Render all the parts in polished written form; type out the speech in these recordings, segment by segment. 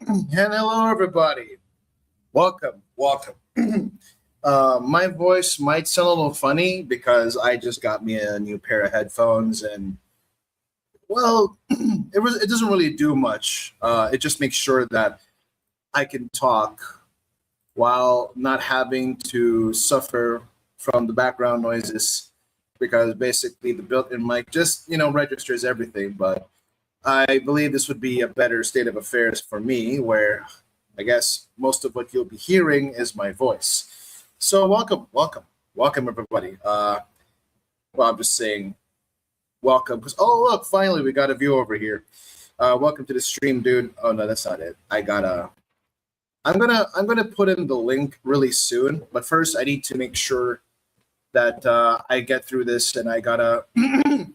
And hello, everybody. Welcome. My voice might sound a little funny because I just got me a new pair of headphones, and well, it doesn't really do much. It just makes sure that I can talk while not having to suffer from the background noises because basically the built-in mic just registers everything. But I believe this would be a better state of affairs for me, where I guess most of what you'll be hearing is my voice. So welcome, everybody. Well, I'm just saying welcome because look, finally we got a view over here. Welcome to the stream, dude. Oh no, that's not it. I'm gonna put in the link really soon, but first I need to make sure that I get through this, and I gotta. I'm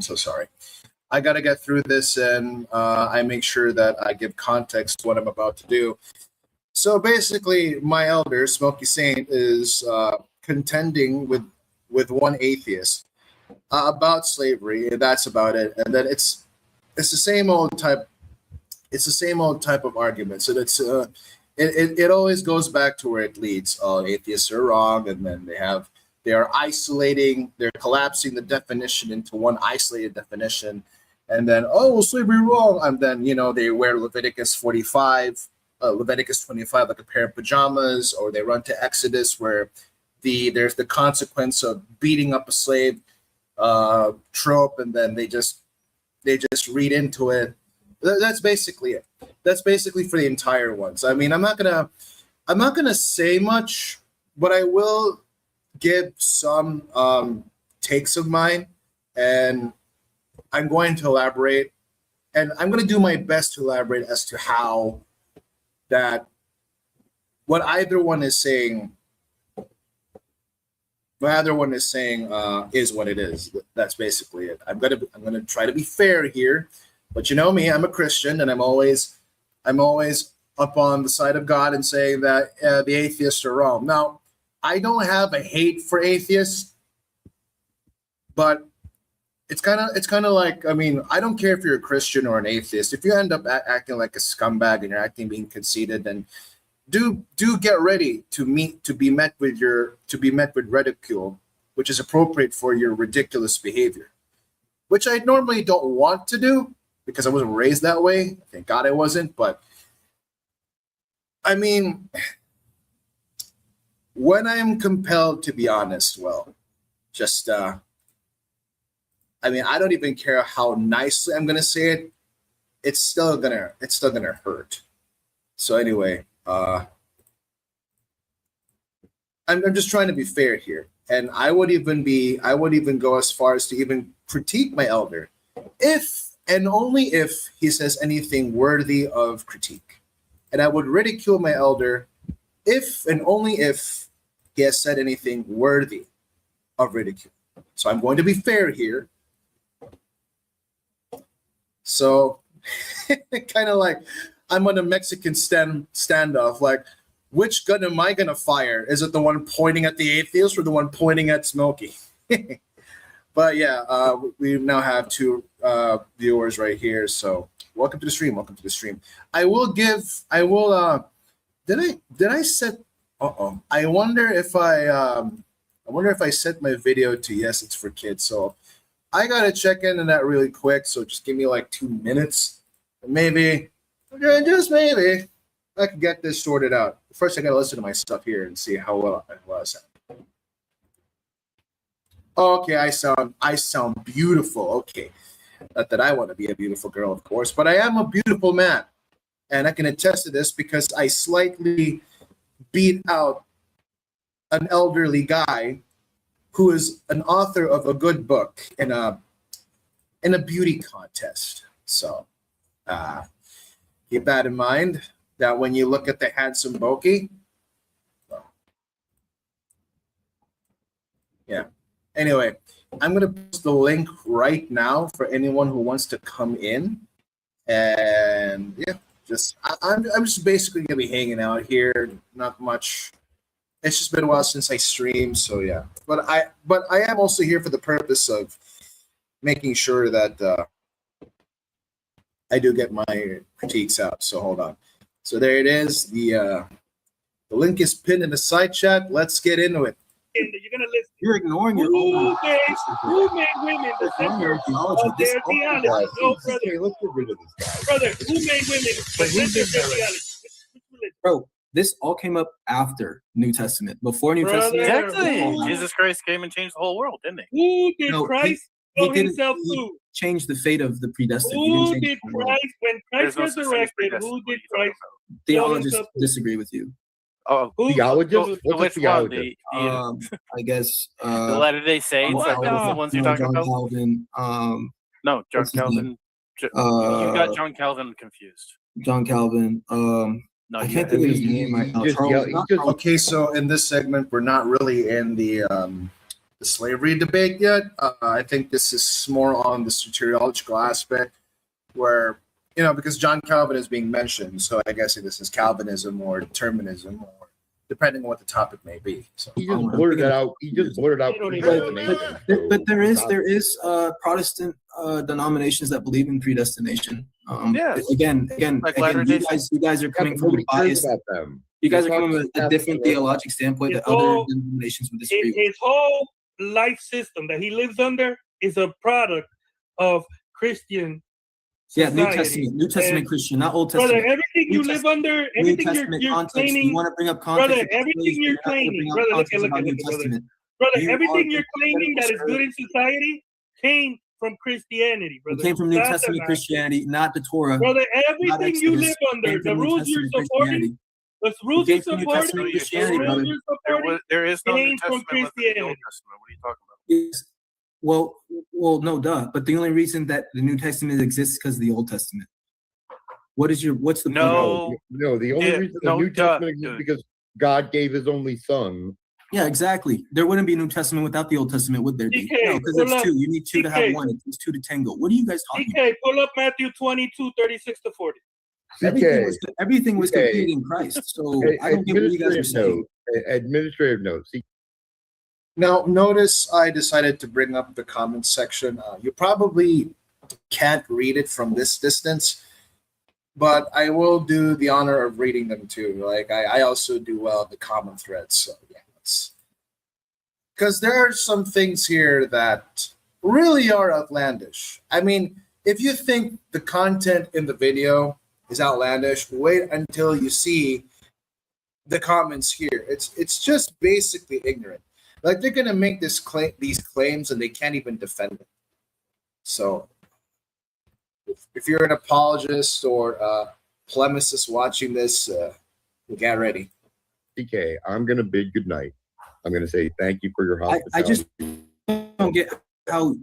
so sorry. I got to get through this, and I make sure that I give context to what I'm about to do. So basically, my elder, Smoky Saint, is contending with one atheist about slavery. And that's about it. And then it's the same old type. It's the same old type of argument. So it always goes back to where it leads. All atheists are wrong, and then they're collapsing the definition into one isolated definition, and then slavery wrong, and then they wear Leviticus 45, Leviticus 25 like a pair of pajamas, or they run to Exodus where there's the consequence of beating up a slave trope, and then they just read into it. That's basically it. That's basically for the entire ones. I mean, I'm not gonna say much, but I will give some takes of mine, and I'm going to elaborate, and I'm going to do my best to elaborate as to how that what either one is saying is what it is. That's basically it. I'm gonna try to be fair here, but you know me, I'm a Christian, and I'm always up on the side of God and saying that the atheists are wrong. Now, I don't have a hate for atheists, but it's kind of like, I mean, I don't care if you're a Christian or an atheist. If you end up acting like a scumbag and you're being conceited, then do get ready to be met with ridicule, which is appropriate for your ridiculous behavior, which I normally don't want to do because I wasn't raised that way. Thank God I wasn't. But I mean, when I am compelled to be honest, well, just I mean, I don't even care how nicely I'm gonna say it. It's still gonna hurt. So anyway, I'm just trying to be fair here, and I would even go as far as to even critique my elder, if and only if he says anything worthy of critique, and I would ridicule my elder if and only if he has said anything worthy of ridicule. So I'm going to be fair here. So kind of like I'm on a Mexican standoff. Like, which gun am I going to fire? Is it the one pointing at the atheist or the one pointing at Smokey? But yeah, we now have two viewers right here. So welcome to the stream. Did I set, I wonder if I set my video to yes, it's for kids. So I gotta check into that really quick, so just give me like 2 minutes. Maybe, just maybe, I can get this sorted out. First, I gotta listen to my stuff here and see how well I sound. Okay, I sound beautiful. Okay, not that I want to be a beautiful girl, of course, but I am a beautiful man, and I can attest to this because I slightly beat out an elderly guy who is an author of a good book in a beauty contest. So keep that in mind, that when you look at the handsome Boki. Well, yeah. Anyway, I'm gonna post the link right now for anyone who wants to come in. And yeah, I'm just basically gonna be hanging out here. Not much. It's just been a while since I streamed, so yeah. But I am also here for the purpose of making sure that I do get my critiques out. So hold on. So there it is. The link is pinned in the side chat. Let's get into it. You're gonna listen. You're ignoring your own. Who made women the center of their theology? No, brother. Hey, let's get rid of this guy. Brother, who made women the center of their theology? Bro, this all came up after New Testament. Before New Brother, Testament. Exactly. Jesus Christ came and changed the whole world, didn't he? Who did No, Christ he show didn't- himself he to? Changed the fate of the predestined. He Who didn't change did the world. Christ, when There's Christ no such thing as resurrected, predestined. who What are did you talking Christ? Theologists himself- disagree with you. Oh, Who? Theologist? What's a which one? theologist? I guess. The Latter-day Saints? What? Are those the ones you're no, talking John about? Calvin. No, John what's his Calvin. You got John Calvin confused. John Calvin. No, I can't think of his name right now. Okay, so in this segment, we're not really in the slavery debate yet. I think this is more on the soteriological aspect, where because John Calvin is being mentioned, so I guess this is Calvinism or determinism, or depending on what the topic may be. So He just blurted it out. He just blurted out. predestination. But there is Protestant denominations that believe in predestination. Yes. Again, Like you Latter-day guys are coming from a Nobody cares biased. about them. You guys are We're coming with talking a different about- theologic standpoint that It's other all- denominations would disagree with. His whole life system that he lives under is a product of Christian Yeah, society. New Testament And, Christian, not Old brother, Testament. everything New you live under, New everything Testament you're context. claiming, You want to bring up context? brother, of the everything phrase, you're you're not gonna claiming, bring up brother, look context at about New brother. Testament. Brother, You everything are you're claiming that is good in society came from Christianity, It brother. came from New Stop Testament that, Christianity, not the Torah. brother, not everything you Exodus. live under, Came the from New rules you're Testament supporting, Christianity. the rules came you're from New supporting, Testament the Christianity, rules brother. you're supporting There is no New came from Testament within the Old Christianity. Testament. What are you talking about? Yes. Well, no, duh. But the only reason that the New Testament exists is because of the Old Testament. What's the point? No, the only reason the New Testament exists is because God gave His only Son. Yeah, exactly. There wouldn't be a New Testament without the Old Testament, would there be? DK, No, because pull it's up. two. You need two to have DK. one. It takes two to tango. What are you guys talking about? DK, pull up Matthew 22, 36 to 40. Everything was DK. completed in Christ. So I don't get what you guys are saying. Administrative note. See, now notice I decided to bring up the comments section. You probably can't read it from this distance, but I will do the honor of reading them too. Like I also do well in the comment threads. So yeah, because there are some things here that really are outlandish. I mean, if you think the content in the video is outlandish, wait until you see the comments here. It's just basically ignorant. Like they're gonna make these claims and they can't even defend it. So if you're an apologist or a polemicist watching this, get ready. DK, I'm going to bid good night. I'm going to say thank you for your hospitality. I just don't get how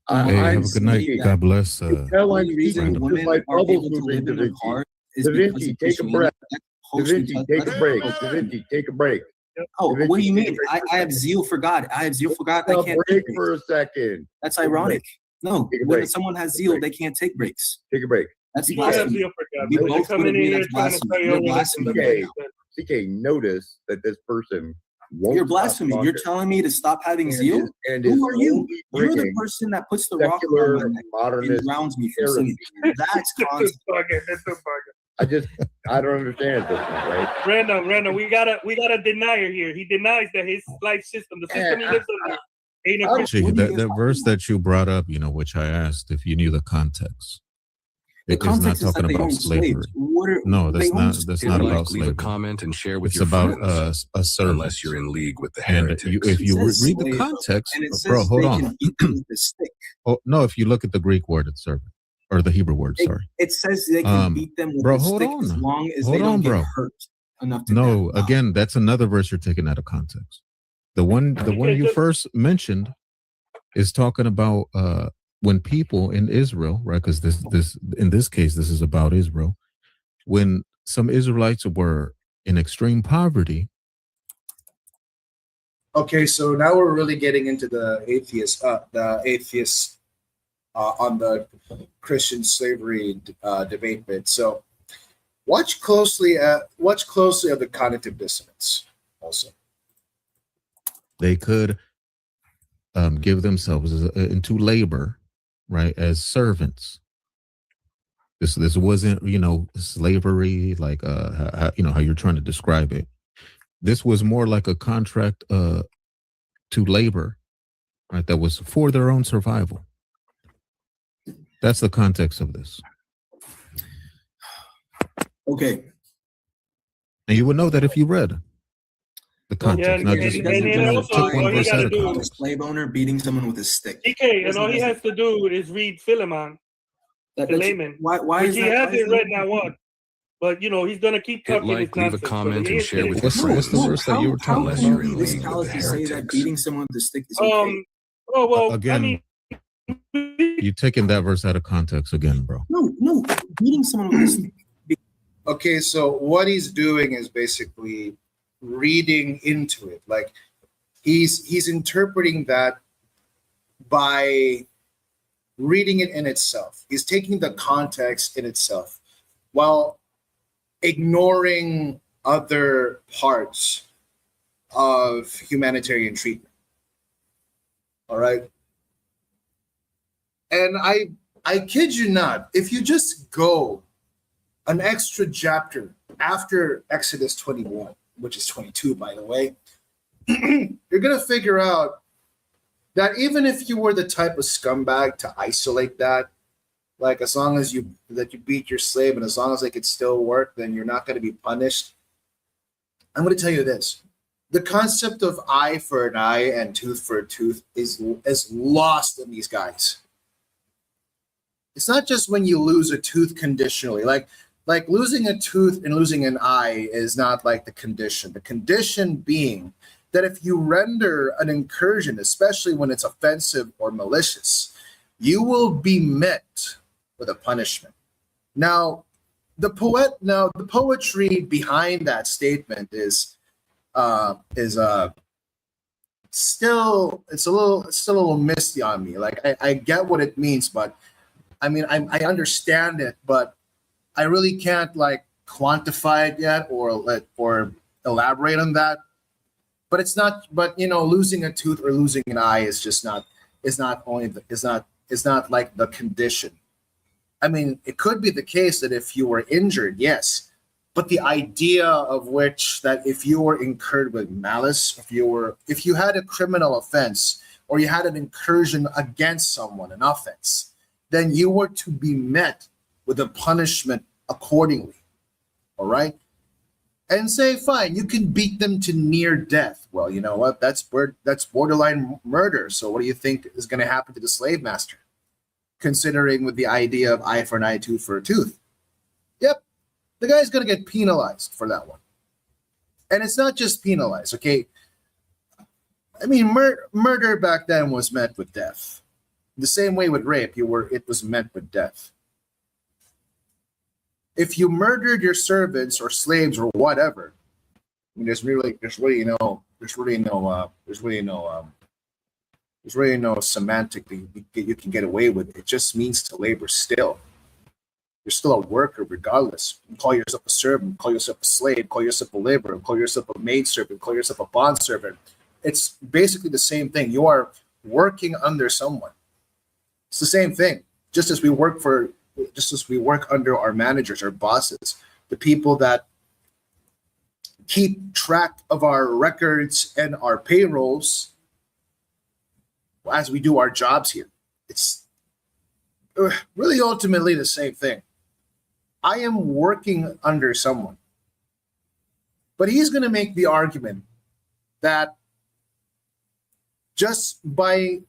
Hey, have a good night. God bless. the I'm only reason speaking women just like are bubbles able to moving, live in their Da cars is Da because Vinci, of take a breath. Christianity. Da Vinci, take a break. Da Vinci, take a break. Oh, Da what do you Vinci, mean? take a I have zeal for God. I have zeal for God. I Take a can't break take for breaks. a second. That's ironic. No, Take a when break. someone has Take a zeal, break. they can't take breaks. Take a break. That's You have blasphemy. zeal for God. We You're both coming would in agree here that's trying to blasphemy. tell You're your blasphemy religion. right Okay. now. DK, notice that this person won't You're stop blasphemy. You're talking telling me to stop having and zeal? is- and Who is are you? only You're the bringing person that puts the rock secular around my neck and modernist grounds me from heresy. singing. That's This content. is bugging. This is bugging. I don't understand this one, right? Random, we got a denier here. He denies that his life system, the system he lives under, ain't a Christian. Actually, that verse that you brought up, which I asked if you knew the context. The It is not context is that talking they about own slavery. slaves. No, They that's own not. slaves. That's Hit not like, about leave a slavery. comment, and share with It's your about friends. a servant. Unless you're in league with the And heretics. if you It says read the slave, context, and it says bro, hold they on. can beat them with a stick. Oh, no, if you look at the Greek word, it's servant, or the Hebrew word. Sorry. It says they can beat them with bro, a hold stick on. as long as Hold they don't on, get bro. hurt enough to No, death. again, that's another verse you're taking out of context. The one you first mentioned is talking about when people in Israel, right? Because this in this case, this is about Israel. When some Israelites were in extreme poverty. Okay, so now we're really getting into the atheists on the Christian slavery debate bit. So watch closely of the cognitive dissonance also. They could give themselves into labor, right, as servants. This wasn't, slavery, like how you're trying to describe it. This was more like a contract to labor, right? That was for their own survival. That's the context of this. Okay. And you would know that if you read the context. Yeah, and also, all he got to do, a slave owner beating someone with a stick. DK, and all he has to do is read Philemon, the layman. Why is he that? hasn't read that one. But, he's going to keep talking like, his leave a nonsense. comment and share with What's the verse that you were talking Unless about? you're in This league with callous the to say that heretics. beating someone with a stick is okay. Again, you're taking that verse out of context again, bro. No, beating someone with a stick. Okay, so what he's doing is basically reading into it. Like he's interpreting that by reading it in itself. He's taking the context in itself while ignoring other parts of humanitarian treatment. All right. And I kid you not, if you just go an extra chapter after Exodus 21, which is 22, by the way, you're going to figure out that even if you were the type of scumbag to isolate that, like as long as you beat your slave and as long as they could still work, then you're not going to be punished. I'm going to tell you this. The concept of eye for an eye and tooth for a tooth is lost in these guys. It's not just when you lose a tooth conditionally. Like losing a tooth and losing an eye is not like the condition. The condition being that if you render an incursion, especially when it's offensive or malicious, you will be met with a punishment. Now, the poetry behind that statement is still a little misty on me. Like I get what it means, but I mean I understand it, but I really can't like quantify it yet or elaborate on that. But it's not. But losing a tooth or losing an eye is not like the condition. I mean, it could be the case that if you were injured, yes, but the idea of which that if you were incurred with malice, if you had a criminal offense or you had an incursion against someone, an offense, then you were to be met with a punishment accordingly. All right. And say, fine, you can beat them to near death. Well, you know what? That's borderline murder. So what do you think is going to happen to the slave master? Considering with the idea of eye for an eye, tooth for a tooth. Yep, the guy's going to get penalized for that one. And it's not just penalized, okay? I mean, murder back then was met with death. The same way with rape, it was met with death. If you murdered your servants or slaves or whatever, I mean, there's really no semantic that you can get away with. It just means to labor still. You're still a worker regardless. You call yourself a servant, call yourself a slave, call yourself a laborer, call yourself a maidservant, call yourself a bondservant. It's basically the same thing. You are working under someone. It's the same thing. Just as we work under our managers, our bosses, the people that keep track of our records and our payrolls as we do our jobs here. It's really ultimately the same thing. I am working under someone, but he's going to make the argument that just by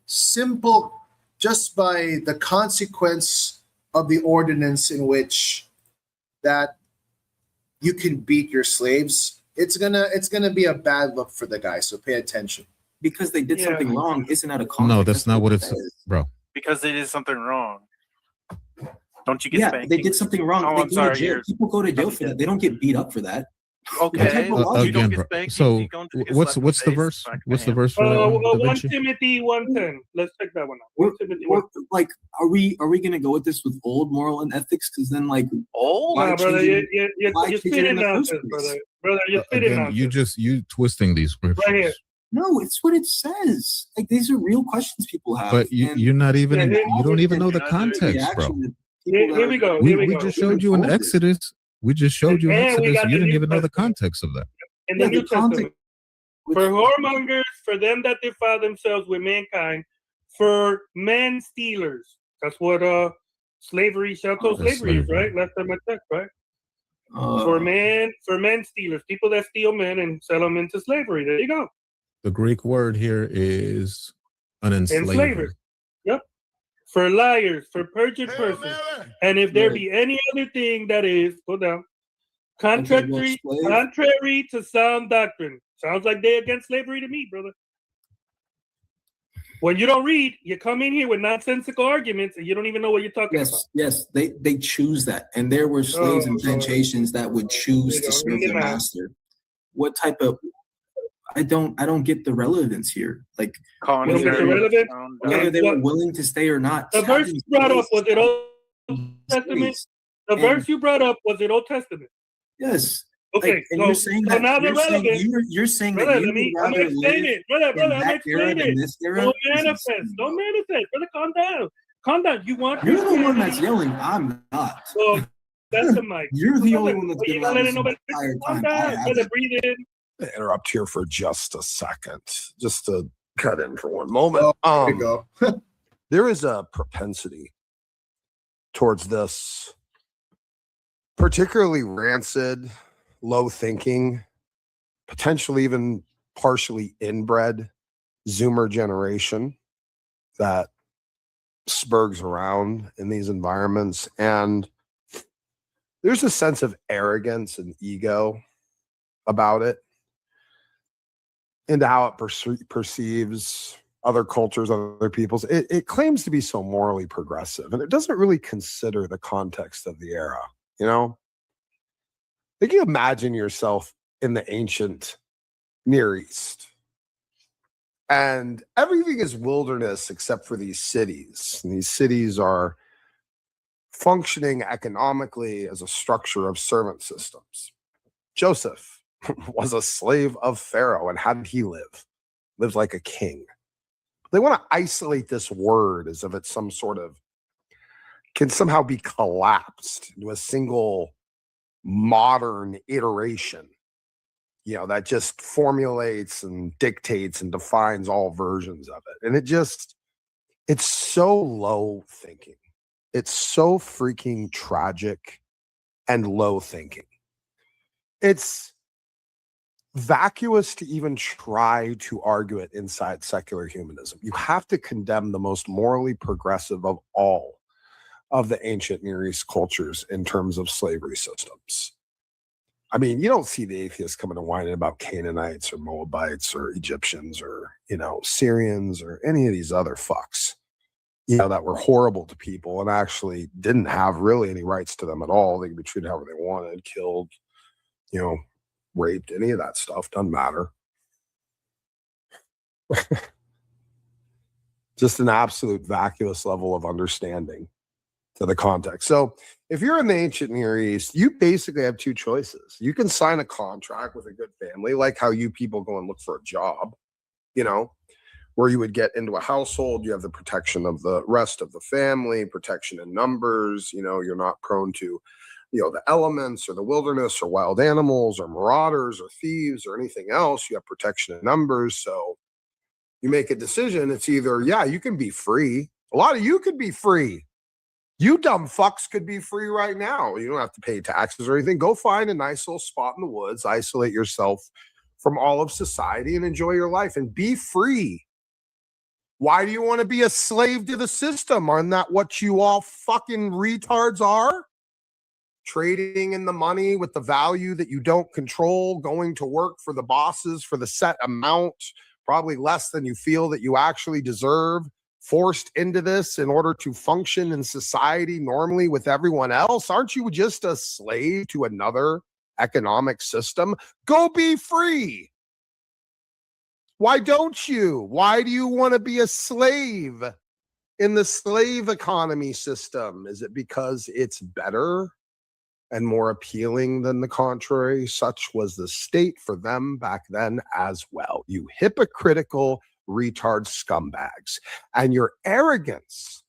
the consequence of the ordinance in which that you can beat your slaves, it's gonna be a bad look for the guy. So pay attention. Because they did something wrong, isn't that a context? No, that's not what it's, bro. Because they did something wrong. Don't you get spanked? They did something wrong. Oh, I'm sorry. People go to jail for that. They don't get beat up for that. Okay. You don't Again, get bro. spanked, So you don't get what's slapped in the face, verse? smacked What's the in verse for Da 1 Vinci? Timothy 1:10. Let's check that one out. 1 Timothy 1. Like, are we gonna go with this with old moral and ethics? Because then, like, Nah, brother, you're spitting nonsense, place? brother, you're spitting Again, nonsense. you twisting these scriptures. Right here. no, it's what it says. Like, these are real questions people have. But you're not even, you don't even know the the context, bro. reaction that Here we go. We just showed you in Exodus. We just showed you in And we Exodus. got You the didn't New even know the Testament. context of that. In the New Testament. Which- For whoremongers, for them that defile themselves with mankind, for men stealers. That's what slavery, chattel slavery is, right? Last time I checked, right? For men stealers, people that steal men and sell them into slavery. There you go. The Greek word here is an enslaver. Enslavers. Yep. For liars, for perjured persons. And if there be any other thing that is, go down, contrary to sound doctrine. Sounds like they against slavery to me, brother. When you don't read, you come in here with nonsensical arguments and you don't even know what you're talking about. Yes, they choose that. And there were slaves and plantations that would choose to serve their master. What type of I don't get the relevance here. Like whether they were willing to stay or not. The verse you brought up, was it Old Testament? The verse you brought up, was it Old Testament? Yes. Okay, like, and you're saying that now they're relevant. You're saying brother, that you would rather live brother, I'm that era explaining than it. this era. Don't manifest, brother. Calm down. Calm down. You want? You're the one that's yelling. I'm not. Well, that's the mic. You're the only one that's been letting this nobody entire calm time. down. Brother, breathe in. Interrupt here for just a second, just to cut in for one moment. There you go. There is a propensity towards this particularly rancid, low thinking, potentially even partially inbred Zoomer generation that spurgs around in these environments. And there's a sense of arrogance and ego about it, into how it perceives other cultures, other peoples. It claims to be so morally progressive, and it doesn't really consider the context of the era, you know? Like, you imagine yourself in the ancient Near East, and everything is wilderness except for these cities. And these cities are functioning economically as a structure of servant systems. Joseph was a slave of Pharaoh, and how did he live? Lived like a king. They want to isolate this word as if it's some sort of, can somehow be collapsed into a single modern iteration, you know, that just formulates and dictates and defines all versions of it. And it's so low thinking. It's so freaking tragic and low thinking. It's vacuous to even try to argue it inside secular humanism. You have to condemn the most morally progressive of all of the ancient Near East cultures in terms of slavery systems. I mean, you don't see the atheists coming and whining about Canaanites or Moabites or Egyptians or, you know, Syrians or any of these other fucks, you know, that were horrible to people and actually didn't have really any rights to them at all. They could be treated however they wanted, killed, you know, raped, any of that stuff, doesn't matter. Just an absolute vacuous level of understanding to the context. So if you're in the ancient Near East, you basically have two choices. You can sign a contract with a good family, like how you people go and look for a job, you know, where you would get into a household, you have the protection of the rest of the family, protection in numbers, you know, you're not prone to, you know, the elements or the wilderness or wild animals or marauders or thieves or anything else. You have protection in numbers. So you make a decision. It's either, yeah, you can be free. A lot of you could be free. You dumb fucks could be free right now. You don't have to pay taxes or anything. Go find a nice little spot in the woods, isolate yourself from all of society and enjoy your life and be free. Why do you want to be a slave to the system? Aren't that what you all fucking retards are? Trading in the money with the value that you don't control, going to work for the bosses for the set amount, probably less than you feel that you actually deserve, forced into this in order to function in society normally with everyone else. Aren't you just a slave to another economic system? Go be free. Why don't you? Why do you want to be a slave in the slave economy system? Is it because it's better and more appealing than the contrary? Such was the state for them back then as well. You hypocritical retard scumbags. And your arrogance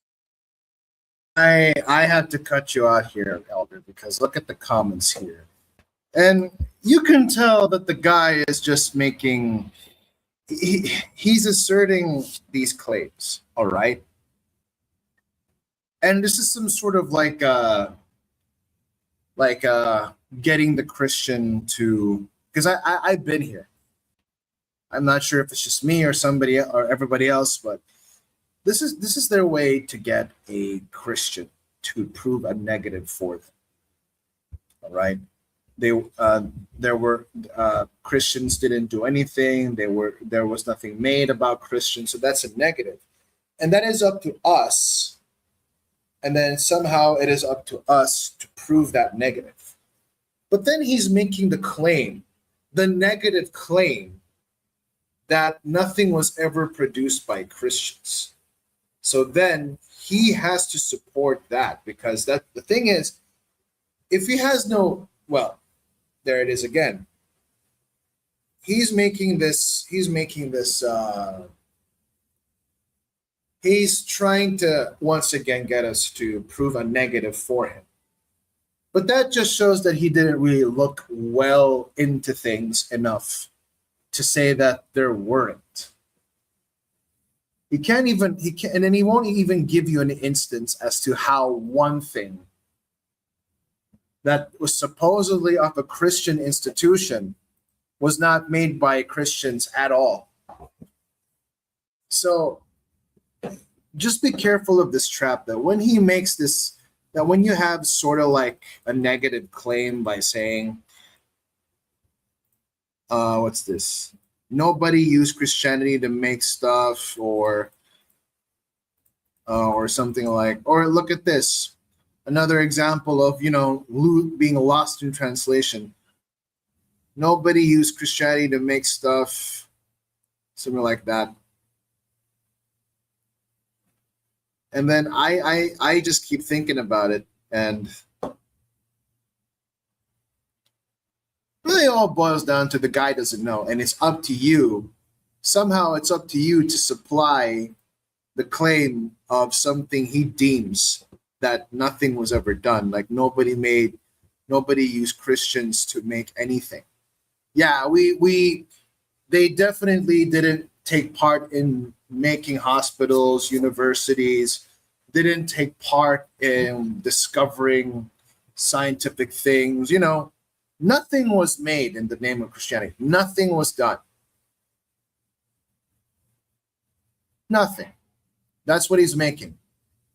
I have to cut you out here, Elder, because look at the comments here. And you can tell that the guy is just making, he's asserting these claims, all right? And this is some sort of like getting the Christian to, because I've been here. I'm not sure if it's just me or somebody or everybody else, but this is their way to get a Christian to prove a negative for them. All right. There were Christians didn't do anything. There was nothing made about Christians, so that's a negative, and that is up to us. And then somehow it is up to us to prove that negative. But then he's making the claim, the negative claim, that nothing was ever produced by Christians. So then he has to support that, because that the thing is, if he has no, well, there it is again. He's trying to once again get us to prove a negative for him. But that just shows that he didn't really look well into things enough to say that there weren't. And then he won't even give you an instance as to how one thing that was supposedly of a Christian institution was not made by Christians at all. So just be careful of this trap, that when he makes this, that when you have sort of like a negative claim by saying, what's this? Nobody used Christianity to make stuff, or something like, or look at this. Another example of, being lost in translation. Nobody used Christianity to make stuff, something like that. And then I just keep thinking about it, and really all boils down to the guy doesn't know, and it's up to you. Somehow it's up to you to supply the claim of something he deems that nothing was ever done. Like nobody used Christians to make anything. Yeah, they definitely didn't take part in making hospitals, universities, didn't take part in discovering scientific things. Nothing was made in the name of Christianity. Nothing was done. Nothing. That's what he's making.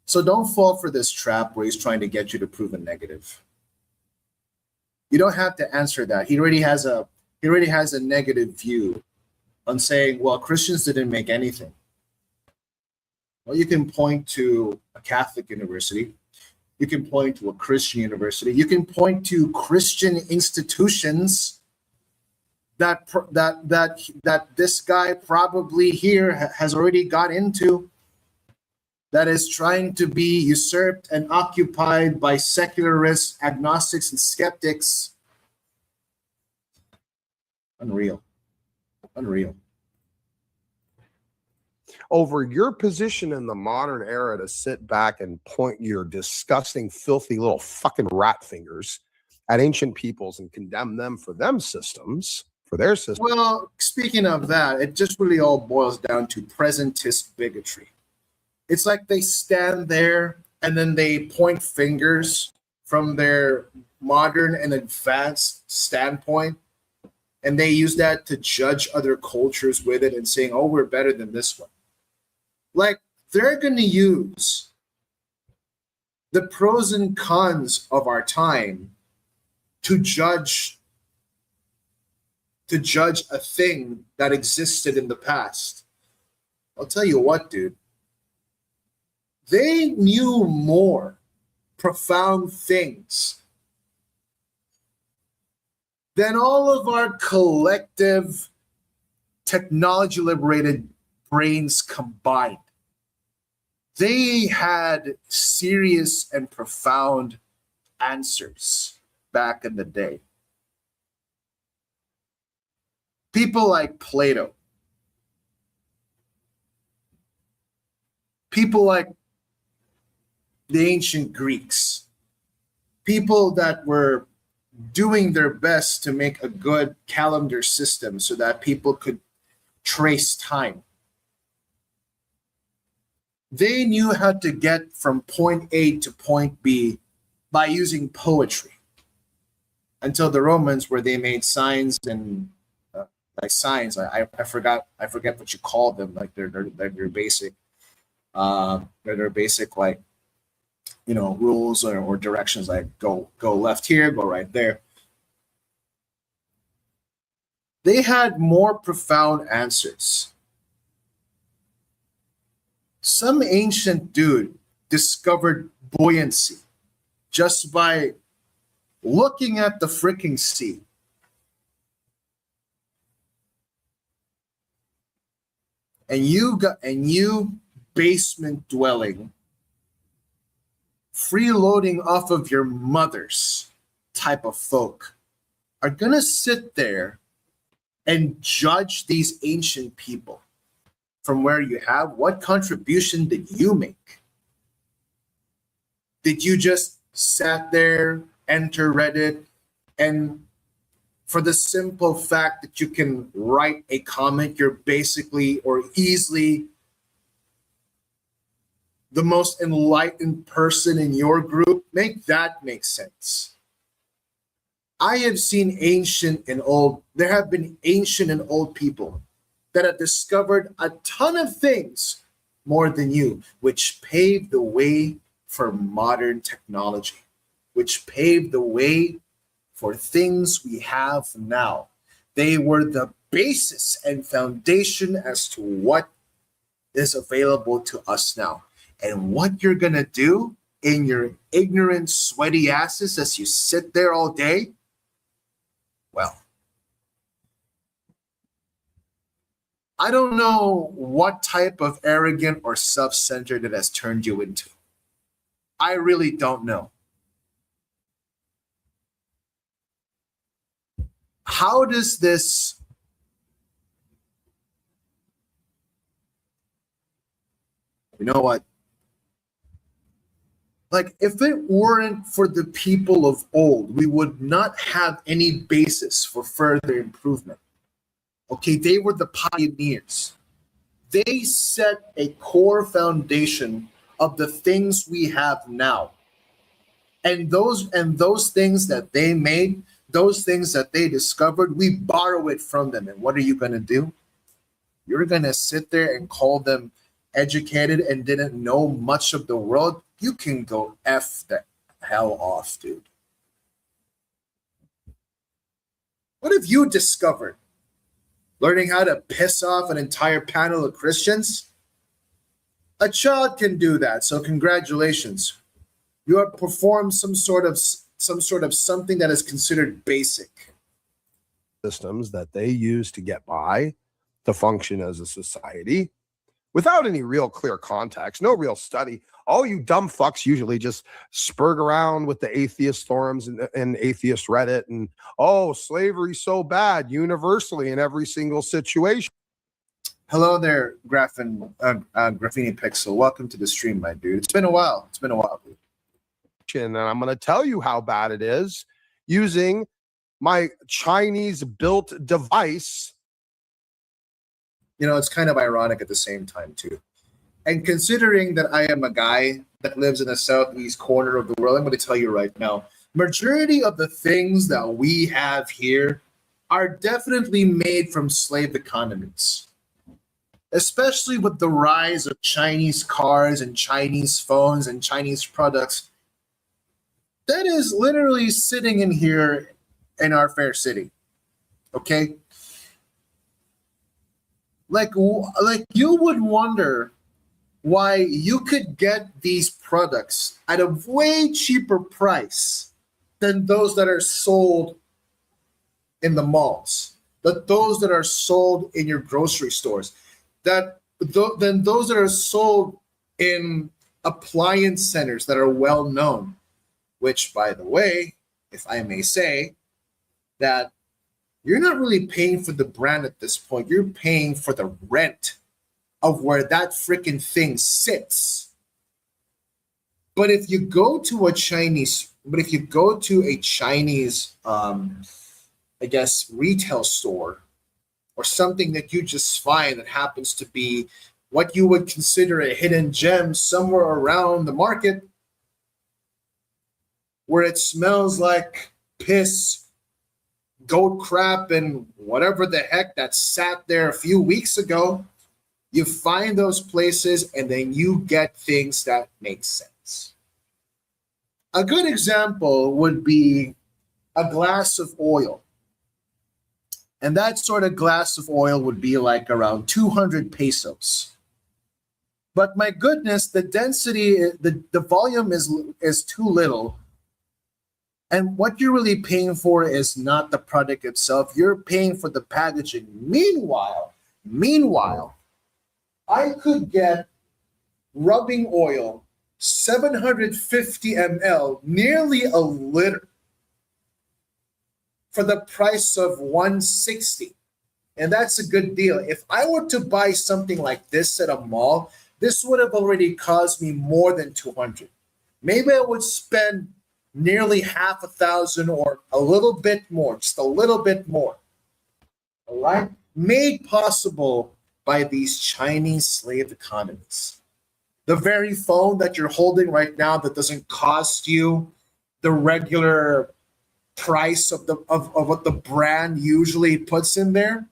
So don't fall for this trap where he's trying to get you to prove a negative. You don't have to answer that. He already has a negative view on saying, well, Christians didn't make anything. Well, you can point to a Catholic university. You can point to a Christian university. You can point to Christian institutions that this guy probably here has already got into, that is trying to be usurped and occupied by secularists, agnostics, and skeptics. Unreal. Over your position in the modern era to sit back and point your disgusting, filthy little fucking rat fingers at ancient peoples and condemn them for their systems. Well, speaking of that, it just really all boils down to presentist bigotry. It's like they stand there and then they point fingers from their modern and advanced standpoint, and they use that to judge other cultures with it and saying, oh, we're better than this one. Like, they're going to use the pros and cons of our time to judge a thing that existed in the past. I'll tell you what, dude. They knew more profound things than all of our collective technology-liberated brains combined. They had serious and profound answers back in the day. People like Plato. People like the ancient Greeks, people that were doing their best to make a good calendar system so that people could trace time. They knew how to get from point A to point B by using poetry. Until the Romans, where they made signs and like signs, I forget what you call them. Like they're basic, they're basic like, you know, rules or directions, like go left here, go right there. They had more profound answers. Some ancient dude discovered buoyancy just by looking at the freaking sea. And you basement dwelling, freeloading off of your mother's type of folk are gonna sit there and judge these ancient people from where you have. What contribution did you make? Did you just sat there, enter Reddit, and for the simple fact that you can write a comment, you're basically or easily the most enlightened person in your group? Make that make sense. I have seen there have been ancient and old people that have discovered a ton of things more than you, which paved the way for modern technology, which paved the way for things we have now. They were the basis and foundation as to what is available to us now. And what you're gonna do in your ignorant, sweaty asses as you sit there all day, well, I don't know what type of arrogant or self-centered it has turned you into. I really don't know. How does this you know what? Like, if it weren't for the people of old, we would not have any basis for further improvement. Okay, they were the pioneers. They set a core foundation of the things we have now. And those things that they made, those things that they discovered, we borrow it from them. And what are you going to do? You're going to sit there and call them educated and didn't know much of the world? You can go F the hell off, dude. What have you discovered? Learning how to piss off an entire panel of Christians? A child can do that, so congratulations. You have performed some sort of something that is considered basic. Systems that they use to get by, to function as a society, without any real clear context, no real study. All you dumb fucks usually just spurg around with the atheist forums and atheist Reddit and, oh, slavery's so bad universally in every single situation. Hello there, Graphene Pixel. Welcome to the stream, my dude. It's been a while. Dude. And I'm going to tell you how bad it is using my Chinese-built device. You know, it's kind of ironic at the same time, too. And considering that I am a guy that lives in the southeast corner of the world, I'm going to tell you right now, majority of the things that we have here are definitely made from slave economies, especially with the rise of Chinese cars and Chinese phones and Chinese products. That is literally sitting in here in our fair city, okay? Like you would wonder why you could get these products at a way cheaper price than those that are sold in the malls, those that are sold in your grocery stores, than those that are sold in appliance centers that are well known. Which, by the way, if I may say, that you're not really paying for the brand at this point. You're paying for the rent of where that freaking thing sits. But if you go to a Chinese, I guess, retail store or something that you just find that happens to be what you would consider a hidden gem somewhere around the market, where it smells like piss, goat crap, and whatever the heck that sat there a few weeks ago, you find those places and then you get things that make sense. A good example would be a glass of oil. And that sort of glass of oil would be like around 200 pesos. But my goodness, the density, the volume is too little. And what you're really paying for is not the product itself. You're paying for the packaging. Meanwhile, I could get rubbing oil, 750 ml, nearly a liter, for the price of 160. And that's a good deal. If I were to buy something like this at a mall, this would have already cost me more than 200. Maybe I would spend nearly $1,000 or a little bit more, just a little bit more. All right? Made possible by these Chinese slave economies. The very phone that you're holding right now that doesn't cost you the regular price of what the brand usually puts in there.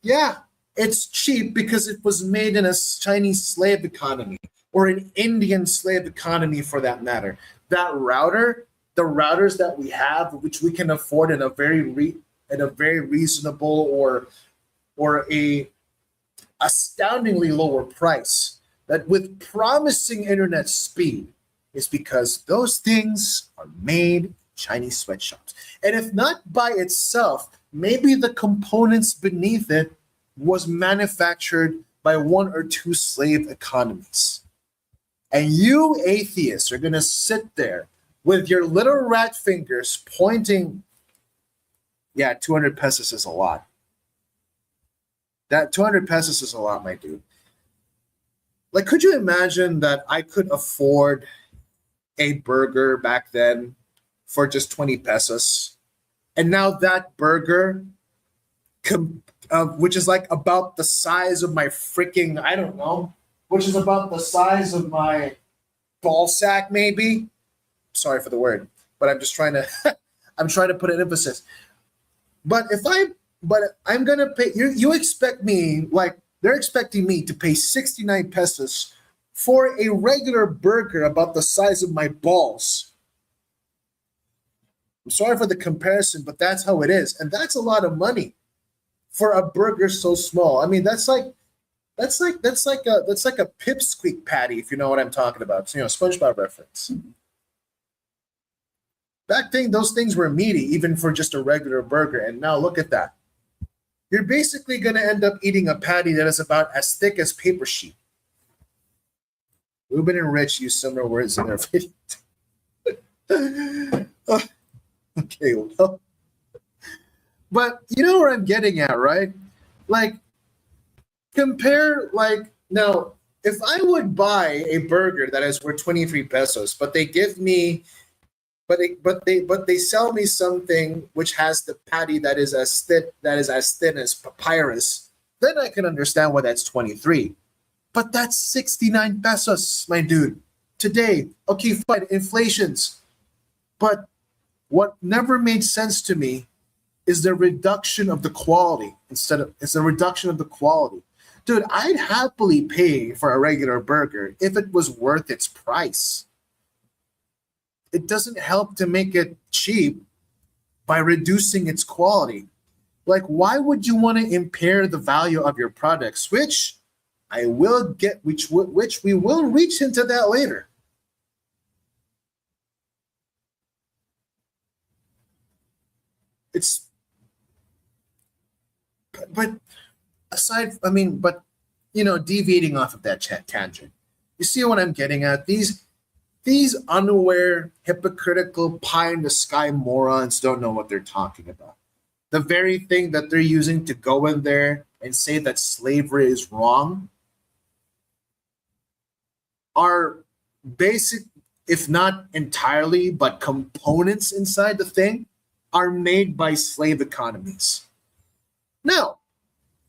Yeah, it's cheap because it was made in a Chinese slave economy or an Indian slave economy for that matter. That router, the routers that we have, which we can afford at a very reasonable or a astoundingly lower price, that with promising internet speed, is because those things are made Chinese sweatshops. And if not by itself, maybe the components beneath it was manufactured by one or two slave economies. And you atheists are going to sit there with your little rat fingers pointing. Yeah, 200 pesos is a lot. That 200 pesos is a lot, my dude. Like, could you imagine that I could afford a burger back then for just 20 pesos? And now that burger, which is like about the size of my freaking, I don't know, which is about the size of my ball sack, maybe. Sorry for the word, but I'm just trying to, I'm trying to put an emphasis. But I'm going to pay, you expect me, like, they're expecting me to pay 69 pesos for a regular burger about the size of my balls. I'm sorry for the comparison, but that's how it is. And that's a lot of money for a burger so small. I mean, that's like a pipsqueak patty, if you know what I'm talking about. So, SpongeBob reference. Back then, those things were meaty, even for just a regular burger. And now look at that. You're basically going to end up eating a patty that is about as thick as paper sheet. Ruben and Rich use similar words in their video. Okay, well. But you know where I'm getting at, right? Like, compare, like, now, if I would buy a burger that is worth 23 pesos, but they give me, but they sell me something which has the patty that is as thin as papyrus, then I can understand why that's 23. But that's 69 pesos, my dude. Today, okay, fine, inflations. But what never made sense to me is the reduction of the quality it's the reduction of the quality. Dude, I'd happily pay for a regular burger if it was worth its price. It doesn't help to make it cheap by reducing its quality. Like, why would you want to impair the value of your products, which we will reach into that later. It's, but aside, I mean, but, deviating off of that tangent, you see what I'm getting at? These unaware, hypocritical, pie-in-the-sky morons don't know what they're talking about. The very thing that they're using to go in there and say that slavery is wrong are if not entirely, but components inside the thing are made by slave economies. Now,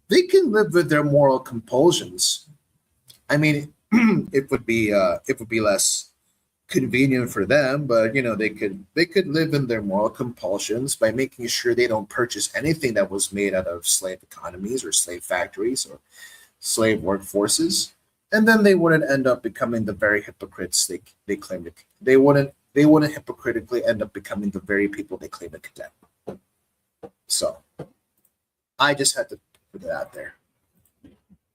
they can live with their moral compulsions. I mean, it would be less convenient for them, but you know, they could live in their moral compulsions by making sure they don't purchase anything that was made out of slave economies or slave factories or slave workforces, and then they wouldn't end up becoming the very hypocrites they claim to. They wouldn't hypocritically end up becoming the very people they claim to condemn. So, I just had to put it out there.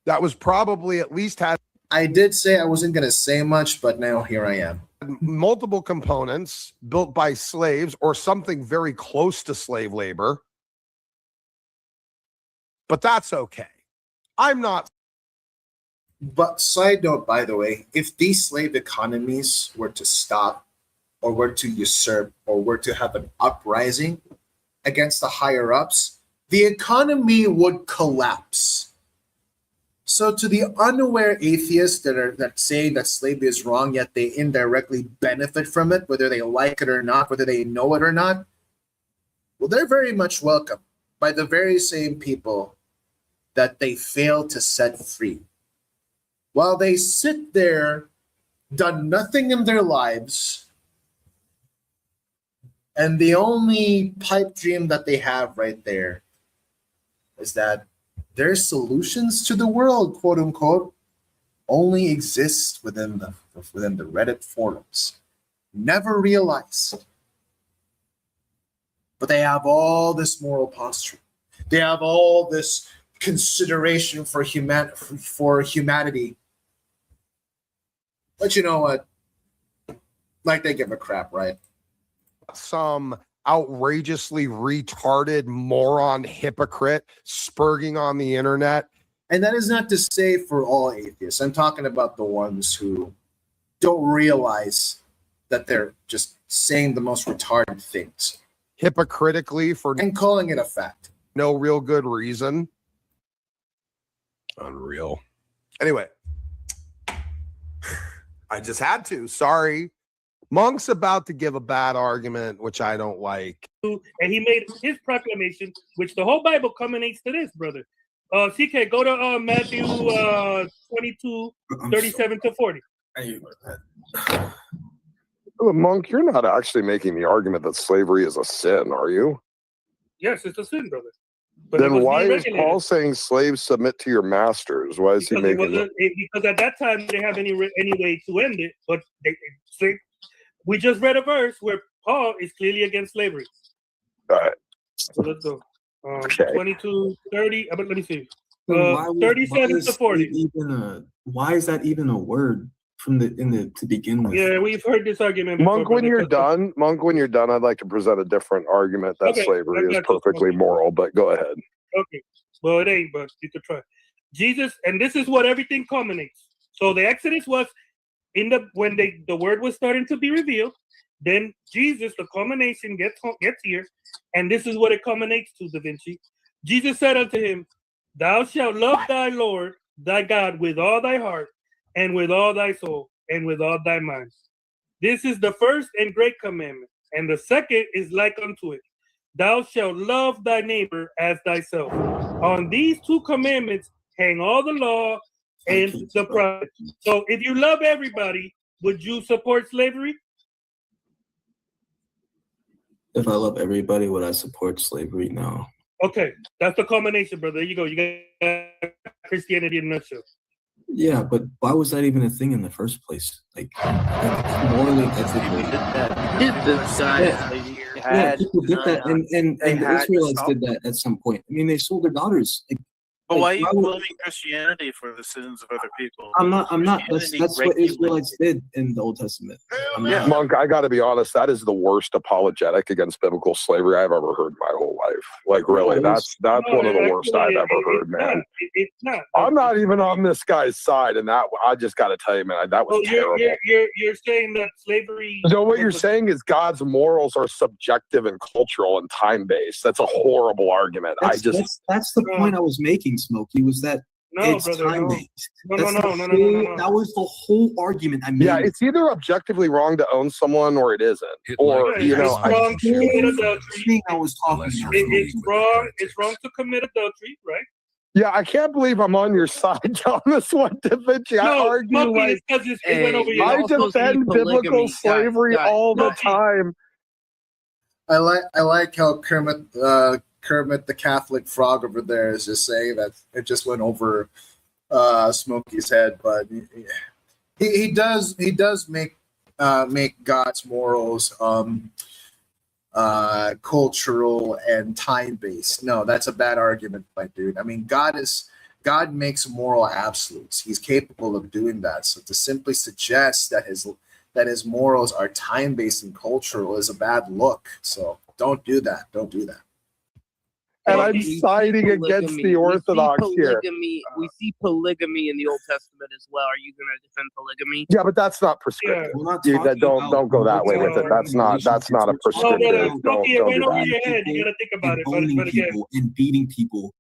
That was probably at least had. I did say I wasn't going to say much, but now here I am. Multiple components built by slaves or something very close to slave labor. But that's okay. I'm not. But side note, by the way, if these slave economies were to stop or were to usurp or were to have an uprising against the higher ups, the economy would collapse. So to the unaware atheists that say that slavery is wrong, yet they indirectly benefit from it, whether they like it or not, whether they know it or not, well, they're very much welcome by the very same people that they fail to set free. While they sit there, done nothing in their lives, and the only pipe dream that they have right there is that their solutions to the world, quote unquote, only exist within the Reddit forums. Never realized. But they have all this moral posture. They have all this consideration for humanity. But you know what? Like they give a crap, right? Some outrageously retarded moron hypocrite spurging on the internet. And that is not to say for all atheists. I'm talking about the ones who don't realize that they're just saying the most retarded things. Hypocritically for and calling it a fact. No real good reason. Unreal. Anyway, I just had to. Sorry. Monk's about to give a bad argument, which I don't like. And he made his proclamation, which the whole Bible culminates to this, brother. CK, go to Matthew 22, 37 to 40. Monk, you're not actually making the argument that slavery is a sin, are you? Yes, it's a sin, brother. But then why is Paul saying slaves submit to your masters? Why is he making it? Because at that time they didn't have any way to end it, but we just read a verse where Paul is clearly against slavery. All right. So let's go. 22, 30, let me see. 37 to 40. Why is that even a word to begin with? Yeah, we've heard this argument before. Monk, when you're done, I'd like to present a different argument that slavery is perfectly moral, but go ahead. Okay. Well, it ain't, but you could try. Jesus, and this is what everything culminates. So the Exodus was when the word was starting to be revealed. Then Jesus, the culmination gets here, and this is what it culminates to, Da Vinci. Jesus said unto him, "Thou shalt love thy Lord thy God with all thy heart, and with all thy soul, and with all thy mind. This is the first and great commandment, and the second is like unto it. Thou shalt love thy neighbor as thyself. On these two commandments hang all the law and the prophets." So if you love everybody, would you support slavery? If I love everybody, would I support slavery? No. Okay, that's the culmination, brother. There you go. You got Christianity in a nutshell. Yeah, but why was that even a thing in the first place? Like morally, ethically. People did that, and the Israelites did that at some point. I mean, they sold their daughters. But why are you blaming Christianity for the sins of other people? I'm not. That's what Israelites did in the Old Testament. Monk, I got to be honest. That is the worst apologetic against biblical slavery I've ever heard in my whole life. Like, really, that's one of the worst I've ever heard, man. It's not. I'm not even on this guy's side, and that I just got to tell you, man, that was terrible. You're saying that slavery. So what you're saying is God's morals are subjective and cultural and time based. That's a horrible argument. That's the point I was making, Smokey, was that No, it's brother, time no. based. No. That was the whole argument I made. Yeah, it's either objectively wrong to own someone or it isn't. Or, Yeah, you know, it's wrong to commit adultery. I was talking about. It's wrong. It's wrong to commit adultery, right? yeah, I can't believe I'm on your side on this one, Da Vinci. I No, argue Smokey, like it's because it went over your I head. defend biblical slavery all the time. I like how Kermit the Catholic Frog over there is just saying that it just went over Smokey's head, but he does make God's morals cultural and time based. No, that's a bad argument, my dude. I mean, God makes moral absolutes. He's capable of doing that. So to simply suggest that his morals are time based and cultural is a bad look. So don't do that. Don't do that. And I'm siding against the Orthodox here. We see polygamy in the Old Testament as well. Are you going to defend polygamy? Yeah, but that's not prescriptive. Yeah. Don't go that way with it. That's not a prescriptive. Smokey, it Don't went do over that. your head. You got to think about it. But again, and beating people.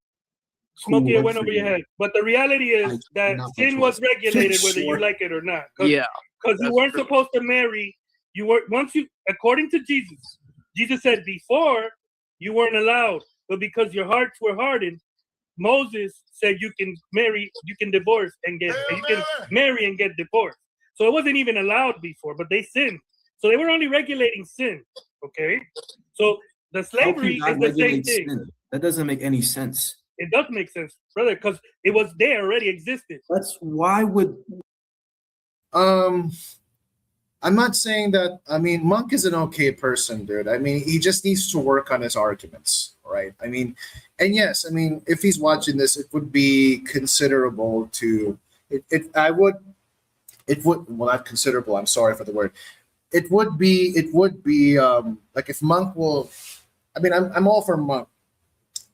Smokey, it went over your head. But the reality is that sin was regulated whether you like it or not. Yeah. Because you weren't supposed to marry. You were according to Jesus. Jesus said before you weren't allowed, but because your hearts were hardened, Moses said you can marry, you can divorce and you can marry and get divorced. So it wasn't even allowed before, but they sinned. So they were only regulating sin. Okay. So the slavery is the same thing. Sin? That doesn't make any sense. It does make sense, brother, because it was there already existed. That's why would. I'm not saying that. I mean, Monk is an okay person, dude. I mean, he just needs to work on his arguments, right? I mean, and yes, I mean, if he's watching this, it would be considerable to. Well, not considerable. I'm sorry for the word. It would be like if Monk will. I mean, I'm all for Monk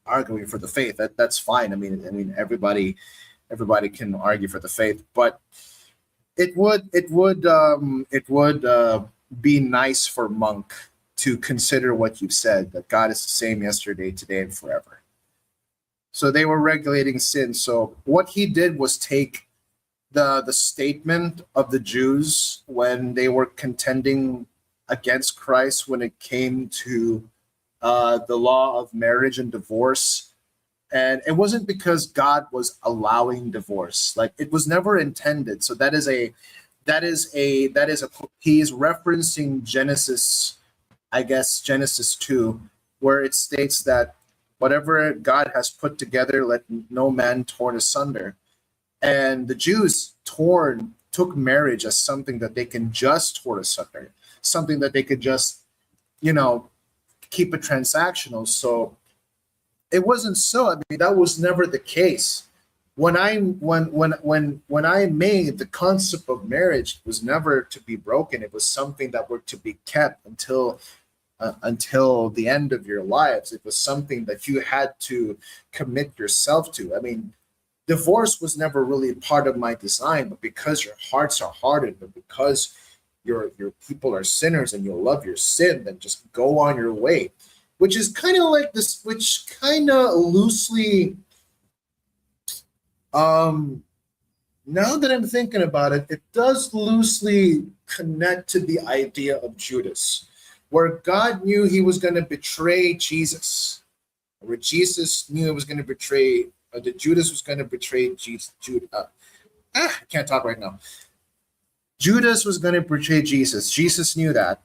arguing for the faith. That's fine. I mean, everybody can argue for the faith, but. It would be nice for Monk to consider what you've said, that God is the same yesterday, today, and forever. So they were regulating sin. So what he did was take the statement of the Jews when they were contending against Christ when it came to the law of marriage and divorce. And it wasn't because God was allowing divorce. Like, it was never intended. So he's referencing Genesis 2, where it states that whatever God has put together, let no man torn asunder. And the Jews took marriage as something that they can just torn asunder, something that they could just, keep it transactional. So it wasn't so. I mean, that was never the case. When I made the concept of marriage, was never to be broken. It was something that were to be kept until the end of your lives. It was something that you had to commit yourself to. I mean, divorce was never really part of my design, but because your hearts are hardened, but because your people are sinners and you'll love your sin, then just go on your way. Which is kind of like this, which kind of loosely, now that I'm thinking about it, it does loosely connect to the idea of Judas, where God knew he was going to betray Jesus, where Jesus knew he was going to betray, or that Judas was going to betray Jesus. I can't talk right now. Judas was going to betray Jesus. Jesus knew that.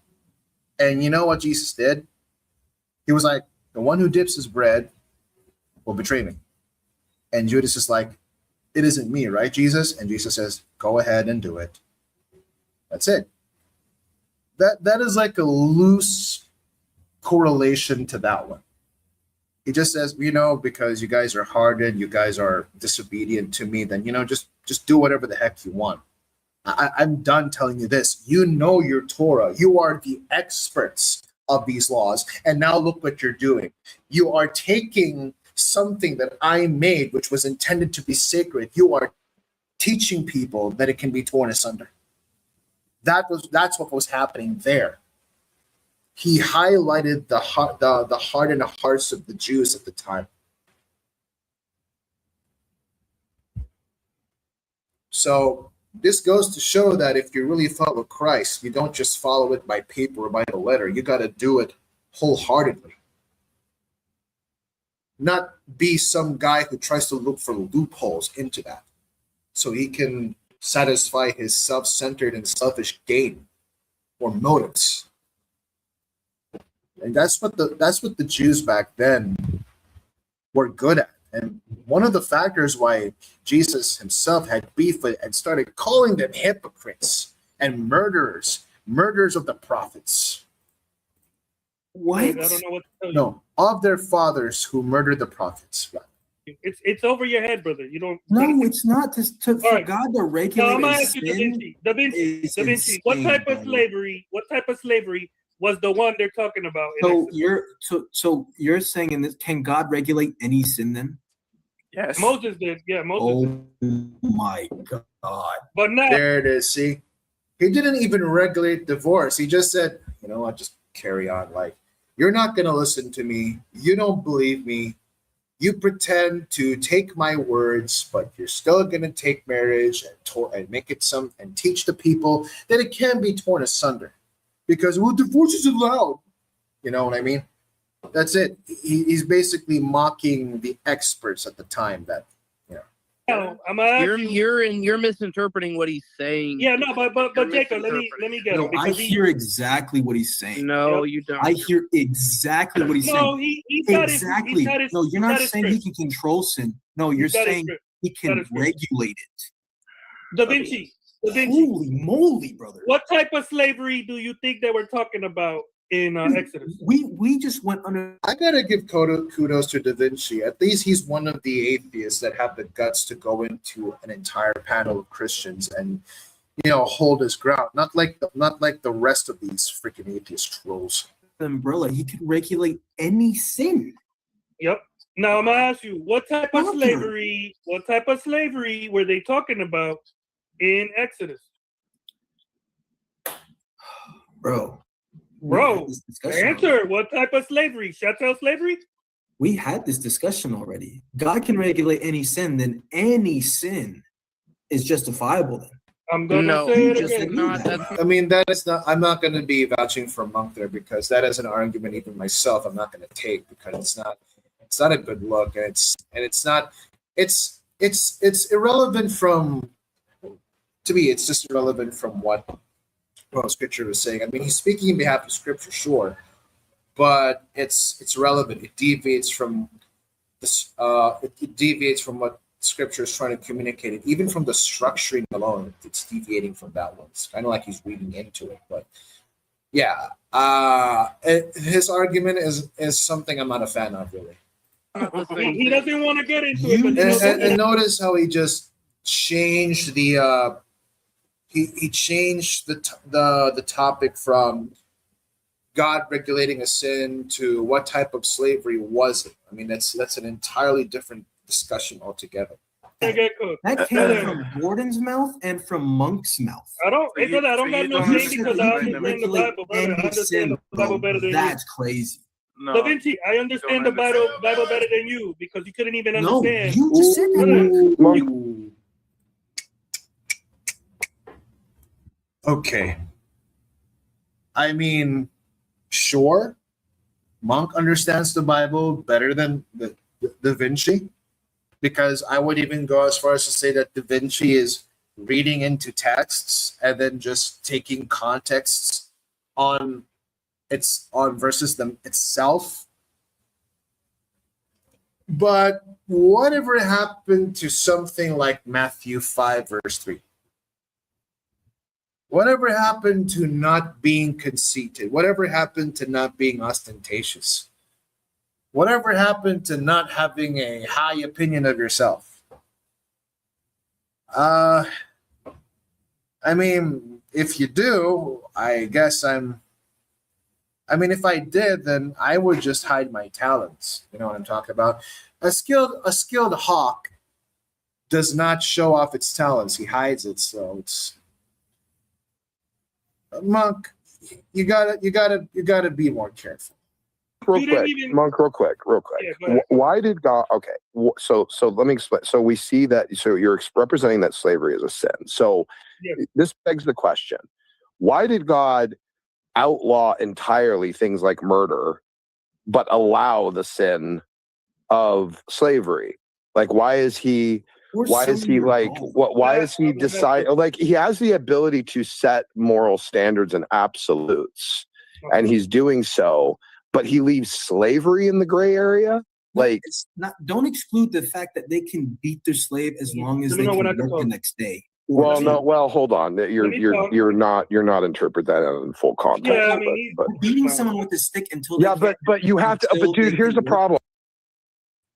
And you know what Jesus did? He was like, the one who dips his bread will betray me. And Judas is like, it isn't me, right, Jesus? And Jesus says, go ahead and do it. That's it. That is like a loose correlation to that one. He just says, because you guys are hardened, you guys are disobedient to me, then, just do whatever the heck you want. I'm done telling you this. You know your Torah. You are the experts of these laws. And now look what you're doing. You are taking something that I made, which was intended to be sacred. You are teaching people that it can be torn asunder. That's what was happening there. He highlighted the hardened hearts of the Jews at the time. So this goes to show that if you really follow Christ, you don't just follow it by paper or by the letter. You got to do it wholeheartedly. Not be some guy who tries to look for loopholes into that so he can satisfy his self-centered and selfish gain or motives. And that's what the Jews back then were good at. And one of the factors why Jesus himself had beef with and started calling them hypocrites and murderers of the prophets. What? I don't know what to tell you. No, of their fathers who murdered the prophets. It's over your head, brother. You don't. No, it's not. For right. God to No, regulate I'm gonna a ask you, sin Da Vinci. is Da Vinci. What insane, type of brother. slavery? What type of slavery was the one they're talking about? in So Exodus? you're saying in this, can God regulate any sin then? Yes. Moses did. Yeah, Moses did. Oh my God! But now, There it is. See, he didn't even regulate divorce. He just said, you know what, just carry on. Like, you're not going to listen to me. You don't believe me. You pretend to take my words, but you're still going to take marriage and make it and teach the people that it can be torn asunder because, well, divorce is allowed. You know what I mean? That's it. He's basically mocking the experts at the time that, I'm gonna ask You're misinterpreting what he's saying. Yeah, no, but Jacob, let me get him. No, I hear exactly what he's saying. No, you don't. I hear exactly what he's No, saying. he's got his, Exactly. he's got his, No, you're he's got not his saying script. he can control sin. No, you're He's got his saying script. he got can his script. regulate it. Da Vinci. Holy moly, brother! What type of slavery do you think they were talking about in Exodus? We just went under. I gotta give kudos to Da Vinci. At least he's one of the atheists that have the guts to go into an entire panel of Christians and, hold his ground. Not like the rest of these freaking atheist trolls. The umbrella. He could regulate any sin. Yep. Now I'm gonna ask you, what type of slavery were they talking about in Exodus? Bro, answer. What type of slavery? Chattel slavery? We had this discussion already. God can regulate any sin, then any sin is justifiable then. I'm gonna say it again. I mean, that is not. I'm not going to be vouching for Monk there because that is an argument even myself I'm not going to take because it's not. It's not a good look, and it's not. It's irrelevant from. To me, it's just irrelevant from what Scripture was saying. I mean, he's speaking on behalf of Scripture, sure, but it's relevant. It deviates from this. It deviates from what Scripture is trying to communicate. Even from the structuring alone, it's deviating from that one. It's kind of like he's reading into it, but yeah, his argument is something I'm not a fan of, really. He doesn't want to get into it. And notice how he just changed the. He changed the topic from God regulating a sin to what type of slavery was it? I mean, that's an entirely different discussion altogether. That came from Gordon's mouth and from Monk's mouth. I don't got no shame because I understand the Bible better. I understand the Bible better than you. That's crazy. No, Da Vinci, I understand the Bible better than you because you couldn't even understand. No, you just said that. Okay. I mean, sure, Monk understands the Bible better than Da Vinci, because I would even go as far as to say that Da Vinci is reading into texts and then just taking contexts on versus them itself. But whatever happened to something like Matthew 5, verse 3? Whatever happened to not being conceited? Whatever happened to not being ostentatious? Whatever happened to not having a high opinion of yourself? I mean, if you do, I guess if I did, then I would just hide my talents. You know what I'm talking about? A skilled hawk does not show off its talents. He hides it. So it's Monk. You gotta be more careful. Real quick, Monk, real quick. Yeah, Why did God? Okay, so let me explain. So we see that. So you're representing that slavery is a sin. So this begs the question: why did God outlaw entirely things like murder, but allow the sin of slavery? Like, why is he? Why is he like? Why is he decide? Like, he has the ability to set moral standards and absolutes, and he's doing so. But he leaves slavery in the gray area. Like, it's not. Don't exclude the fact that they can beat their slave as long as they can work the next day. Well, no. Well, hold on. You're not interpret that in full context. Yeah, I mean, but beating someone with a stick until but you have to. But dude, here's the problem.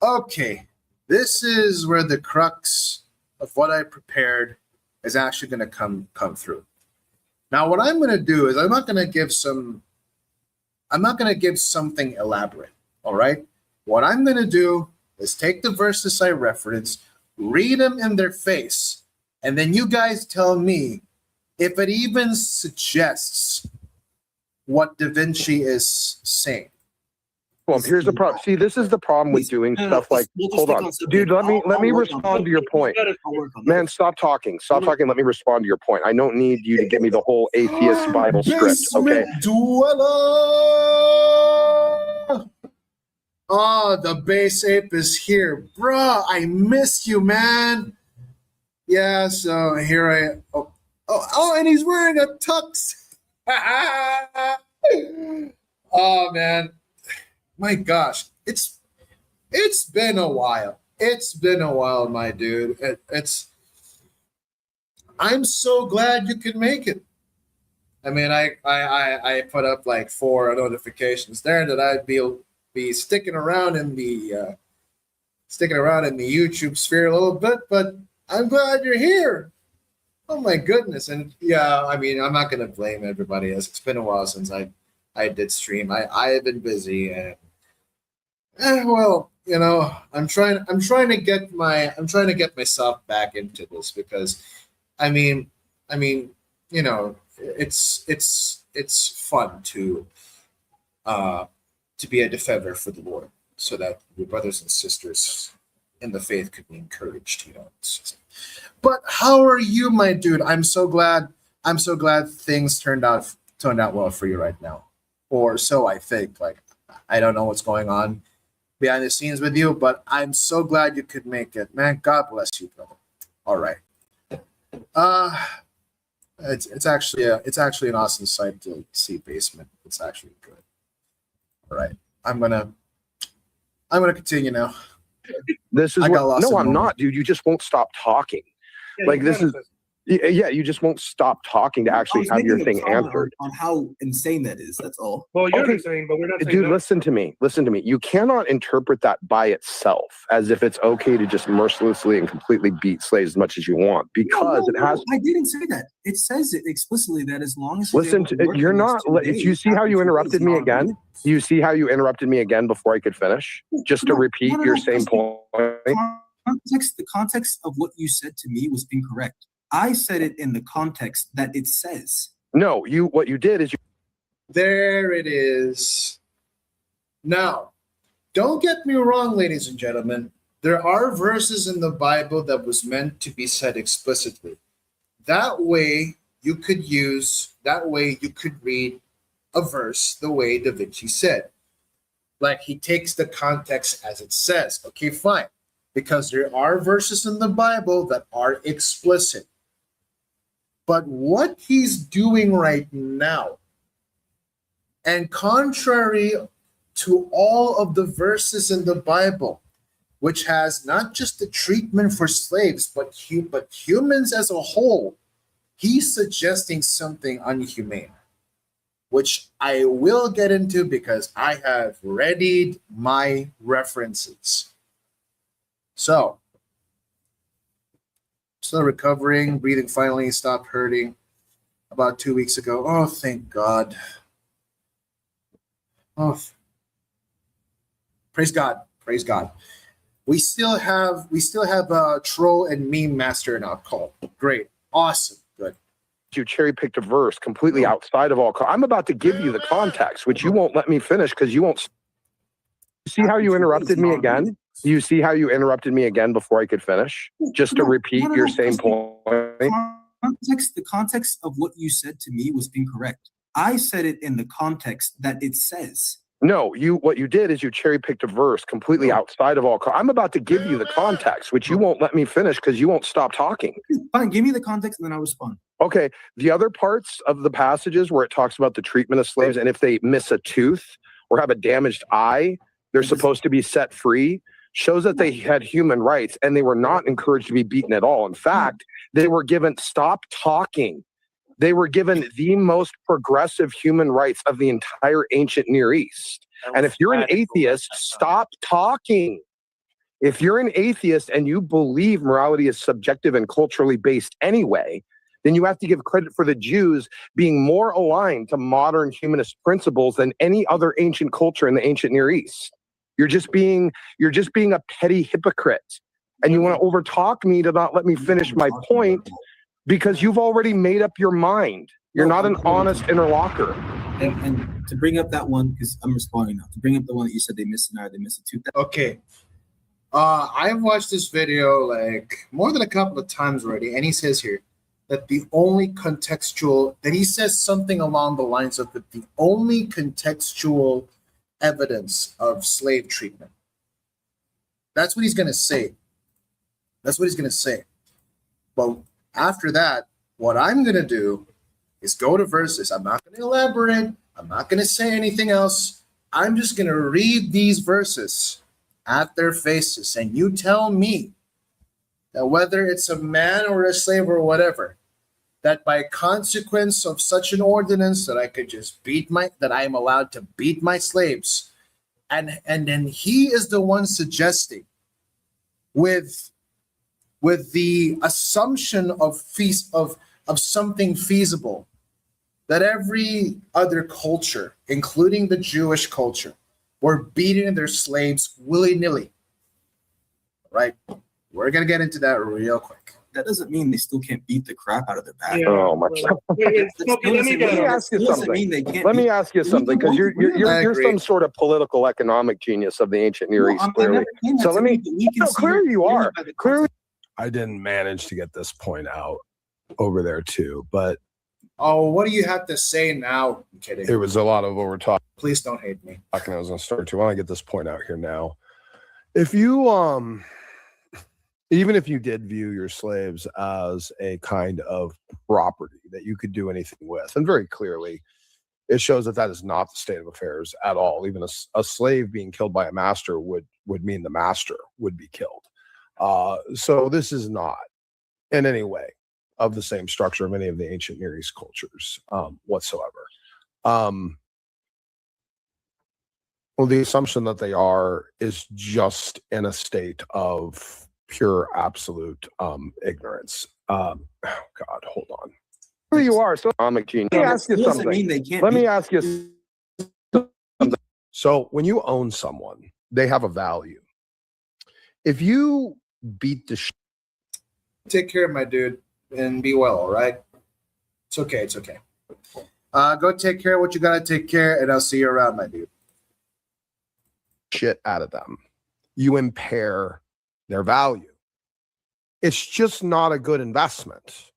Okay, this is where the crux of what I prepared is actually going to come through. Now, what I'm going to do is I'm not going to give something elaborate. All right. What I'm going to do is take the verses I reference, read them in their face, and then you guys tell me if it even suggests what Da Vinci is saying. Well, here's the problem. See, this is the problem with doing stuff like. Hold on, dude. Let me respond to your point. Man, stop talking. Stop talking. Let me respond to your point. I don't need you to give me the whole atheist Bible script. Okay. Oh, the base ape is here, bruh. I miss you, man. Yeah. So here Oh, and he's wearing a tux. Oh man. My gosh, it's been a while. It's been a while, my dude. I'm so glad you could make it. I mean, I put up like 4 notifications there that I'd be sticking around in the YouTube sphere a little bit, but I'm glad you're here. Oh my goodness. And yeah, I mean, I'm not gonna blame everybody else. It's been a while since I did stream. I have been busy and well, you know, I'm trying to get myself back into this because I mean, you know, it's fun to be a defender for the Lord so that your brothers and sisters in the faith could be encouraged, you know. But how are you, my dude? I'm so glad things turned out well for you right now. Or so I think. Like, I don't know what's going on behind the scenes with you, but I'm so glad you could make it. Man, God bless you, brother. All right. It's actually an awesome sight to see, Basement. It's actually good. All right. I'm gonna continue now. This is I'm not, dude. You just won't stop talking. Yeah, like this is. Yeah, you just won't stop talking to actually have your thing answered. On how insane that is, that's all. Well, you're insane, but we're not saying dude, that. listen to me. You cannot interpret that by itself as if it's okay to just mercilessly and completely beat slaves as much as you want, because it has. I didn't say that. It says it explicitly that as long as you're not. Do you see how you interrupted me again? Do you see how you interrupted me again before I could finish? Just to repeat your same point. The context of what you said to me was incorrect. I said it in the context that it says. No, what you did is you. There it is. Now, don't get me wrong, ladies and gentlemen. There are verses in the Bible that was meant to be said explicitly. That way you could read a verse the way Da Vinci said. Like, he takes the context as it says. Okay, fine. Because there are verses in the Bible that are explicit. But what he's doing right now, and contrary to all of the verses in the Bible, which has not just the treatment for slaves, but humans as a whole, he's suggesting something unhumane, which I will get into because I have readied my references. So, still recovering, breathing finally stopped hurting about 2 weeks ago. Oh, thank God. Oh, praise God. Praise God. We still have a troll and meme master in our call. Great. Awesome. Good. You cherry-picked a verse completely outside of all. I'm about to give you the context, which you won't let me finish because you won't See how you interrupted me again? Do you see how you interrupted me again before I could finish? Just to repeat your same point. The context of what you said to me was incorrect. I said it in the context that it says. No, what you did is you cherry picked a verse completely outside of all. I'm about to give you the context, which you won't let me finish because you won't stop talking. Fine, give me the context and then I'll respond. Okay, the other parts of the passages where it talks about the treatment of slaves, and if they miss a tooth or have a damaged eye, they're supposed to be set free, shows that they had human rights and they were not encouraged to be beaten at all. In fact, they were given, stop talking. They were given the most progressive human rights of the entire ancient Near East. And if you're an atheist, stop talking. If you're an atheist and you believe morality is subjective and culturally based anyway, then you have to give credit for the Jews being more aligned to modern humanist principles than any other ancient culture in the ancient Near East. You're just being a petty hypocrite. And you want to overtalk me to not let me finish my point because you've already made up your mind. You're not an honest interlocutor. And to bring up that one, because I'm responding now, to bring up the one that you said they missed an eye, they missed a tooth. Okay. I've watched this video like more than a couple of times already, and he says here that the only contextual, that he says something along the lines of that the only contextual evidence of slave treatment. That's what he's going to say. That's what he's going to say. But after that, what I'm going to do is go to verses. I'm not going to elaborate. I'm not going to say anything else. I'm just going to read these verses at their faces. And you tell me that whether it's a man or a slave or whatever, that by consequence of such an ordinance that I could just that I am allowed to beat my slaves. And then he is the one suggesting with the assumption of something feasible that every other culture, including the Jewish culture, were beating their slaves willy-nilly. Right? We're going to get into that real quick. That doesn't mean they still can't beat the crap out of their back. Yeah. Oh my God. Let me ask you something. Let me ask you something, because you're some sort of political economic genius of the ancient Near East, clearly. So let me. No, clearly you are. Clearly, I didn't manage to get this point out over there too, but. Oh, what do you have to say now? I'm kidding. There was a lot of over talk. Please don't hate me. I was going to start to. I want to get this point out here now. If you even if you did view your slaves as a kind of property that you could do anything with, and very clearly it shows that that is not the state of affairs at all. Even a slave being killed by a master would mean the master would be killed. So this is not in any way of the same structure of any of the ancient Near East cultures whatsoever. Well, the assumption that they are is just in a state of pure absolute ignorance. Oh God, hold on. Here you are, so comic genius. Let me ask you something. Let me ask you something. So when you own someone, they have a value. If you beat the take care of my dude and be well, all right? It's okay, it's okay. Go take care of what you gotta take care, and I'll see you around, my dude. Shit out of them, you impair their value. It's just not a good investment.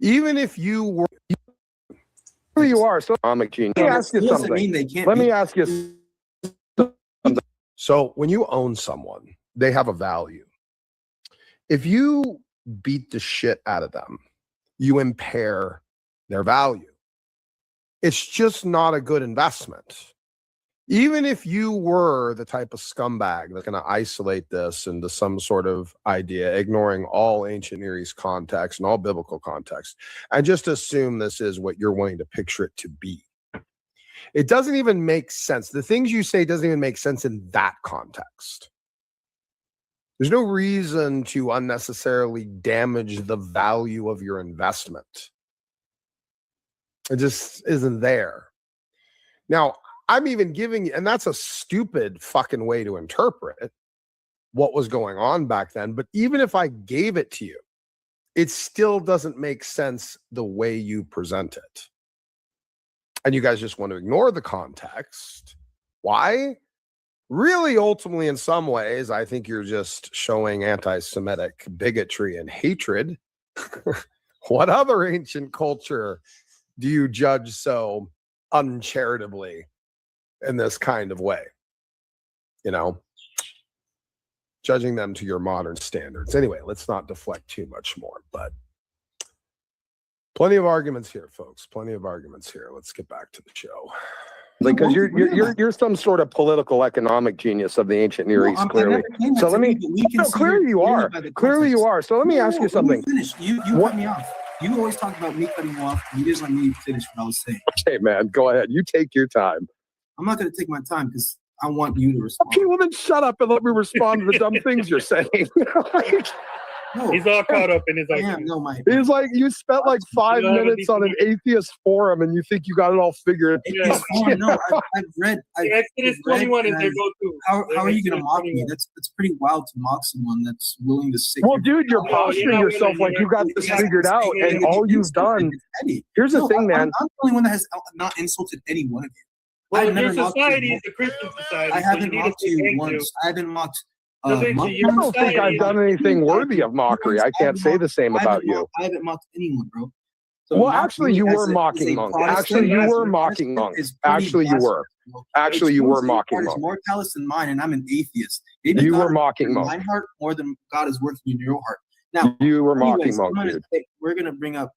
Even if you were, here you are, so comic genius. Let me ask you something. Let me ask you something. So when you own someone, they have a value. If you beat the shit out of them, you impair their value. It's just not a good investment. Even if you were the type of scumbag that's going to isolate this into some sort of idea, ignoring all ancient Near East context and all biblical context, and just assume this is what you're wanting to picture it to be, it doesn't even make sense. The things you say doesn't even make sense in that context. There's no reason to unnecessarily damage the value of your investment. It just isn't there. Now, I'm even giving you, and that's a stupid fucking way to interpret what was going on back then. But even if I gave it to you, it still doesn't make sense the way you present it. And you guys just want to ignore the context. Why? really, ultimately, in some ways, I think you're just showing anti-Semitic bigotry and hatred. What other ancient culture do you judge so uncharitably in this kind of way? You know, judging them to your modern standards. Anyway, let's not deflect too much more, but plenty of arguments here, folks. Plenty of arguments here. Let's get back to the show. Because you're some sort of political economic genius of the ancient Near East, clearly. So let me. No, clearly you are. Clearly you are. So let me ask you something. You cut me off. You always talk about me cutting you off. You just let me finish what I was saying. Okay, man, go ahead. You take your time. I'm not going to take my time because I want you to respond. Okay, well then shut up and let me respond to the dumb things you're saying. No, he's all caught up in his argument. He's like, you spent like 5 minutes on an atheist forum and you think you got it all figured. Yeah. No, I've read. Exodus 21 is their go-to. How are you going to mock me? That's pretty wild to mock someone that's willing to sit. Well, dude, you're posturing yourself like you got this figured out, and all you've done. Here's the thing, man. I'm the only one that has not insulted any one of you. Well, your society is a Christian society. I haven't mocked you once. I haven't mocked. I don't think I've done anything worthy of mockery. I can't say the same about you. I haven't mocked anyone, bro. Well, actually, you were mocking Monk. Actually, you were mocking Monk. Actually, you were. Actually, you were mocking Monk. More callous than mine, and I'm an atheist. You were mocking Monk. My heart more than God is working in your heart. Now, you were mocking Monk, dude. We're gonna bring up.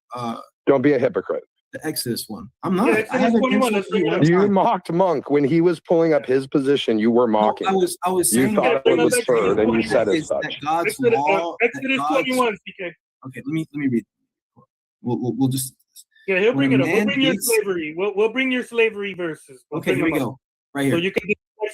Don't be a hypocrite. The Exodus one. I'm not. Yeah, Exodus 21. You mocked Monk when he was pulling up his position. You were mocking. I was saying you thought it was absurd, and you said as such. That God's law. Exodus 21. PK. Okay, let me read. We'll just. Yeah, he'll bring it up. We'll bring your slavery. We'll bring your slavery verses. Okay, here we go. Right here. So you can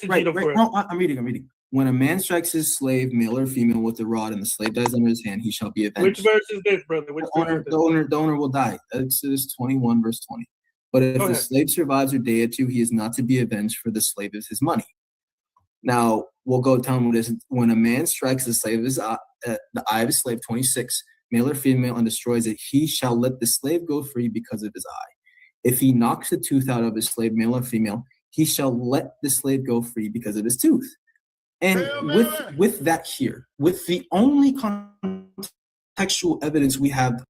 right. No, I'm reading. When a man strikes his slave, male or female, with a rod, and the slave dies under his hand, he shall be avenged. Which verse is this, brother? The owner will die. Exodus 21, verse 20. But if the slave survives a day or two, he is not to be avenged, for the slave is his money. Now, we'll go down with this. When a man strikes the slave the eye of his slave, 26, male or female, and destroys it, he shall let the slave go free because of his eye. If he knocks the tooth out of his slave, male or female, he shall let the slave go free because of his tooth. And with that here, with the only contextual evidence we have.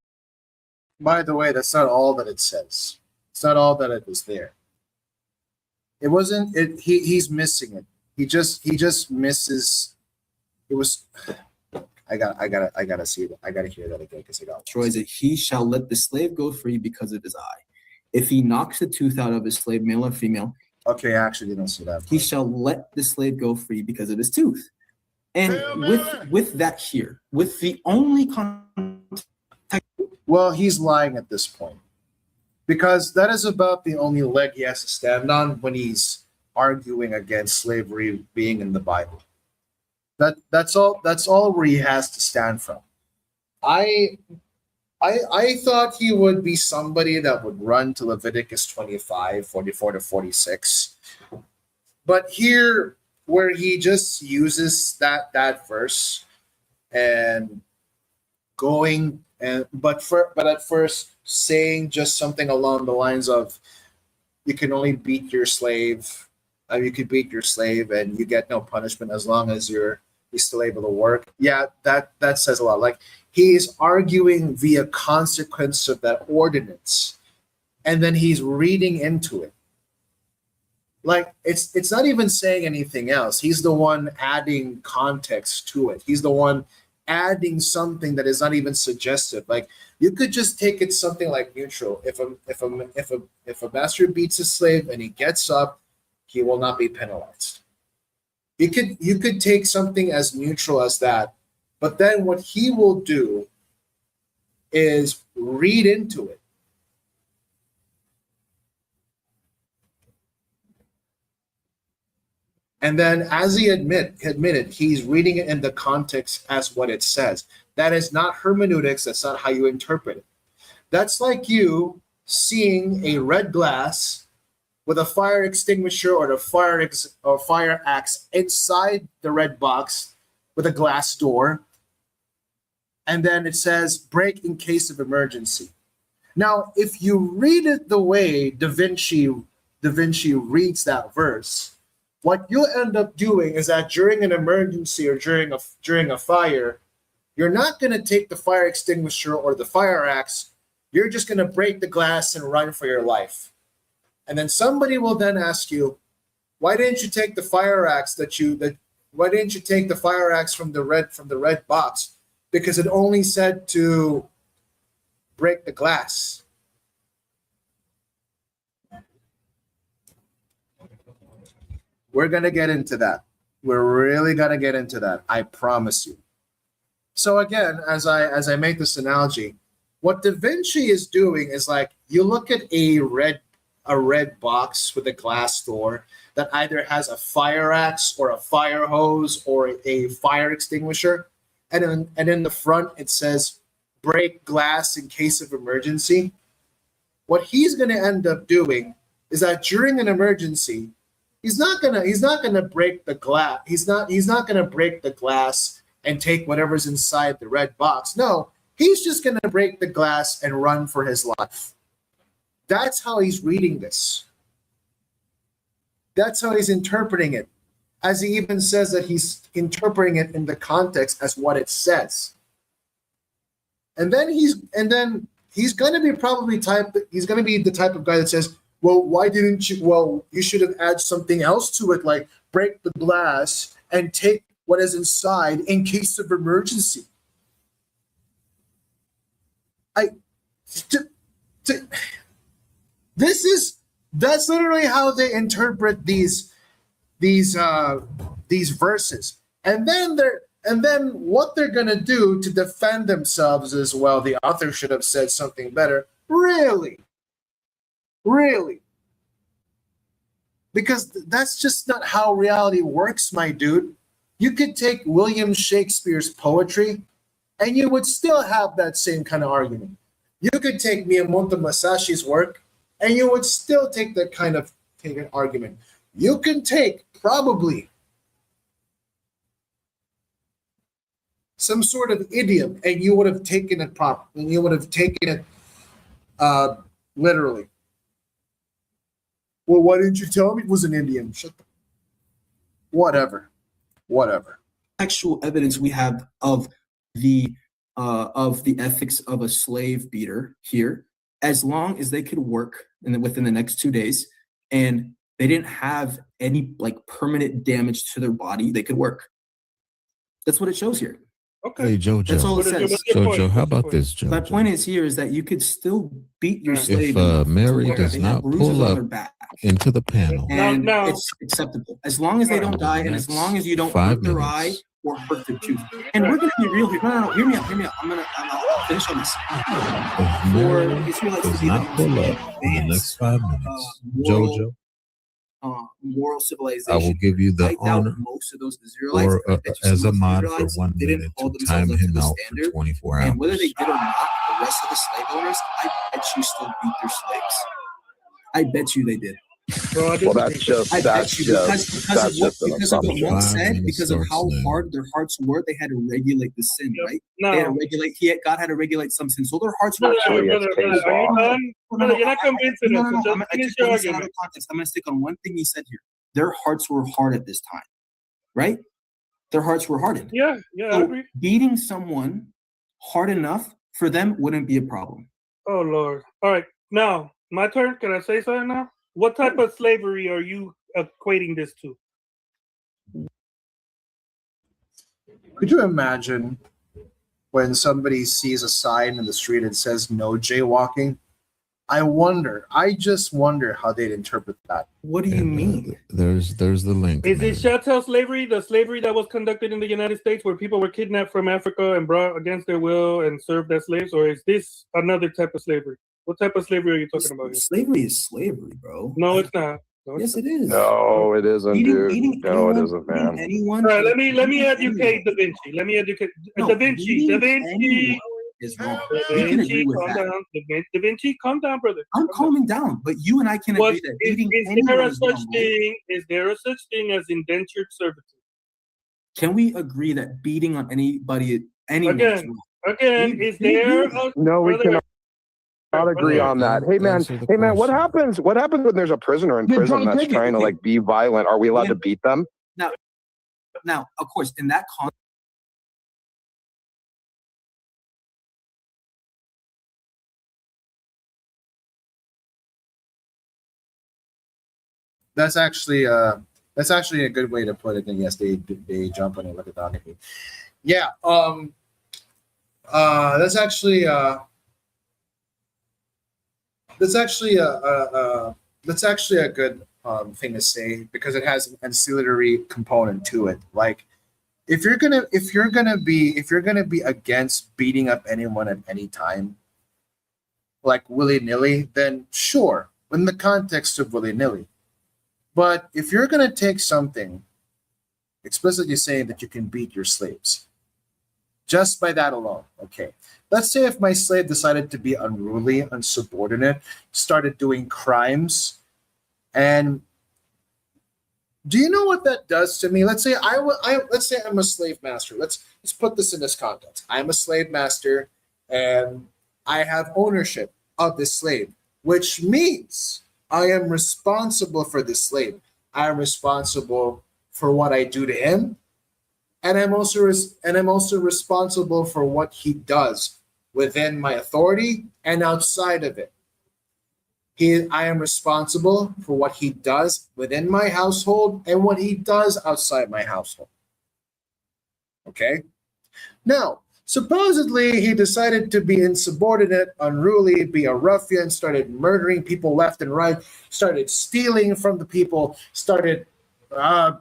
By the way, that's not all that it says. It's not all that it was there. It wasn't. He's missing it. He just misses. It was. I gotta see it. I gotta hear that again because I got. Destroys it. He shall let the slave go free because of his eye. If he knocks the tooth out of his slave, male or female. Okay, I actually didn't see that. He shall let the slave go free because of his tooth. And with that here, with the only context. Well, he's lying at this point. Because that is about the only leg he has to stand on when he's arguing against slavery being in the Bible. That's all where he has to stand from. I thought he would be somebody that would run to Leviticus 25, 44 to 46. But here, where he just uses that verse and going but at first saying just something along the lines of you can only beat your slave, you could beat your slave and you get no punishment as long as you're still able to work. Yeah, that says a lot. Like he's arguing via consequence of that ordinance, and then he's reading into it. Like it's not even saying anything else. He's the one adding context to it. He's the one adding something that is not even suggestive. Like you could just take it something like neutral. If a master beats a slave and he gets up, he will not be penalized. You could take something as neutral as that, but then what he will do is read into it. And then as he admitted, he's reading it in the context as what it says. That is not hermeneutics. That's not how you interpret it. That's like you seeing a red glass with a fire extinguisher or fire axe inside the red box with a glass door. And then it says break in case of emergency. Now, if you read it the way Da Vinci reads that verse, what you'll end up doing is that during an emergency or during a fire, you're not going to take the fire extinguisher or the fire axe. You're just going to break the glass and run for your life. And then somebody will then ask you, why didn't you take the fire axe why didn't you take the fire axe from the red box? Because it only said to break the glass. We're going to get into that. We're really going to get into that. I promise you. So again, as I make this analogy, what Da Vinci is doing is like, you look at a red box with a glass door that either has a fire axe or a fire hose or a fire extinguisher, and in the front it says break glass in case of emergency. What he's going to end up doing is that during an emergency, he's not gonna break the glass. He's not gonna break the glass and take whatever's inside the red box. No, he's just gonna break the glass and run for his life. That's how he's reading this. That's how he's interpreting it. As he even says that he's interpreting it in the context as what it says. And then he's gonna be the type of guy that says, well, why didn't you? Well, you should have added something else to it, like break the glass and take what is inside in case of emergency. That's literally how they interpret these verses, and then what they're gonna do to defend themselves is, well, the author should have said something better. Really? Because that's just not how reality works, my dude. You could take William Shakespeare's poetry and you would still have that same kind of argument. You could take Miyamoto Musashi's work and you would still take that kind of argument. You can take probably some sort of idiom and you would have taken it properly, and you would have taken it literally. Well, why didn't you tell me it was an Indian? Whatever. Actual evidence we have of the ethics of a slave beater here, as long as they could work within the next 2 days and they didn't have any like permanent damage to their body, they could work. That's what it shows here. Okay. Hey, Jojo. That's all it says. Jojo, how about this, Jojo? My point is that you could still beat your slave. If Mary does not pull up into the panel, and it's acceptable as long as they don't die, and as long as you don't hurt their eye or hurt their tooth. And we're gonna be real here. No, hear me out. I'll finish on this. If Mary does not pull up in the next 5 minutes, Jojo, moral civilization. I will give you the honor, most of those Israelites, or as a mod for 1 minute to time him out for 24 hours. And whether they did or not, the rest of the slave owners, I bet you still beat their slaves. I bet you they did. Well, that's just because of what Monk said, because of how hard their hearts were, they had to regulate the sin, right? No. They had to regulate. God had to regulate some sin, so their hearts were. Brother, are you done? Brother, you're not convincing us. I'm going to stick on one thing he said here. Their hearts were hard at this time, right? Their hearts were hardened. Yeah, so I agree. Beating someone hard enough for them wouldn't be a problem. Oh Lord! All right, now my turn. Can I say something now? What type of slavery are you equating this to? Could you imagine when somebody sees a sign in the street and says no jaywalking? I just wonder how they'd interpret that. What do you mean? There's the link. Is it chattel slavery, the slavery that was conducted in the United States where people were kidnapped from Africa and brought against their will and served as slaves? Or is this another type of slavery? What type of slavery are you talking about here? Slavery is slavery, bro. No, it's not. No, yes, it is. No, it isn't, dude. No, it isn't, man. All right, let me educate Da Vinci. Da Vinci is wrong. Da Vinci, calm down. Da Vinci, calm down, brother. I'm calming down, but you and I can agree that beating anyone is wrong. Is there a such thing as indentured servitude? Can we agree that beating on anybody, anyone again, is there? No, we cannot. not agree on that. Hey man, what happens? What happens when there's a prisoner in prison that's trying to like be violent? Are we allowed to beat them? Now, of course, in that context. That's actually a good way to put it. And yes, they jump on it like a dog. Yeah. That's actually a good thing to say, because it has an ancillary component to it. Like, if you're gonna be against beating up anyone at any time, like willy-nilly, then sure, in the context of willy-nilly. But if you're going to take something explicitly saying that you can beat your slaves, just by that alone, okay. Let's say if my slave decided to be unruly, unsubordinate, started doing crimes, and do you know what that does to me? Let's say let's say I'm a slave master. Let's put this in this context. I'm a slave master, and I have ownership of this slave, which means I am responsible for this slave. I am responsible for what I do to him, and I'm also responsible for what he does within my authority and outside of it. I am responsible for what he does within my household and what he does outside my household. Okay? Now, supposedly, he decided to be insubordinate, unruly, be a ruffian, started murdering people left and right, started stealing from the people, started, I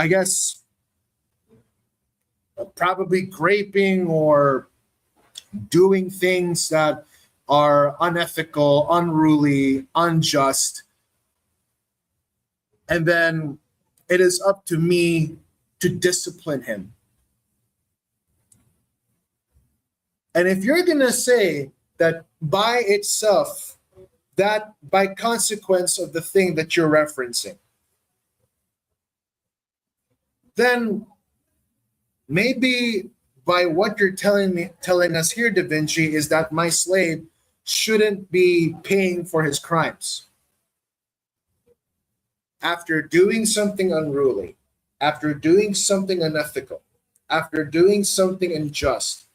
guess, probably graping or doing things that are unethical, unruly, unjust. And then it is up to me to discipline him. And if you're going to say that by itself, that by consequence of the thing that you're referencing, then maybe by what you're telling us here, Da Vinci, is that my slave shouldn't be paying for his crimes. After doing something unruly, after doing something unethical, after doing something unjust,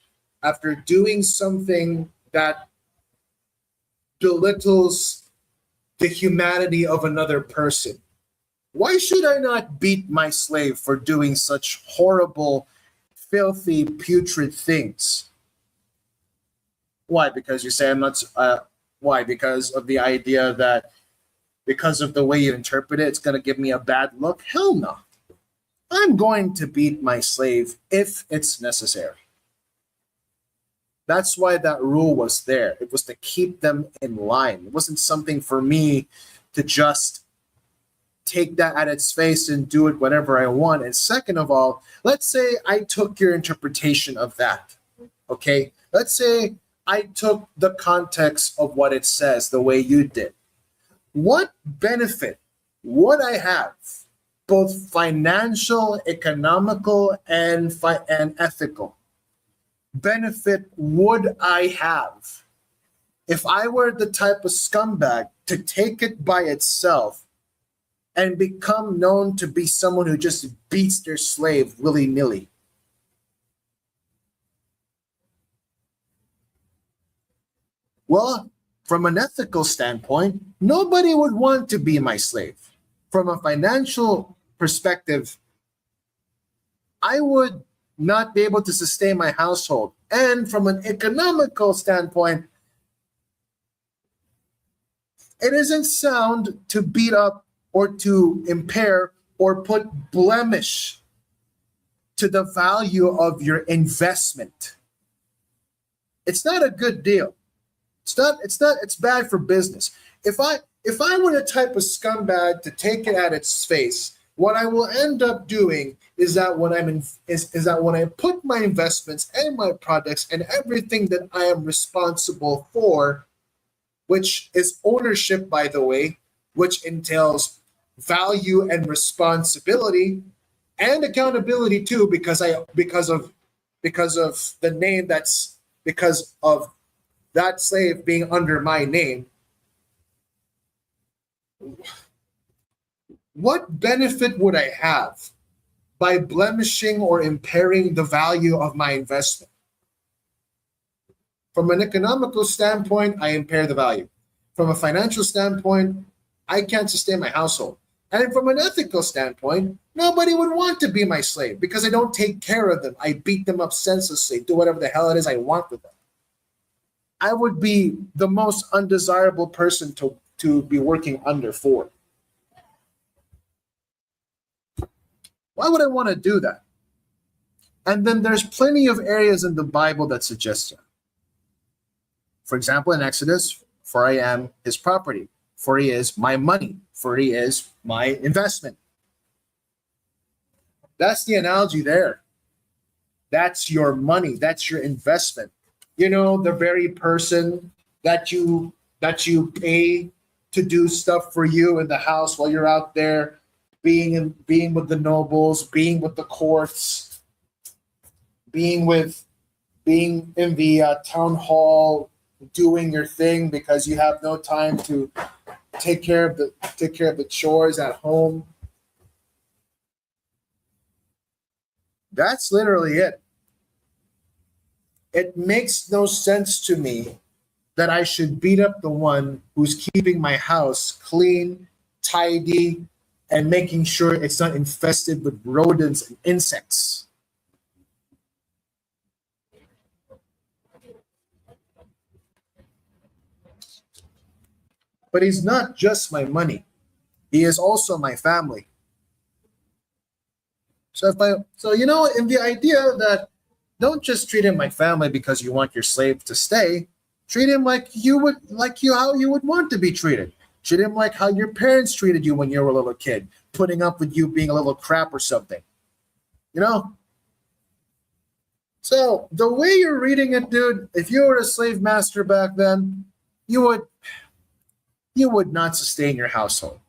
after doing something that belittles the humanity of another person, why should I not beat my slave for doing such horrible, filthy, putrid things? Why? Because you say I'm not. Why? Because of the idea that because of the way you interpret it, it's going to give me a bad look? Hell no. I'm going to beat my slave if it's necessary. That's why that rule was there. It was to keep them in line. It wasn't something for me to just take that at its face and do it whenever I want. And second of all, let's say I took your interpretation of that. Okay? Let's say I took the context of what it says the way you did. What benefit would I have, both financial, economical, and ethical? Benefit would I have if I were the type of scumbag to take it by itself and become known to be someone who just beats their slave willy-nilly? Well, from an ethical standpoint, nobody would want to be my slave. From a financial perspective, I would not be able to sustain my household. And from an economical standpoint, it isn't sound to beat up or to impair or put blemish to the value of your investment. It's not a good deal. It's bad for business. If I were the type of scumbag to take it at its face, what I will end up doing is that when I put my investments and my products and everything that I am responsible for, which is ownership, by the way, which entails value and responsibility and accountability too, because of the name, that's because of that slave being under my name, what benefit would I have by blemishing or impairing the value of my investment? From an economical standpoint, I impair the value. From a financial standpoint, I can't sustain my household. And from an ethical standpoint, nobody would want to be my slave because I don't take care of them. I beat them up senselessly, do whatever the hell it is I want with them. I would be the most undesirable person to be working under for. Why would I want to do that? And then there's plenty of areas in the Bible that suggest that. For example, in Exodus, for I am his property, for he is my money, for he is my investment. That's the analogy there. That's your money. That's your investment. You know, the very person that you pay to do stuff for you in the house while you're out there being with the nobles, being with the courts, being in the town hall, doing your thing because you have no time to take care of the chores at home. That's literally it. It makes no sense to me that I should beat up the one who's keeping my house clean, tidy, and making sure it's not infested with rodents and insects. But he's not just my money. He is also my family. So in the idea that don't just treat him like family because you want your slave to stay, treat him how you would want to be treated. Treat him like how your parents treated you when you were a little kid, putting up with you being a little crap or something. You know? So the way you're reading it, dude, if you were a slave master back then, you would not sustain your household.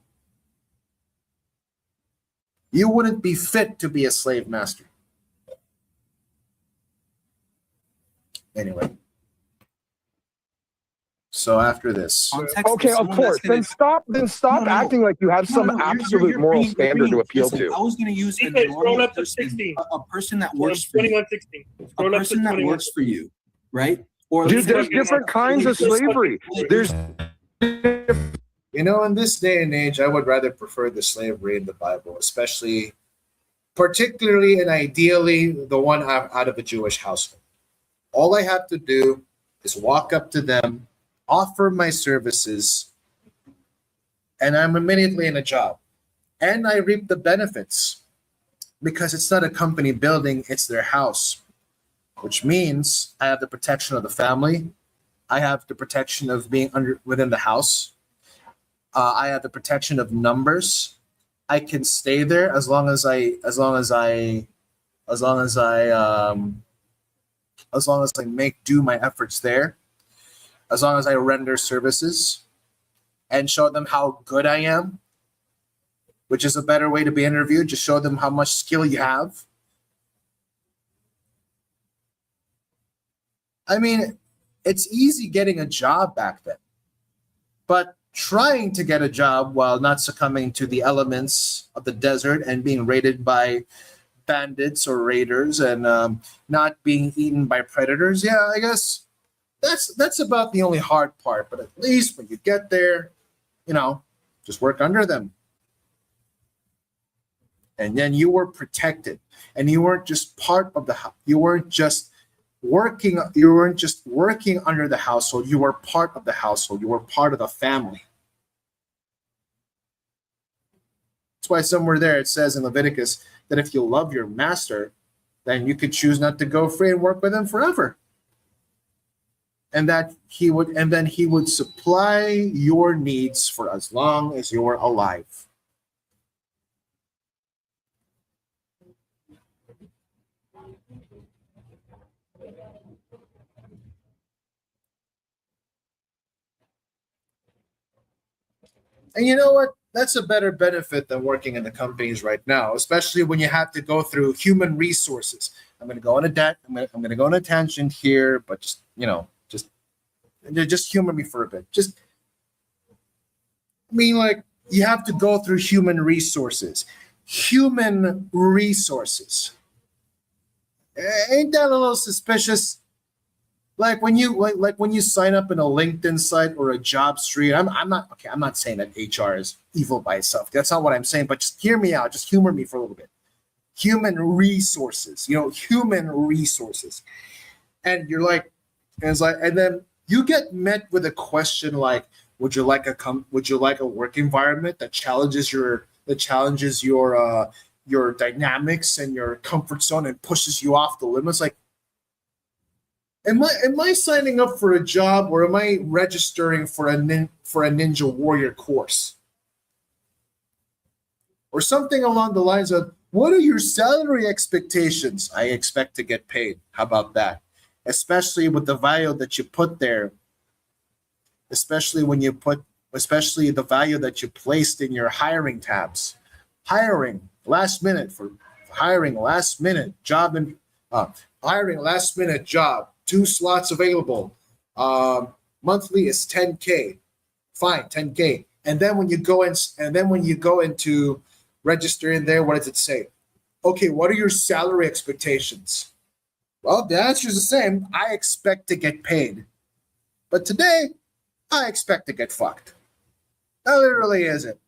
You wouldn't be fit to be a slave master. Anyway. So after this. Okay, of course. Then stop acting like you have some absolute moral standard to appeal to. I was going to use a scroll up to 16. A person that works for you. 21:16. A person that works for you, right? Or Dude, there's different kinds of slavery. There's in this day and age, I would rather prefer the slavery in the Bible, particularly and ideally the one out of a Jewish household. All I have to do is walk up to them, offer my services, and I'm immediately in a job. And I reap the benefits because it's not a company building, it's their house, which means I have the protection of the family. I have the protection of being within the house. I have the protection of numbers. I can stay there as long as I do my efforts there. As long as I render services and show them how good I am, which is a better way to be interviewed. Just show them how much skill you have. I mean, it's easy getting a job back then, but trying to get a job while not succumbing to the elements of the desert and being raided by bandits or raiders and not being eaten by predators. Yeah, I guess that's about the only hard part. But at least when you get there, just work under them. And then you were protected, and you weren't just part of you weren't just working under the household. You were part of the household. You were part of the family. That's why somewhere there it says in Leviticus that if you love your master, then you could choose not to go free and work with him forever. And that he would supply your needs for as long as you're alive. And you know what? That's a better benefit than working in the companies right now, especially when you have to go through human resources. I'm going to go on a tangent here, but just And just humor me for a bit. Like, you have to go through human resources. Human resources. Ain't that a little suspicious? Like when you sign up in a LinkedIn site or a job street, I'm not saying that HR is evil by itself. That's not what I'm saying, but just hear me out. Just humor me for a little bit. Human resources, human resources. And you're like, and it's like, and then you get met with a question like, would you like a work environment that challenges your dynamics and your comfort zone and pushes you off the limits? Like, am I signing up for a job, or am I registering for a Ninja Warrior course? Or something along the lines of, what are your salary expectations? I expect to get paid. How about that? Especially with the value that you put there. Especially the value that you placed in your hiring tabs. Hiring last minute job, and hiring last minute job. 2 slots available. Monthly is 10K. Fine, 10K. And then when you go into register in there, what does it say? Okay, what are your salary expectations? Well, the answer is the same. I expect to get paid. But today, I expect to get fucked. That literally is it.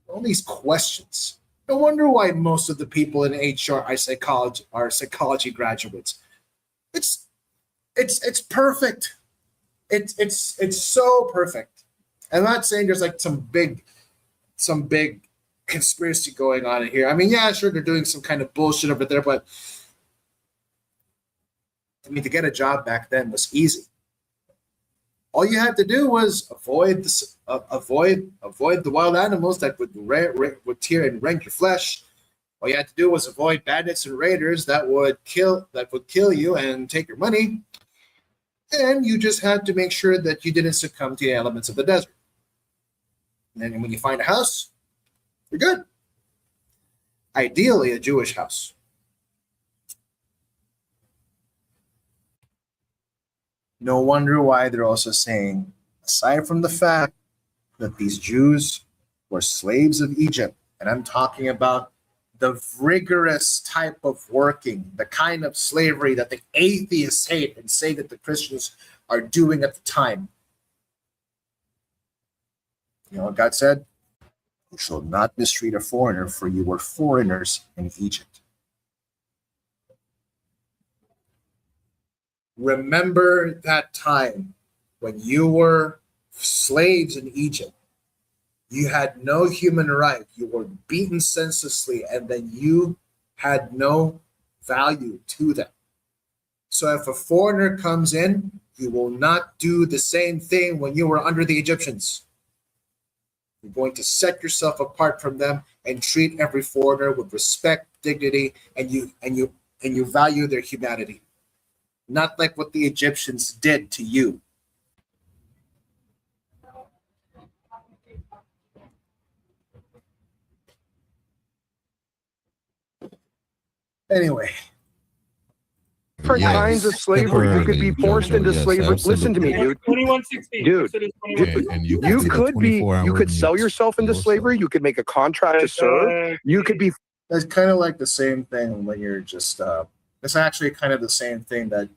All these questions. No wonder why most of the people in HR are psychology graduates. It's perfect. It's so perfect. I'm not saying there's like some big conspiracy going on in here. I mean, yeah, sure, they're doing some kind of bullshit over there, but I mean, to get a job back then was easy. All you had to do was avoid the wild animals that would tear and rend your flesh. All you had to do was avoid bandits and raiders that would kill you and take your money. And you just had to make sure that you didn't succumb to the elements of the desert. And then when you find a house, you're good. Ideally, a Jewish house. No wonder why they're also saying, aside from the fact that these Jews were slaves of Egypt, and I'm talking about the rigorous type of working, the kind of slavery that the atheists hate and say that the Christians are doing at the time. You know what God said? You shall not mistreat a foreigner, for you were foreigners in Egypt. Remember that time when you were slaves in Egypt. You had no human right. You were beaten senselessly, and then you had no value to them. So if a foreigner comes in, you will not do the same thing when you were under the Egyptians. You're going to set yourself apart from them and treat every foreigner with respect, dignity, and you value their humanity. Not like what the Egyptians did to you. Anyway. Different kinds of slavery. You could be forced into slavery. Listen to me, dude. 2116. Dude, you could sell yourself into slavery. You could make a contract to serve. You could be. It's kind of like the same thing when you're just. It's actually kind of the same thing that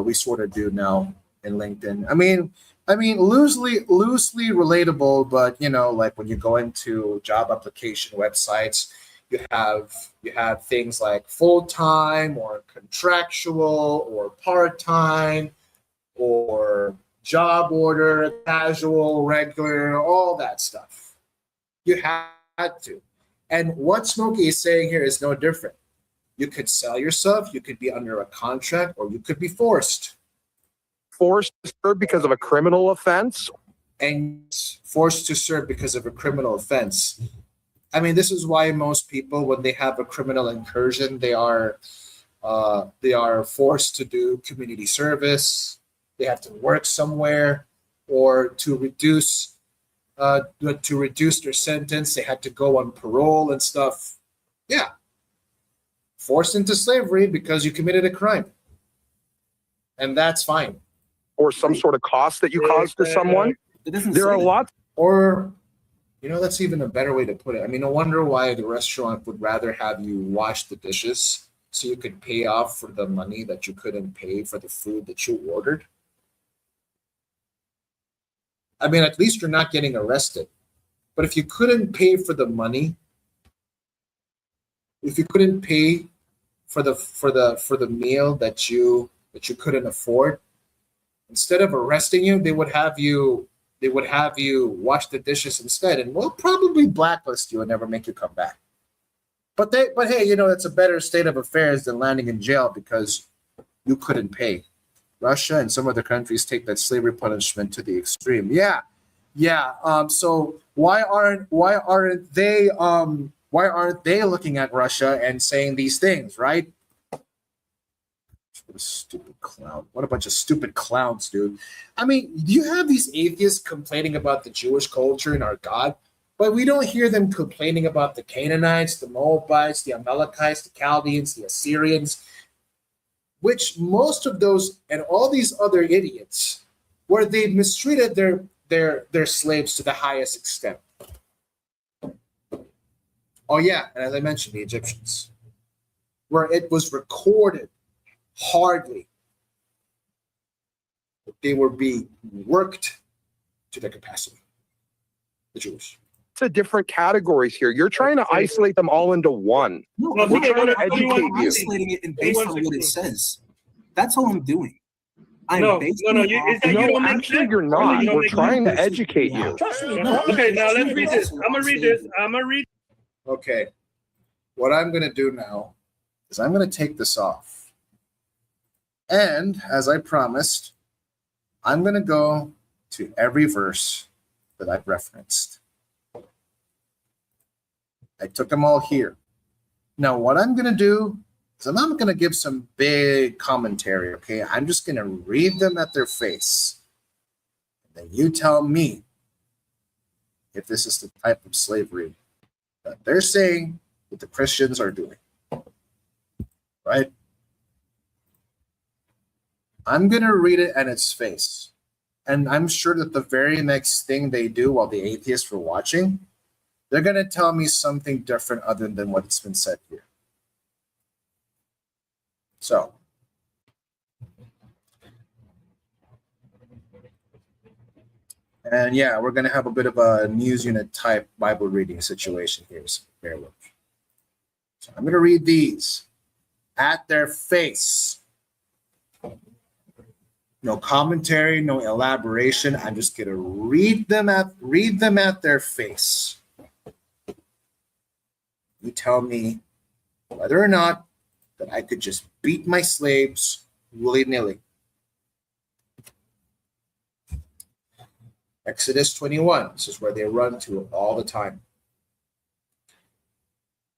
we sort of do now in LinkedIn. I mean, loosely relatable, but you know, like when you go into job application websites, you have things like full-time or contractual or part-time or job order, casual, regular, all that stuff. You had to. And what Smokey is saying here is no different. You could sell yourself, you could be under a contract, or you could be forced. Forced to serve because of a criminal offense? And forced to serve because of a criminal offense. I mean, this is why most people, when they have a criminal incursion, they are forced to do community service. They have to work somewhere, or to reduce their sentence, they had to go on parole and stuff. Yeah. Forced into slavery because you committed a crime. and that's fine. Or some sort of cost that you caused to someone. There are lots. Or, that's even a better way to put it. I mean, no wonder why the restaurant would rather have you wash the dishes so you could pay off for the money that you couldn't pay for the food that you ordered. I mean, at least you're not getting arrested. But if you couldn't pay for the money, if you couldn't pay for the meal that you couldn't afford, instead of arresting you, they would have you wash the dishes instead, and will probably blacklist you and never make you come back. But hey, it's a better state of affairs than landing in jail because you couldn't pay. Russia and some other countries take that slavery punishment to the extreme. Yeah. So why aren't they looking at Russia and saying these things, right? What a stupid clown. What a bunch of stupid clowns, dude. I mean, you have these atheists complaining about the Jewish culture and our God, but we don't hear them complaining about the Canaanites, the Moabites, the Amalekites, the Chaldeans, the Assyrians, which most of those and all these other idiots, where they mistreated their slaves to the highest extent. Oh yeah, and as I mentioned, the Egyptians, where it was recorded hardly that they were being worked to their capacity. The Jewish. It's a different categories here. You're trying to isolate them all into one. No, we're trying to educate you. Isolating it and based on what it says. That's all I'm doing. Actually, you're not. We're trying to educate you. Okay, now let's read this. I'm gonna read this. Okay, what I'm gonna do now is I'm gonna take this off, and as I promised, I'm gonna go to every verse that I've referenced. I took them all here. Now, what I'm gonna do is I'm not gonna give some big commentary. Okay, I'm just gonna read them at their face, and then you tell me if this is the type of slavery that they're saying that the Christians are doing, right? I'm going to read it at its face. And I'm sure that the very next thing they do while the atheists were watching, they're going to tell me something different other than what's been said here. So, and yeah, we're going to have a bit of a news unit type Bible reading situation here. So bear with me. So I'm going to read these at their face. No commentary, no elaboration. I'm just going to read them at their face. You tell me whether or not that I could just beat my slaves willy-nilly. Exodus 21, this is where they run to all the time.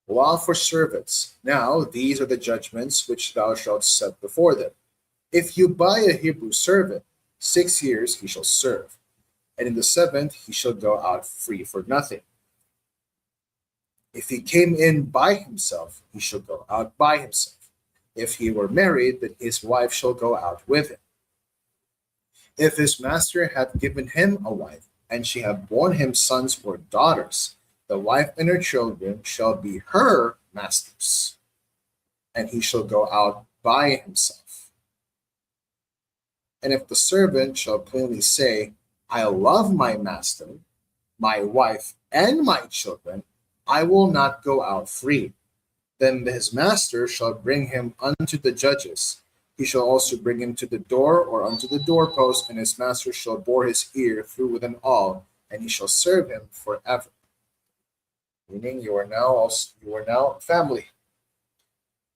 Law for servants. Now, these are the judgments which thou shalt set before them. If you buy a Hebrew servant, 6 years he shall serve, and in the 7th he shall go out free for nothing. If he came in by himself, he shall go out by himself. If he were married, then his wife shall go out with him. If his master hath given him a wife, and she have borne him sons or daughters, the wife and her children shall be her masters, and he shall go out by himself. And if the servant shall plainly say, I love my master, my wife, and my children, I will not go out free. Then his master shall bring him unto the judges. He shall also bring him to the door or unto the doorpost, and his master shall bore his ear through with an awl, and he shall serve him forever. Meaning you are now family.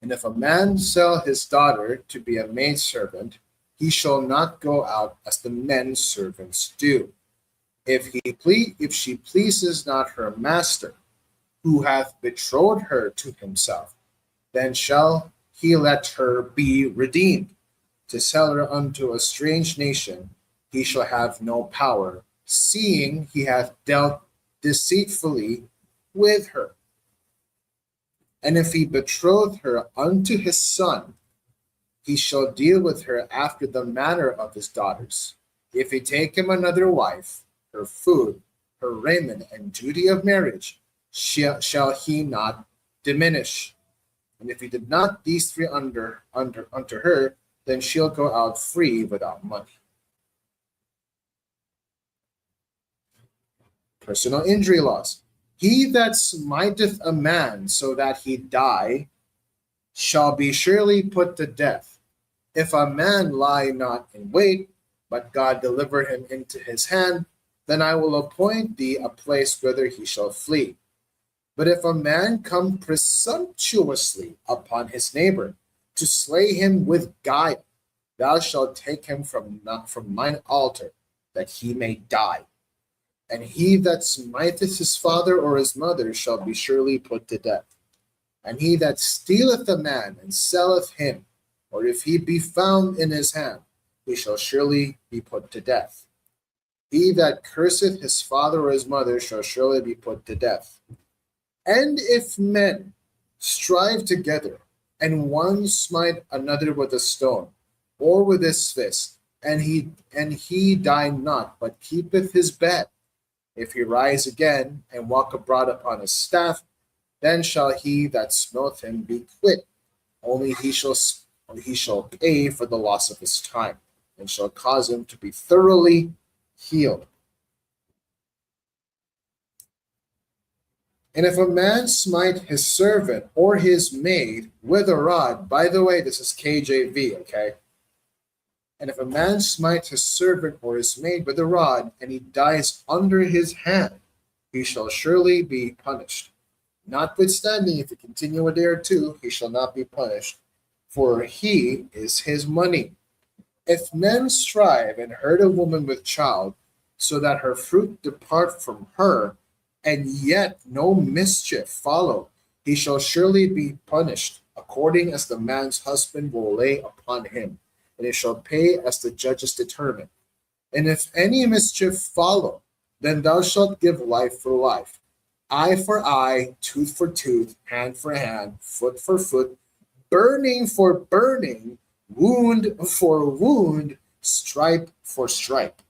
And if a man sell his daughter to be a maidservant, he shall not go out as the men servants do. If she pleases not her master, who hath betrothed her to himself, then shall he let her be redeemed. To sell her unto a strange nation, he shall have no power, seeing he hath dealt deceitfully with her. And if he betroth her unto his son, he shall deal with her after the manner of his daughters. If he take him another wife, her food, her raiment, and duty of marriage shall he not diminish. And if he did not these three unto her, then she'll go out free without money. Personal injury laws. He that smiteth a man so that he die shall be surely put to death. If a man lie not in wait, but God deliver him into his hand, then I will appoint thee a place whither he shall flee. But if a man come presumptuously upon his neighbor to slay him with guile, thou shalt take him from mine altar, that he may die. And he that smiteth his father or his mother shall be surely put to death. And he that stealeth a man and selleth him, or if he be found in his hand, he shall surely be put to death. He that curseth his father or his mother shall surely be put to death. And if men strive together, and one smite another with a stone, or with his fist, and he die not, but keepeth his bed, if he rise again and walk abroad upon his staff, then shall he that smote him be quit. Only he shall pay for the loss of his time, and shall cause him to be thoroughly healed. And if a man smite his servant or his maid with a rod, by the way, this is KJV, okay? And if a man smite his servant or his maid with a rod, and he dies under his hand, he shall surely be punished. Notwithstanding, if he continue a day or two, he shall not be punished, for he is his money. If men strive and hurt a woman with child, so that her fruit depart from her, and yet no mischief follow, he shall surely be punished, according as the man's husband will lay upon him, and he shall pay as the judges determine. And if any mischief follow, then thou shalt give life for life, eye for eye, tooth for tooth, hand for hand, foot for foot, burning for burning, wound for wound, stripe for stripe.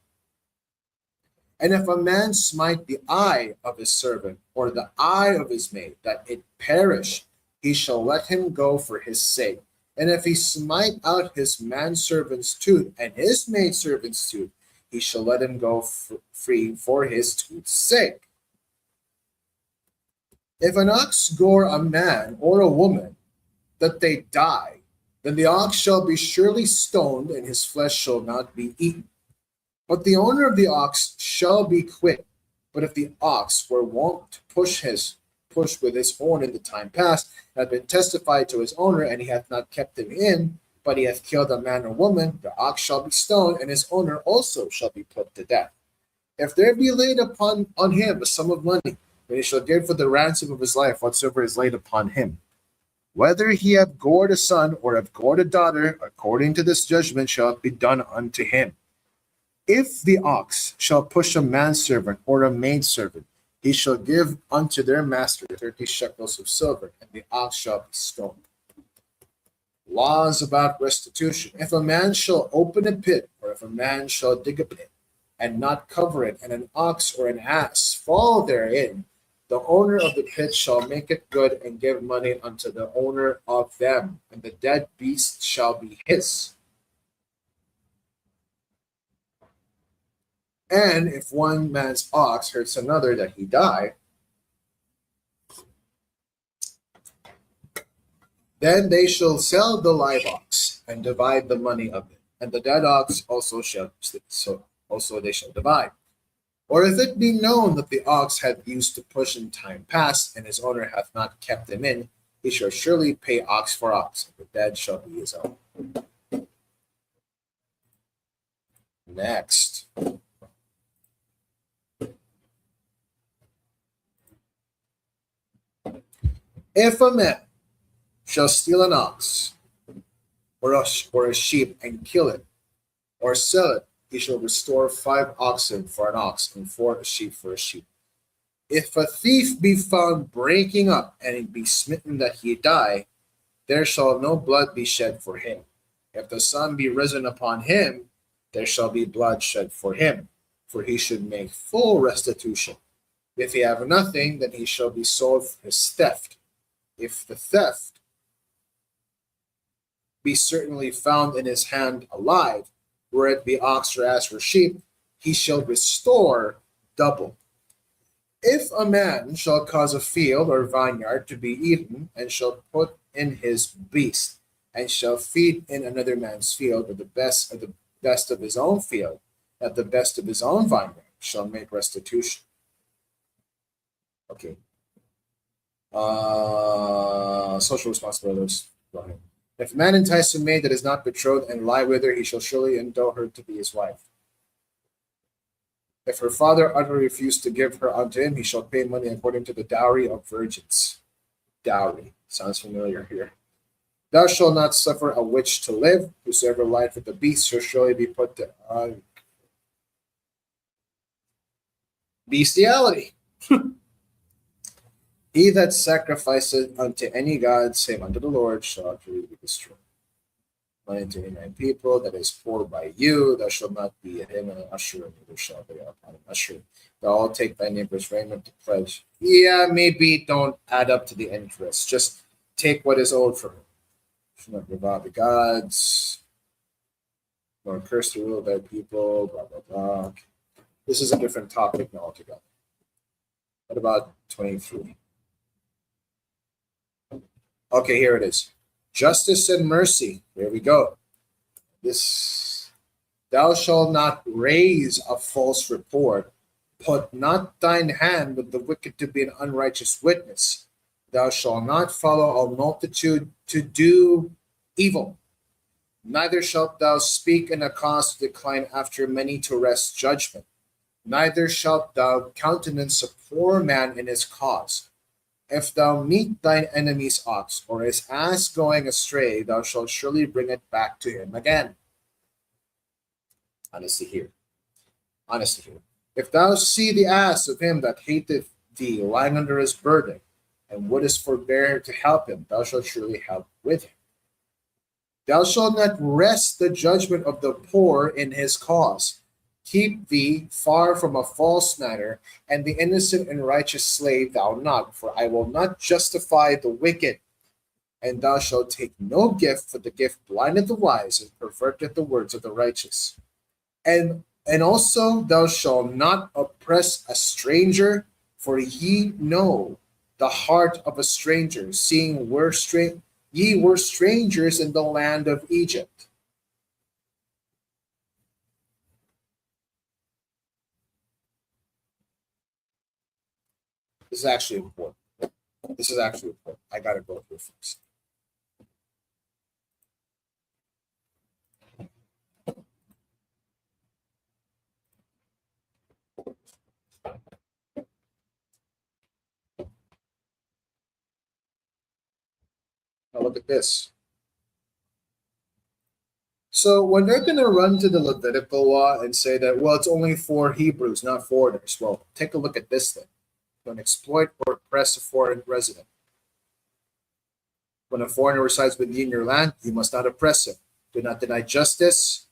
And if a man smite the eye of his servant, or the eye of his maid, that it perish, he shall let him go for his sake. And if he smite out his manservant's tooth and his maidservant's tooth, he shall let him go free for his tooth's sake. If an ox gore a man or a woman, that they die, then the ox shall be surely stoned, and his flesh shall not be eaten. But the owner of the ox shall be quit. But if the ox were wont to push with his horn in the time past, had been testified to his owner, and he hath not kept him in, but he hath killed a man or woman, the ox shall be stoned, and his owner also shall be put to death. If there be laid on him a sum of money, then he shall give for the ransom of his life whatsoever is laid upon him. Whether he have gored a son or have gored a daughter, according to this judgment shall it be done unto him. If the ox shall push a manservant or a maidservant, he shall give unto their master 30 shekels of silver, and the ox shall be stoned. Laws about restitution. If a man shall open a pit, or if a man shall dig a pit, and not cover it, and an ox or an ass fall therein, the owner of the pit shall make it good and give money unto the owner of them, and the dead beast shall be his. And if one man's ox hurts another that he die, then they shall sell the live ox and divide the money of it, and the dead ox also they shall divide. Or if it be known that the ox hath used to push in time past, and his owner hath not kept him in, he shall surely pay ox for ox, and the dead shall be his own. Next. If a man shall steal an ox or a sheep and kill it, or sell it, he shall restore 5 oxen for an ox, and 4 sheep for a sheep. If a thief be found breaking up, and it be smitten that he die, there shall no blood be shed for him. If the sun be risen upon him, there shall be bloodshed for him, for he should make full restitution. If he have nothing, then he shall be sold for his theft. If the theft be certainly found in his hand alive, were it be ox or ass or sheep, he shall restore double. If a man shall cause a field or vineyard to be eaten, and shall put in his beast, and shall feed in another man's field, or the best of his own field, at the best of his own vineyard, shall make restitution. Okay. Social responsibilities. Go ahead. If a man entice a maid that is not betrothed and lie with her, he shall surely endow her to be his wife. If her father utterly refuse to give her unto him, he shall pay money according to the dowry of virgins. Dowry. Sounds familiar here. Thou shalt not suffer a witch to live. Whosoever lieth with the beast shall surely be put to bestiality. He that sacrificeth unto any god, save unto the Lord, shall utterly be destroyed. Money to any people that is poor by you, thou shalt not be him an usher, and neither shall they upon an usher. Thou all take thy neighbor's raiment to pledge. Yeah, maybe don't add up to the interest. Just take what is owed from him. Shall not revive the gods, nor curse the rule of thy people, blah, blah, blah. This is a different topic now altogether. What about 23? Okay, here it is. Justice and mercy. Here we go. This, thou shalt not raise a false report. Put not thine hand with the wicked to be an unrighteous witness. Thou shalt not follow a multitude to do evil. Neither shalt thou speak in a cause to decline after many to wrest judgment. Neither shalt thou countenance a poor man in his cause. If thou meet thine enemy's ox or his ass going astray, thou shalt surely bring it back to him again. Honesty here. Honesty here. If thou see the ass of him that hateth thee lying under his burden, and wouldest forbear to help him, thou shalt surely help with him. Thou shalt not wrest the judgment of the poor in his cause. Keep thee far from a false matter, and the innocent and righteous slave thou not, for I will not justify the wicked. And thou shalt take no gift, for the gift blindeth the wise and perverteth the words of the righteous. And also thou shalt not oppress a stranger, for ye know the heart of a stranger, seeing ye were strangers in the land of Egypt. This is actually important. This is actually important. I gotta go through first. Now look at this. So when they're going to run to the Levitical law and say that, well, it's only for Hebrews, not foreigners. Well, take a look at this thing. Don't exploit or oppress a foreign resident. When a foreigner resides within your land, you must not oppress him. Do not deny justice.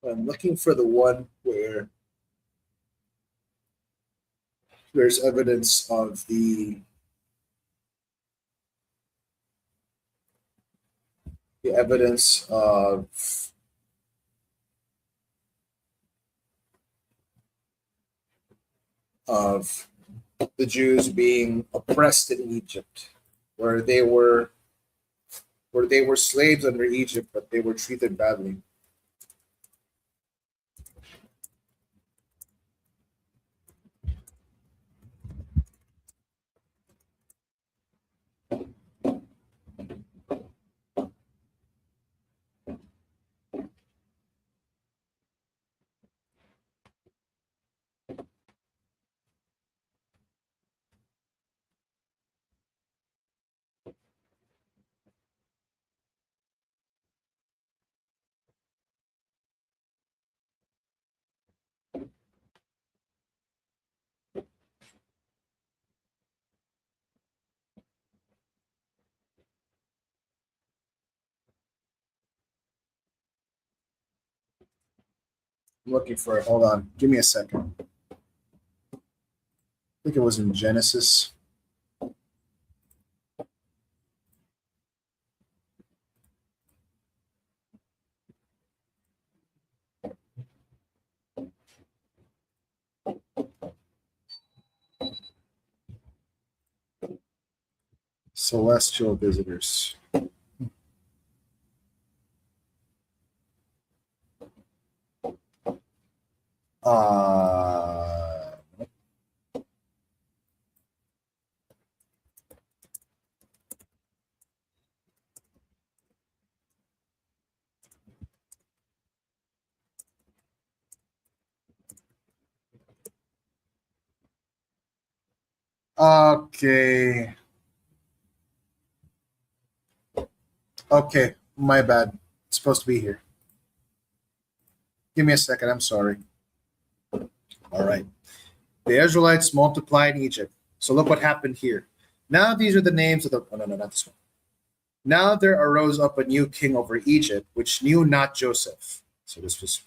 I'm looking for the one where there's evidence of the evidence of the Jews being oppressed in Egypt, where they were slaves under Egypt, but they were treated badly. I'm looking for it. Hold on. Give me a second. I think it was in Genesis. Celestial visitors. Okay. Okay, my bad. It's supposed to be here. Give me a second. I'm sorry. All right. The Israelites multiplied in Egypt. So look what happened here. Now these are the names of the. Oh, no, not this one. Now there arose up a new king over Egypt, which knew not Joseph. So this was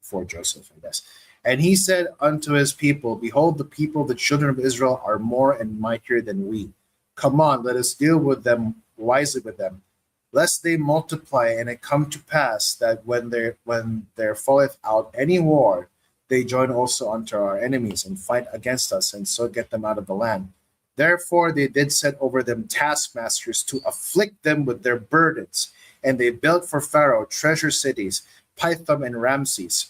before Joseph, I guess. And he said unto his people, behold, the people, the children of Israel, are more and mightier than we. Come on, let us deal with them wisely with them, lest they multiply, and it come to pass that when there falleth out any war, they join also unto our enemies and fight against us, and so get them out of the land. Therefore they did set over them taskmasters to afflict them with their burdens, and they built for Pharaoh treasure cities, Pithom and Ramses.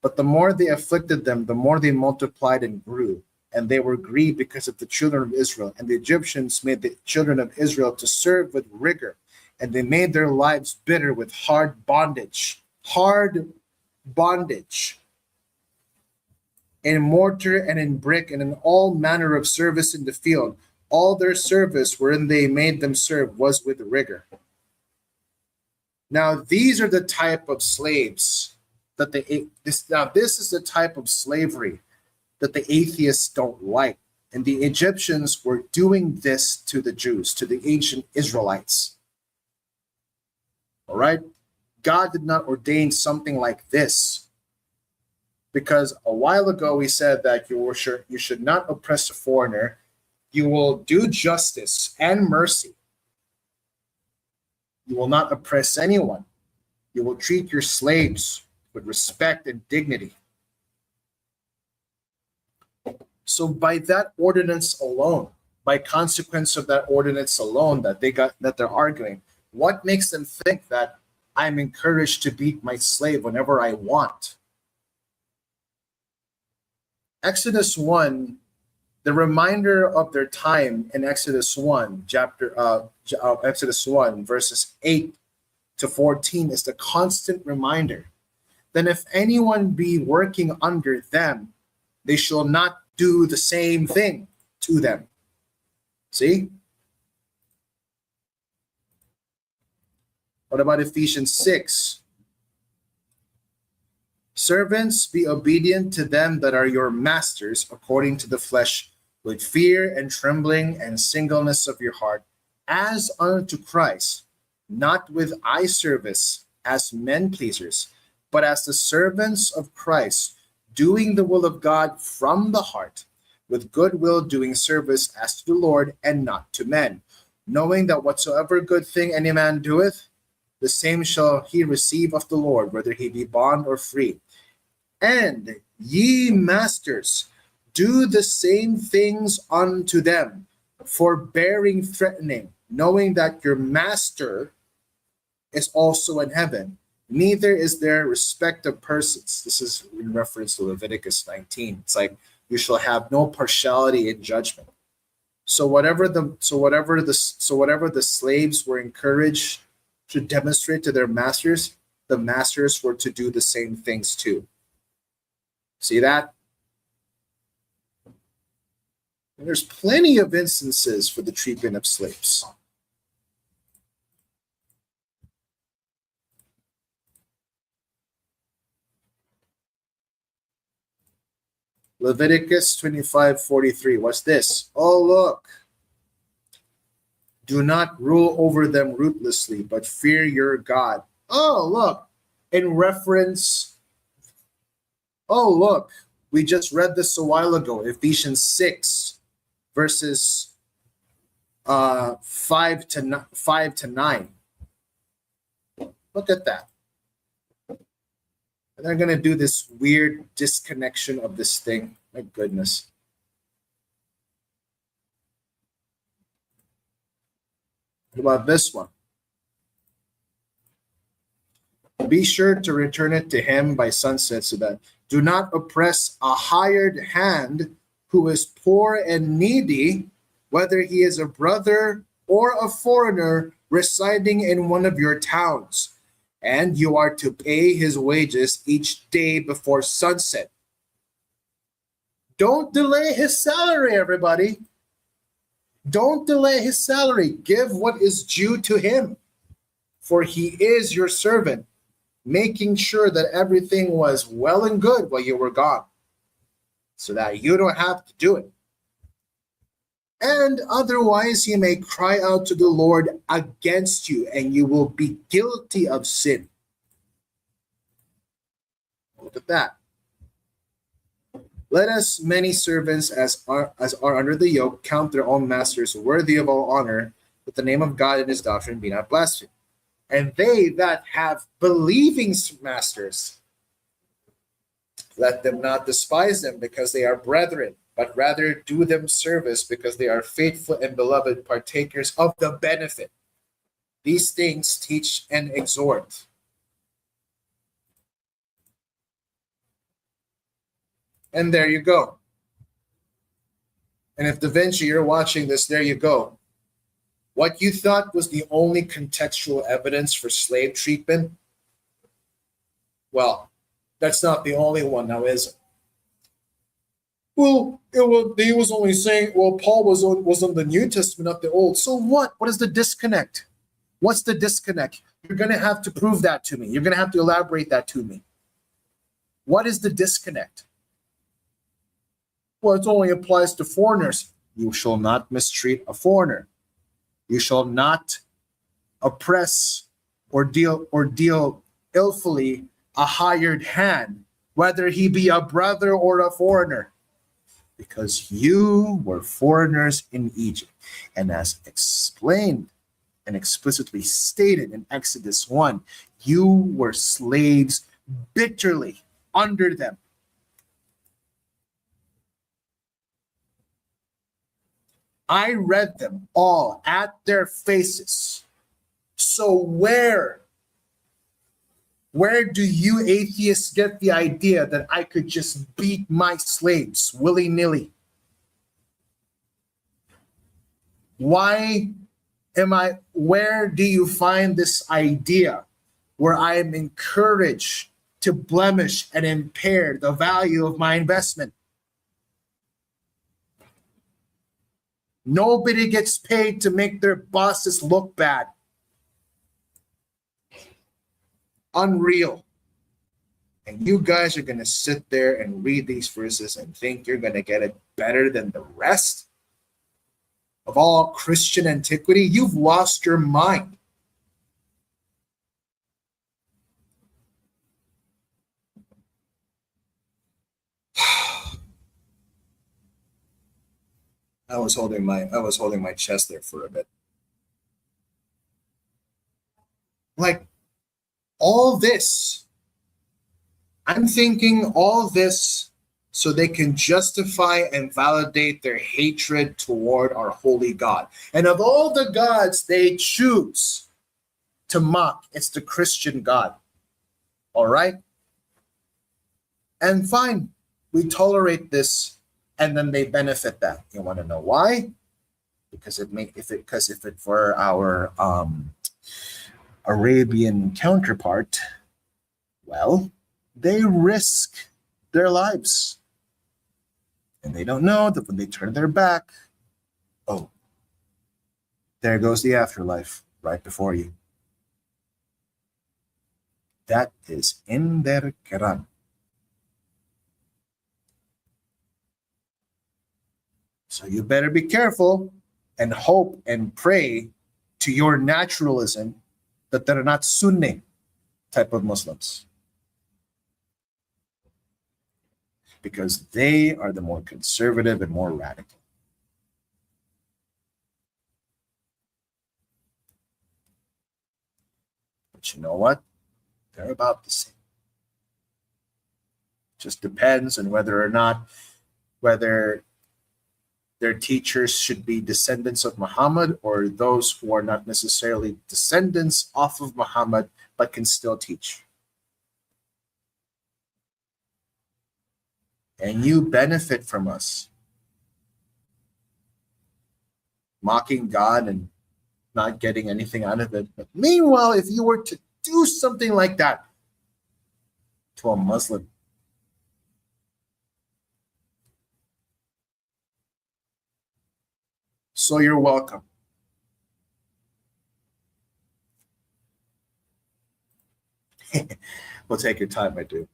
But the more they afflicted them, the more they multiplied and grew, and they were grieved because of the children of Israel. And the Egyptians made the children of Israel to serve with rigor, and they made their lives bitter with hard bondage. Hard bondage. In mortar and in brick and in all manner of service in the field. All their service wherein they made them serve was with rigor. Now these are the type of slaves that this is the type of slavery that the atheists don't like. And the Egyptians were doing this to the Jews, to the ancient Israelites. All right? God did not ordain something like this. Because a while ago we said that you should not oppress a foreigner. You will do justice and mercy. You will not oppress anyone. You will treat your slaves with respect and dignity. So by that ordinance alone, by consequence of that ordinance alone that they're arguing, what makes them think that I'm encouraged to beat my slave whenever I want? Exodus 1, the reminder of their time in Exodus 1, Exodus 1, verses 8 to 14 is the constant reminder. Then if anyone be working under them, they shall not do the same thing to them. See? What about Ephesians 6? Servants, be obedient to them that are your masters according to the flesh, with fear and trembling and singleness of your heart, as unto Christ, not with eye service as men pleasers, but as the servants of Christ, doing the will of God from the heart, with good will doing service as to the Lord and not to men, knowing that whatsoever good thing any man doeth, the same shall he receive of the Lord, whether he be bond or free. And ye masters, do the same things unto them, forbearing threatening, knowing that your master is also in heaven. Neither is there respect of persons. This is in reference to Leviticus 19. It's like you shall have no partiality in judgment. So whatever the slaves were encouraged to demonstrate to their masters, the masters were to do the same things too. See that? And there's plenty of instances for the treatment of slaves. Leviticus 25:43. What's this? Oh, look. Do not rule over them ruthlessly, but fear your God. Oh, look. In reference Oh, look, we just read this a while ago, Ephesians 6, verses 5 to 9. Look at that. And they're going to do this weird disconnection of this thing. My goodness. What about this one? Be sure to return it to him by sunset, so that do not oppress a hired hand who is poor and needy, whether he is a brother or a foreigner residing in one of your towns. And you are to pay his wages each day before sunset. Don't delay his salary, everybody. Don't delay his salary. Give what is due to him, for he is your servant, making sure that everything was well and good while you were gone, so that you don't have to do it. And otherwise he may cry out to the Lord against you, and you will be guilty of sin. Look at that. Let us many servants as are under the yoke count their own masters worthy of all honor, that the name of God and his doctrine be not blasphemed. And they that have believing masters, let them not despise them because they are brethren, but rather do them service because they are faithful and beloved partakers of the benefit. These things teach and exhort. And there you go. And if Da Vinci, you're watching this, there you go. What you thought was the only contextual evidence for slave treatment, well, that's not the only one now, is it? Well, he was only saying, well, Paul was on the New Testament, not the Old. So what? What is the disconnect? What's the disconnect? You're going to have to prove that to me. You're going to have to elaborate that to me. What is the disconnect? Well, it only applies to foreigners. You shall not mistreat a foreigner. You shall not oppress or deal illfully a hired hand, whether he be a brother or a foreigner, because you were foreigners in Egypt. And as explained and explicitly stated in Exodus 1, you were slaves bitterly under them. I read them all at their faces. So where do you atheists get the idea that I could just beat my slaves willy-nilly? Where do you find this idea where I am encouraged to blemish and impair the value of my investment? Nobody gets paid to make their bosses look bad. Unreal. And you guys are going to sit there and read these verses and think you're going to get it better than the rest of all Christian antiquity? You've lost your mind. I was holding my chest there for a bit. Like, all this, I'm thinking all this so they can justify and validate their hatred toward our holy God. And of all the gods they choose to mock, it's the Christian God. All right? And fine, we tolerate this, and then they benefit that. You want to know why? Because if it were our Arabian counterpart, well, they risk their lives. And they don't know that when they turn their back, oh, there goes the afterlife right before you. That is in their Quran. So you better be careful and hope and pray to your naturalism that they're not Sunni type of Muslims. because they are the more conservative and more radical. But you know what? They're about the same. Just depends on whether their teachers should be descendants of Muhammad or those who are not necessarily descendants off of Muhammad but can still teach. And you benefit from us mocking God and not getting anything out of it. But meanwhile, if you were to do something like that to a Muslim, so you're welcome. We'll take your time, my dude.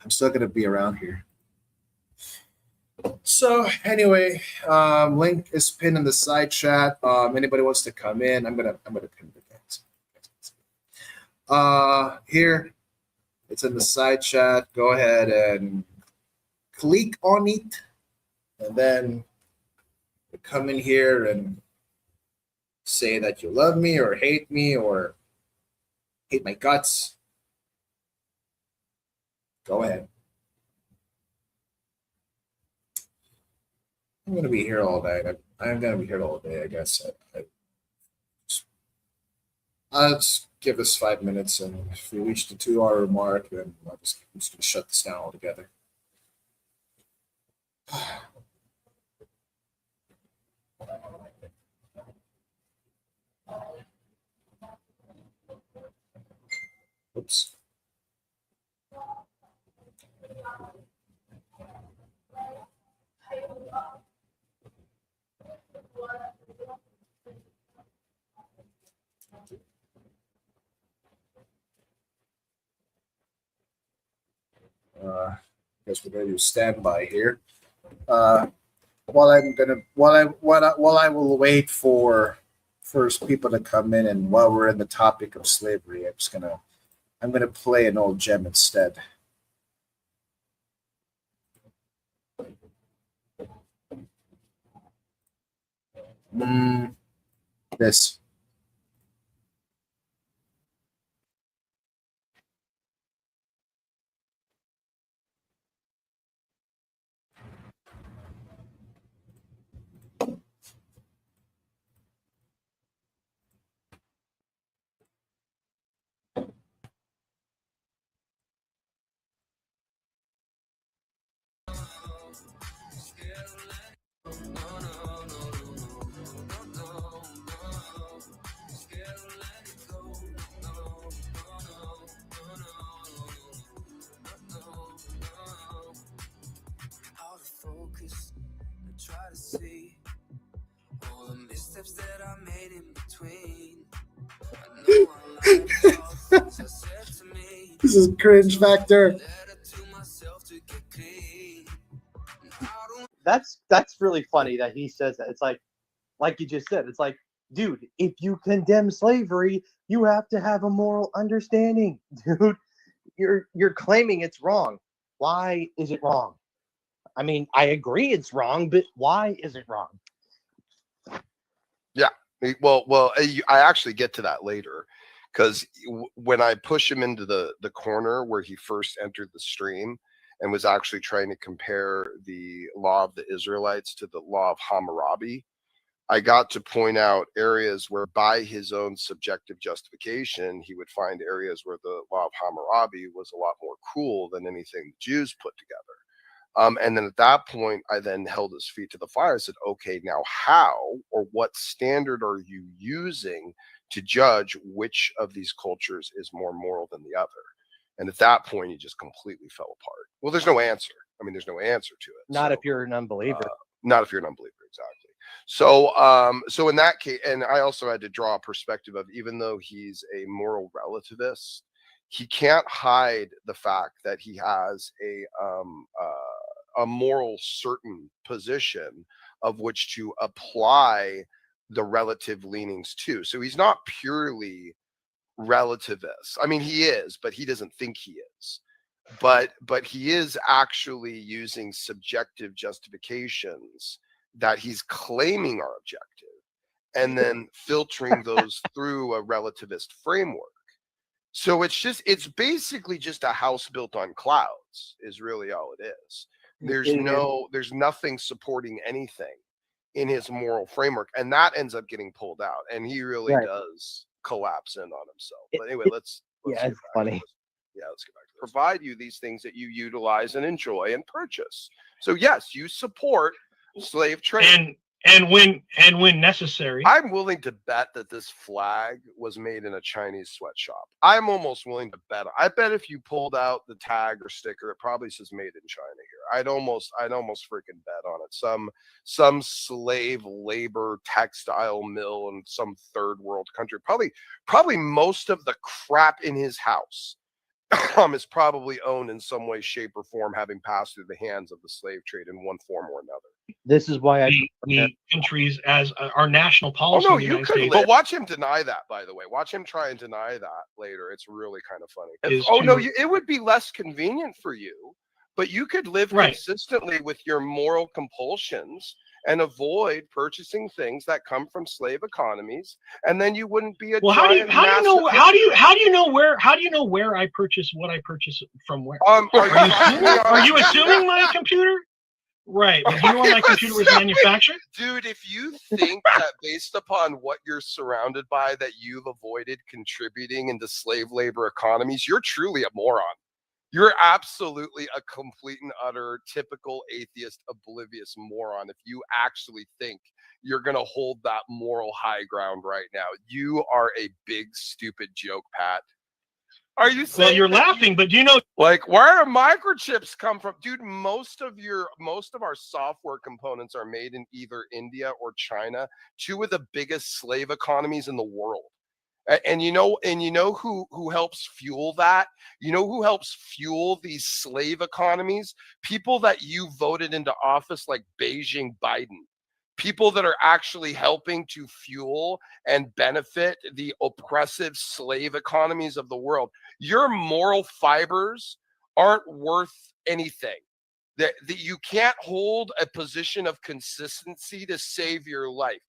I'm still going to be around here. So anyway, link is pinned in the side chat. Anybody wants to come in, I'm gonna pin the link. Here, it's in the side chat. Go ahead and click on it, and then come in here and say that you love me or hate my guts. Go ahead. I'm going to be here all day. I'm going to be here all day, I guess. I'll just give us 5 minutes, and if we reach the 2-hour mark, then I'm just going to shut this down altogether. Oops. I guess we're going to do standby here. While I will wait for first people to come in, and while we're in the topic of slavery, I'm gonna play an old gem instead. This. This is cringe factor. That's really funny that he says that. It's like you just said, it's like, dude, if you condemn slavery, you have to have a moral understanding. Dude, you're claiming it's wrong. Why is it wrong? I mean, I agree it's wrong, but why is it wrong? Yeah. Well, I actually get to that later, because when I push him into the corner where he first entered the stream and was actually trying to compare the law of the Israelites to the law of Hammurabi, I got to point out areas where, by his own subjective justification, he would find areas where the law of Hammurabi was a lot more cruel than anything the Jews put together. And then at that point, I then held his feet to the fire. I said, okay, now how or what standard are you using to judge which of these cultures is more moral than the other? And at that point, he just completely fell apart. Well, there's no answer. I mean, there's no answer to it. Not if you're an unbeliever. Not if you're an unbeliever, exactly. So in that case, and I also had to draw a perspective of, even though he's a moral relativist, he can't hide the fact that he has a moral certain position of which to apply the relative leanings to. So he's not purely relativist. I mean, he is, but he doesn't think he is. but he is actually using subjective justifications that he's claiming are objective, and then filtering those through a relativist framework. So it's basically just a house built on clouds is really all it is. There's nothing supporting anything in his moral framework, and that ends up getting pulled out, and he really does collapse in on himself. But anyway, let's it's funny. Let's get back to this. Provide you these things that you utilize and enjoy and purchase. So yes, you support slave trade. And when necessary. I'm willing to bet that this flag was made in a Chinese sweatshop. I'm almost willing to bet. I bet if you pulled out the tag or sticker, it probably says made in China here. I'd almost freaking bet on it. Some slave labor textile mill in some third world country. Probably most of the crap in his house is probably owned in some way, shape, or form, having passed through the hands of the slave trade in one form or another. This is why the countries as our national policy. Oh no, you could. But watch him deny that. By the way, watch him try and deny that later. It's really kind of funny. It would be less convenient for you, but you could live consistently with your moral compulsions and avoid purchasing things that come from slave economies, and then you wouldn't be a. Well, how do you know where I purchase what I purchase from where? Are you assuming my computer? Right, but do you know where my computer was manufactured? Dude, if you think that based upon what you're surrounded by that you've avoided contributing into slave labor economies, you're truly a moron. You're absolutely a complete and utter typical atheist, oblivious moron if you actually think you're going to hold that moral high ground right now. You are a big, stupid joke, Pat. Are you saying? Well, you're laughing, but do you know? Like, where do microchips come from? Dude, most of our software components are made in either India or China, two of the biggest slave economies in the world. And you know who helps fuel that? You know who helps fuel these slave economies? People that you voted into office like Beijing Biden. People that are actually helping to fuel and benefit the oppressive slave economies of the world. Your moral fibers aren't worth anything. That you can't hold a position of consistency to save your life.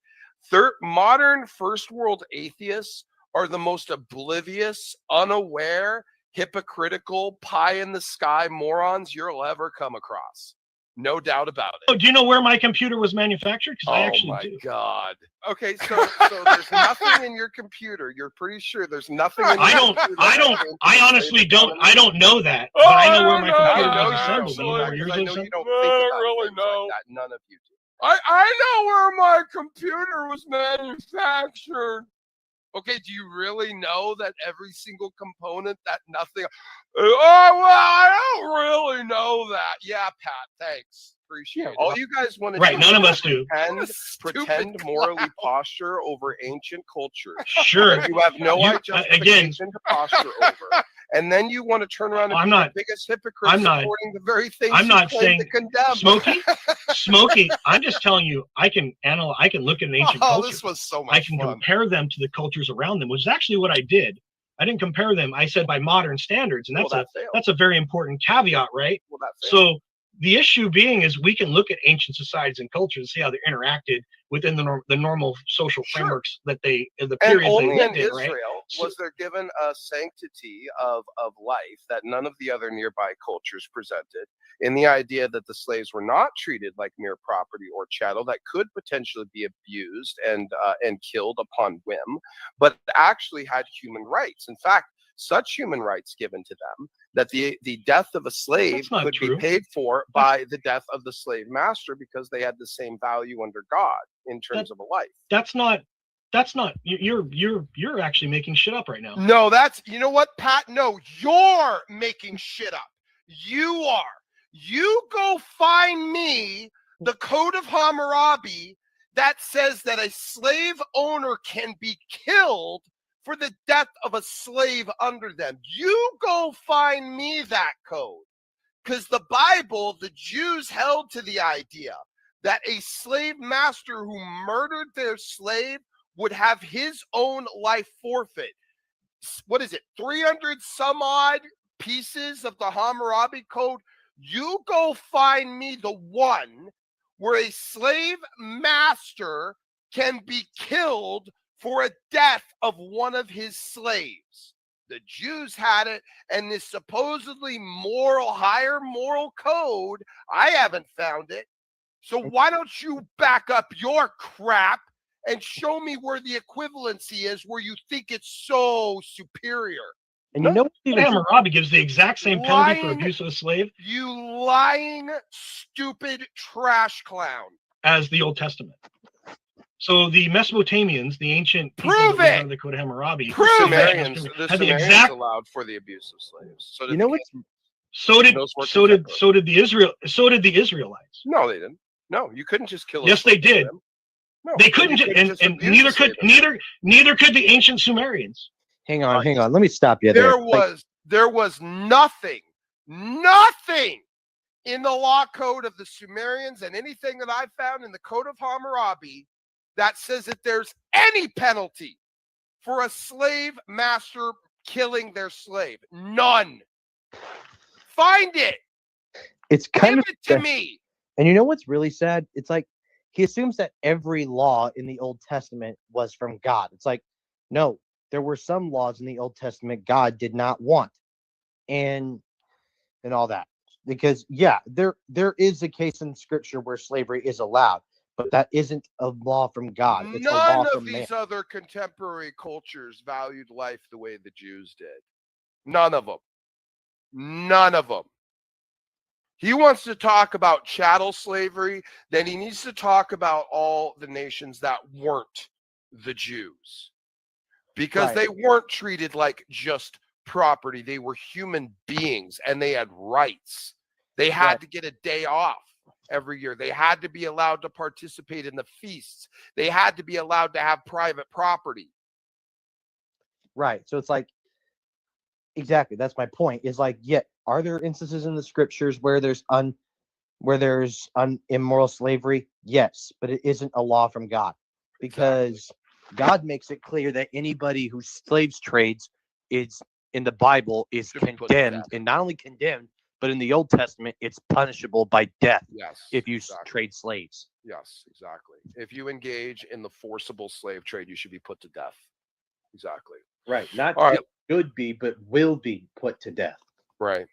Modern first world atheists are the most oblivious, unaware, hypocritical, pie-in-the-sky morons you'll ever come across. No doubt about it. Oh, do you know where my computer was manufactured? Because I actually do. Oh my God. Okay, so there's nothing in your computer. You're pretty sure there's nothing in your computer. I honestly don't. I don't know that. But I know where my computer was assembled. I know you don't think about things like that. None of you do. I know where my computer was manufactured. Okay, do you really know that every single component that nothing? Oh, well, I don't really know that. Yeah, Pat, thanks. Appreciate it. All you guys want to do none of us do. Pretend morally posture over ancient culture. Sure. You have no justification to posture over. And then you want to turn around and be the biggest hypocrite supporting the very things I'm not saying to condemn. Smokey, I'm just telling you, I can look at an ancient culture. This was so much I can compare them to the cultures around them, which is actually what I did. I didn't compare them. I said by modern standards, and that's a very important caveat, right? So the issue being is we can look at ancient societies and cultures and see how they interacted within the normal social frameworks that the periods they lived in, right? Was there given a sanctity of life that none of the other nearby cultures presented, in the idea that the slaves were not treated like mere property or chattel that could potentially be abused and killed upon whim, but actually had human rights. In fact, such human rights given to them that the death of a slave could be paid for by the death of the slave master because they had the same value under God in terms of a life. That's not you're actually making shit up right now. No, you know what, Pat? No, you're making shit up. You are. You go find me the Code of Hammurabi that says that a slave owner can be killed for the death of a slave under them. You go find me that code. Because the Bible, the Jews held to the idea that a slave master who murdered their slave would have his own life forfeit. What is it? 300 some odd pieces of the Hammurabi Code, you go find me the one where a slave master can be killed for a death of one of his slaves. The Jews had it, and this supposedly higher moral code, I haven't found it. So why don't you back up your crap and show me where the equivalency is, where you think it's so superior? And you know, Hammurabi gives the exact same penalty for abuse of a slave. You lying, stupid trash clown. As the Old Testament. So the Mesopotamians, the ancient people Prove that it. on the Code of Hammurabi, Prove the Sumerians, Sumerians the had the Sumerians exact. allowed for the abuse of slaves. So You know what's So did the Israelites. No, they didn't. No, you couldn't just kill. Yes, they did. No, they couldn't, and neither could the ancient Sumerians. Hang on. Let me stop you There there. There was nothing in the law code of the Sumerians and anything that I found in the Code of Hammurabi that says that there's any penalty for a slave master killing their slave. None. Find it. It's kind Give it to me. And you know what's really sad? It's like he assumes that every law in the Old Testament was from God. It's like, no, there were some laws in the Old Testament God did not want, and all that. Because yeah, there is a case in Scripture where slavery is allowed, but that isn't a law from God. It's a law None from of man. these other contemporary cultures valued life the way the Jews did. None of them. None of them. He wants to talk about chattel slavery, then he needs to talk about all the nations that weren't the Jews. Because they weren't treated like just property. They were human beings, and they had rights. They had to get a day off every year. They had to be allowed to participate in the feasts. They had to be allowed to have private property. Right. So it's like, exactly. That's my point. Is like, are there instances in the Scriptures where there's immoral slavery? Yes, but it isn't a law from God, because God makes it clear that anybody who slaves trades is in the Bible is condemned, and not only condemned, but in the Old Testament, it's punishable by death. Yes, if you trade slaves. Yes, exactly. If you engage in the forcible slave trade, you should be put to death. Exactly. Right. Not all right. Should be, but will be put to death. Right.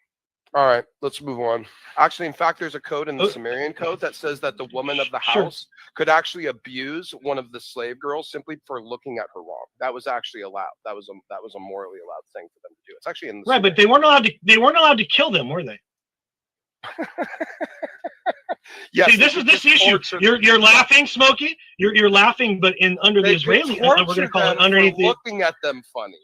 All right. Let's move on. Actually, in fact, there's a code in the Sumerian code that says that the woman of the house could actually abuse one of the slave girls simply for looking at her wrong. That was actually allowed. That was a morally allowed thing for them to do. It's actually in the right, but they weren't allowed to kill them, were they? Yes. See, this is this issue. You're laughing, Smokey. You're laughing, but under the Israeli, we're going to call it underneath looking at them funny.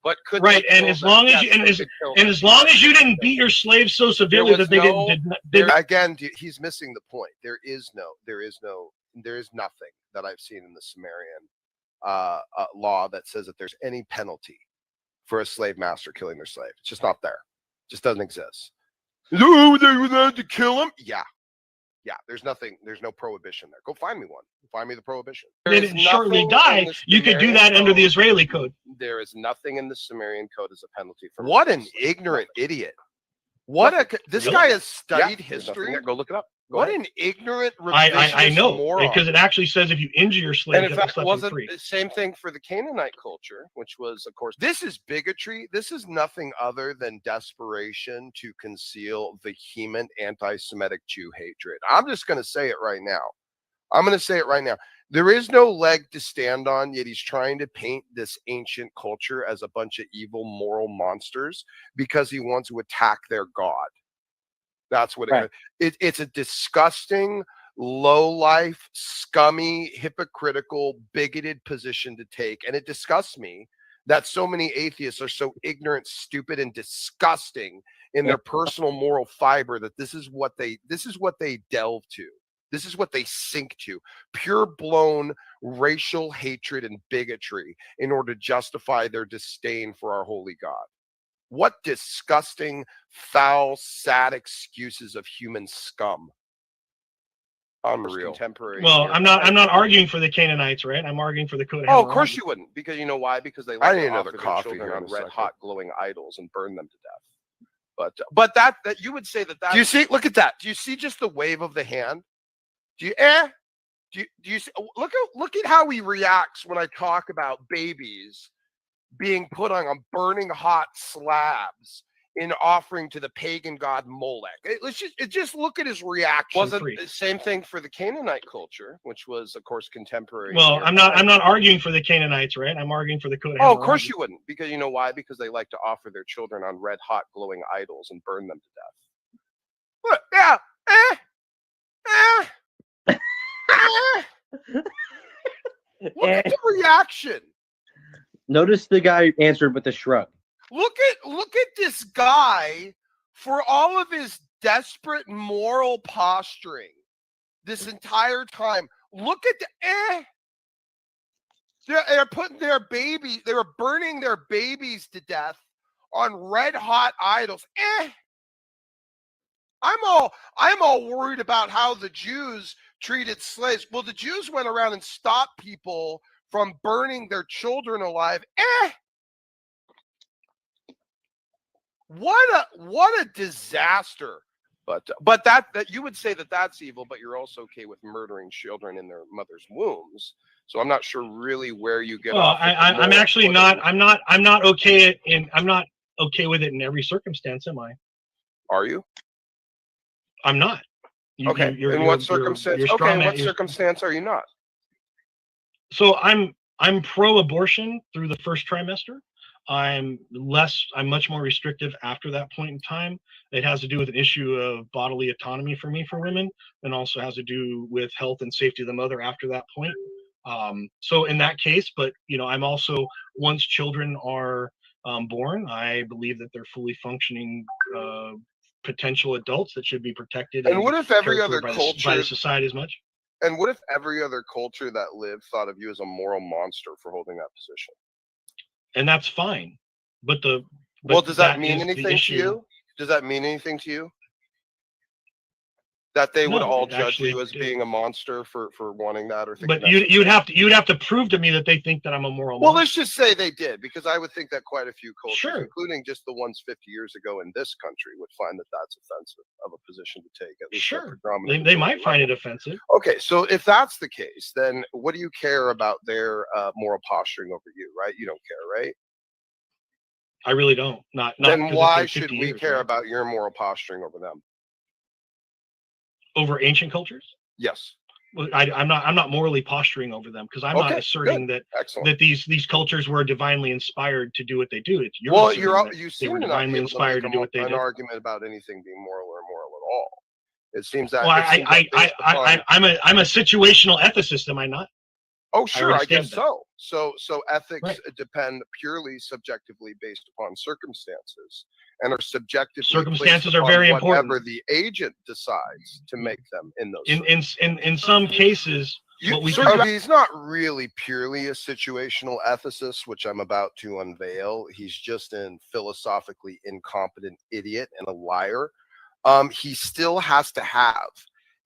But could right, and as long as as long as you didn't beat your slaves so severely that they didn't. Again, he's missing the point. There is nothing that I've seen in the Sumerian law that says that there's any penalty for a slave master killing their slave. It's just not there. It just doesn't exist. Oh, they were allowed to kill him? Yeah. There's nothing. There's no prohibition there. Go find me one. Find me the prohibition. They didn't shortly die. You could do that under the Israeli code. There is nothing in the Sumerian code as a penalty for. What an ignorant idiot! This guy has studied history. Go look it up. What an ignorant, I know, moron. because it actually says if you injure your slave, and in fact, it wasn't the same thing for the Canaanite culture, which was, of course, this is bigotry. This is nothing other than desperation to conceal vehement anti-Semitic Jew hatred. I'm just going to say it right now. There is no leg to stand on, yet he's trying to paint this ancient culture as a bunch of evil moral monsters because he wants to attack their God. That's what it's a disgusting, low-life, scummy, hypocritical, bigoted position to take. And it disgusts me that so many atheists are so ignorant, stupid, and disgusting in their personal moral fiber that this is what they delve to. This is what they sink to. Pure blown racial hatred and bigotry in order to justify their disdain for our holy God. What disgusting, foul, sad excuses of human scum. Unreal. Contemporary. Well, I'm not arguing for the Canaanites, right? I'm arguing for the Code of Hammurabi. Of course you wouldn't, because you know why? Because they like to offer their children on red-hot glowing idols and burn them to death. But that you would say that. Do you see? Look at that. Do you see just the wave of the hand? Do you? Do you see? Look at how he reacts when I talk about babies being put on burning hot slabs in offering to the pagan god Molech. Just look at his reaction. Wasn't the same thing for the Canaanite culture, which was, of course, contemporary. Well, I'm not arguing for the Canaanites, right? I'm arguing for the Code. Oh, of course you wouldn't, because you know why? Because they like to offer their children on red hot glowing idols and burn them to death. Look, yeah, look at the reaction. Notice the guy answered with a shrug. Look at this guy for all of his desperate moral posturing this entire time. Look at the They're putting their baby, they were burning their babies to death on red hot idols. I'm all worried about how the Jews treated slaves. Well, the Jews went around and stopped people from burning their children alive. What a disaster. But that you would say that that's evil, but you're also okay with murdering children in their mother's wombs. So I'm not sure really where you get off. I'm actually not. I'm not okay I'm not okay with it in every circumstance. Am I? Are you? I'm not. Okay. In what circumstance? Okay. In what circumstance are you not? So I'm pro-abortion through the first trimester. I'm much more restrictive after that point in time. It has to do with an issue of bodily autonomy for me, for women, and also has to do with health and safety of the mother after that point. So in that case, but I'm also, once children are born, I believe that they're fully functioning potential adults that should be protected. And what if every other culture by the society as much? And what if every other culture that lived thought of you as a moral monster for holding that position? And that's fine, but does that mean anything to you? Does that mean anything to you? That they would all judge you as being a monster for wanting that, or thinking? But you'd have to prove to me that they think that I'm a moral monster. Well, let's just say they did, because I would think that quite a few cultures, including just the ones 50 years ago in this country, would find that that's offensive of a position to take. At least they might find it offensive. Okay, so if that's the case, then what do you care about their moral posturing over you, right? You don't care, right? I really don't. Not then why should we care about your moral posturing over them? Over ancient cultures? Yes. Well, I'm not morally posturing over them, because I'm not asserting that these cultures were divinely inspired to do what they do. It's you seem were divinely inspired to do what they do. An argument about anything being moral or immoral at all. It seems that. Well, I'm a situational ethicist, am I not? Oh, sure, I guess so. So ethics depend purely subjectively based upon circumstances, and are subjectively. Circumstances are very important. Whatever the agent decides to make them in those. In some cases, he's not really purely a situational ethicist, which I'm about to unveil. He's just a philosophically incompetent idiot and a liar. He still has to have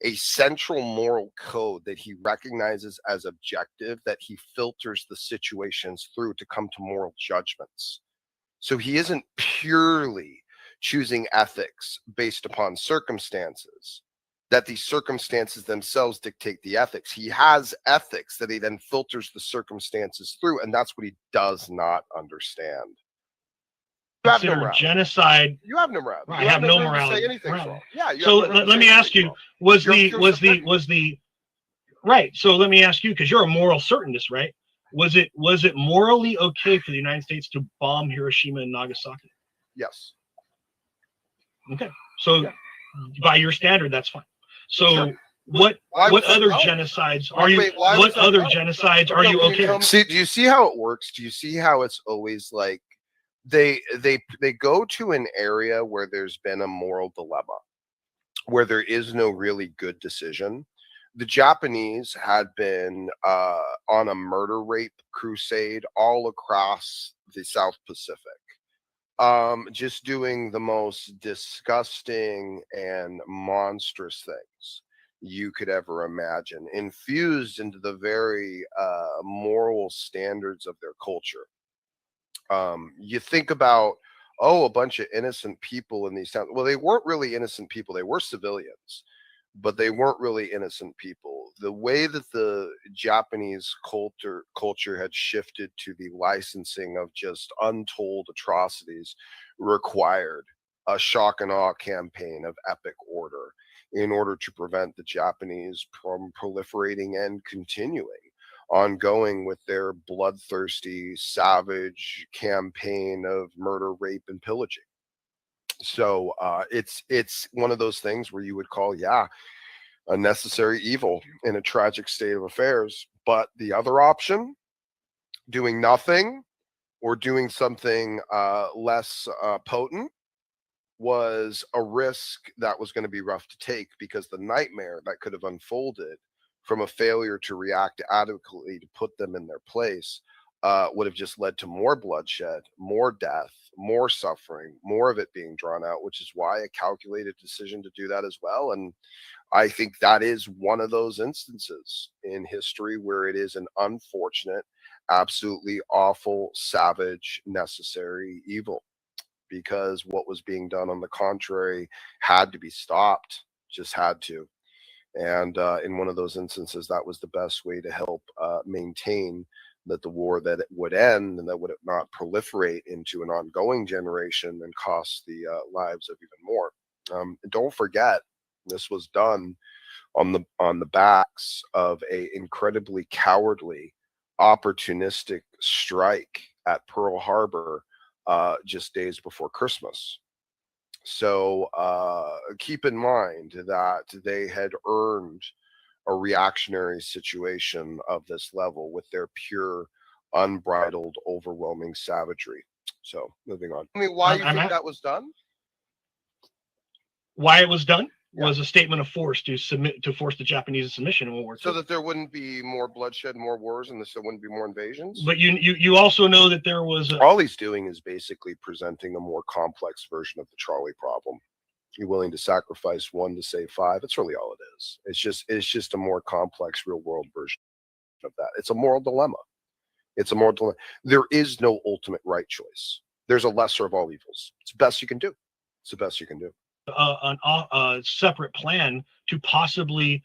a central moral code that he recognizes as objective, that he filters the situations through to come to moral judgments. So he isn't purely choosing ethics based upon circumstances, that the circumstances themselves dictate the ethics. He has ethics that he then filters the circumstances through, and that's what he does not understand. You have no morality. Genocide. You have no morality. I have no morality. Say anything's wrong. Yeah. So let me ask you: was the right? So let me ask you, because you're a moral certainist, right? Was it morally okay for the United States to bomb Hiroshima and Nagasaki? Yes. Okay. So by your standard, that's fine. So what other genocides are you? What other genocides are you okay with? See, do you see how it works? Do you see how it's always like? They go to an area where there's been a moral dilemma, where there is no really good decision. The Japanese had been on a murder rape crusade all across the South Pacific, just doing the most disgusting and monstrous things you could ever imagine, infused into the very moral standards of their culture. You think about oh, a bunch of innocent people in these towns. Well, they weren't really innocent people. They were civilians, but they weren't really innocent people. The way that the Japanese culture had shifted to the licensing of just untold atrocities required a shock and awe campaign of epic order in order to prevent the Japanese from proliferating and continuing ongoing with their bloodthirsty, savage campaign of murder, rape, and pillaging. So it's one of those things where you would call, yeah, a necessary evil in a tragic state of affairs. But the other option, doing nothing or doing something less potent, was a risk that was going to be rough to take, because the nightmare that could have unfolded from a failure to react adequately to put them in their place would have just led to more bloodshed, more death, more suffering, more of it being drawn out, which is why a calculated decision to do that as well. And I think that is one of those instances in history where it is an unfortunate, absolutely awful, savage, necessary evil, because what was being done on the contrary had to be stopped, just had to. And in one of those instances, that was the best way to help maintain that the war that it would end and that would not proliferate into an ongoing generation and cost the lives of even more. And don't forget, this was done on the backs of a incredibly cowardly, opportunistic strike at Pearl Harbor just days before Christmas. So keep in mind that they had earned a reactionary situation of this level with their pure, unbridled, overwhelming savagery. So moving on. I mean, why you think that was done? Why it was done was a statement of force to force the Japanese into submission in World War II. So that there wouldn't be more bloodshed, more wars, and there wouldn't be more invasions. But you also know that there was all he's doing is basically presenting a more complex version of the trolley problem. You're willing to sacrifice one to save five. That's really all it is. It's just a more complex real world version of that. It's a moral dilemma. It's a moral dilemma. There is no ultimate right choice. There's a lesser of all evils. It's the best you can do. It's the best you can do. A separate plan to possibly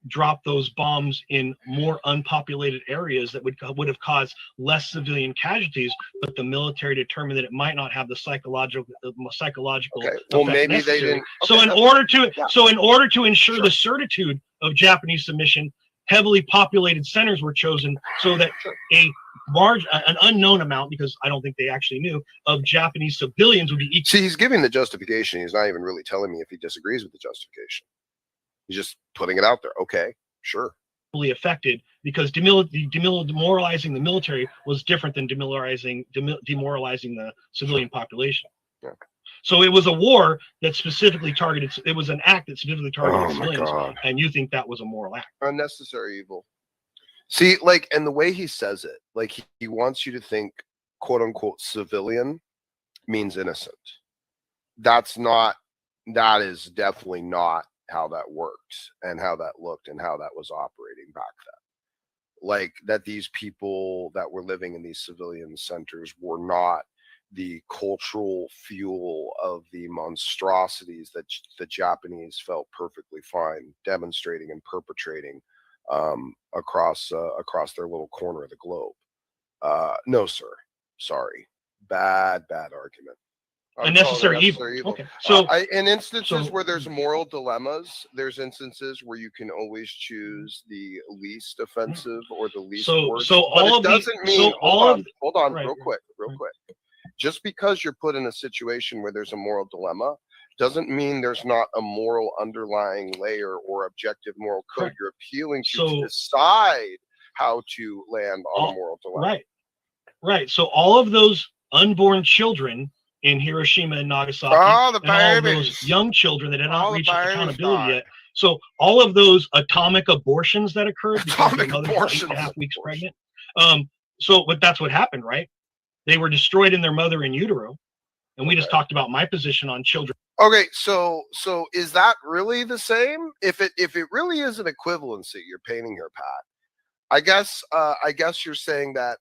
drop those bombs in more unpopulated areas that would have caused less civilian casualties, but the military determined that it might not have the psychological okay. Well, maybe necessary. they didn't. So in order to ensure the certitude of Japanese submission, heavily populated centers were chosen so that an unknown amount, because I don't think they actually knew, of Japanese civilians would be equal. See, he's giving the justification. He's not even really telling me if he disagrees with the justification. He's just putting it out there. Okay, sure. Affected, because demoralizing the military was different than demoralizing the civilian population. Okay. So it was a war that specifically targeted. It was an act that specifically targeted civilians, and you think that was a moral act? Unnecessary evil. See, like, and the way he says it, like he wants you to think, quote unquote, civilian means innocent. That is definitely not how that worked and how that looked and how that was operating back then. Like, that these people that were living in these civilian centers were not the cultural fuel of the monstrosities that the Japanese felt perfectly fine demonstrating and perpetrating across their little corner of the globe. No, sir. Sorry. Bad argument. Unnecessary evil. Okay. So in instances where there's moral dilemmas, there's instances where you can always choose the least offensive or the least worst. So all of these, hold on, real quick. Just because you're put in a situation where there's a moral dilemma doesn't mean there's not a moral underlying layer or objective moral code you're appealing to decide how to land on a moral dilemma. Right. So all of those unborn children in Hiroshima and Nagasaki, all those young children that had not reached accountability yet. So all of those atomic abortions that occurred because their mother was 8.5 weeks pregnant. But that's what happened, right? They were destroyed in their mother in utero. And we just talked about my position on children. Okay, so is that really the same? If it really is an equivalency you're painting here, Pat, I guess you're saying that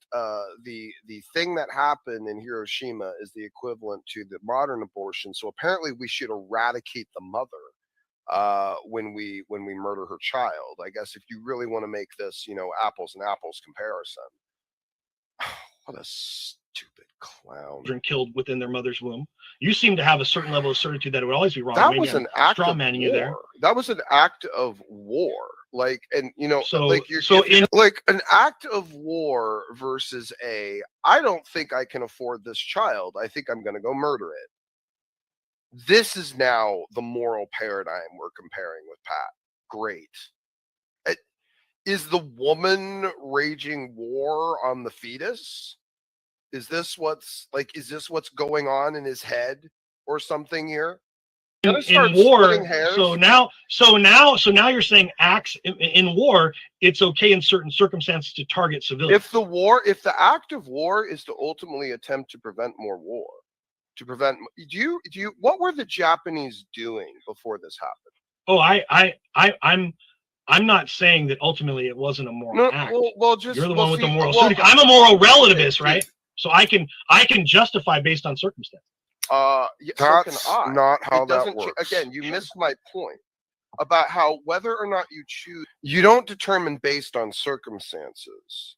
the thing that happened in Hiroshima is the equivalent to the modern abortion. So apparently we should eradicate the mother when we murder her child. I guess if you really want to make this, apples and apples comparison. What a stupid clown. Killed within their mother's womb. You seem to have a certain level of certitude that it would always be wrong. That Maybe was I'm an act of strawmanning you there. war. That was an act of war. Like, and So- like like an act of war versus I don't think I can afford this child. I think I'm going to go murder it. This is now the moral paradigm we're comparing with Pat. Great. Is the woman waging war on the fetus? Is this what's going on in his head or something here? In war, so now you're saying acts in war, it's okay in certain circumstances to target civilians. If the act of war is to ultimately attempt to prevent more war, what were the Japanese doing before this happened? Oh, I'm not saying that ultimately it wasn't a moral act. Well, you're the one with the moral. I'm a moral relativist, right? So I can justify based on circumstance. That's not how that works. Again, you missed my point about how whether or not you choose, you don't determine based on circumstances.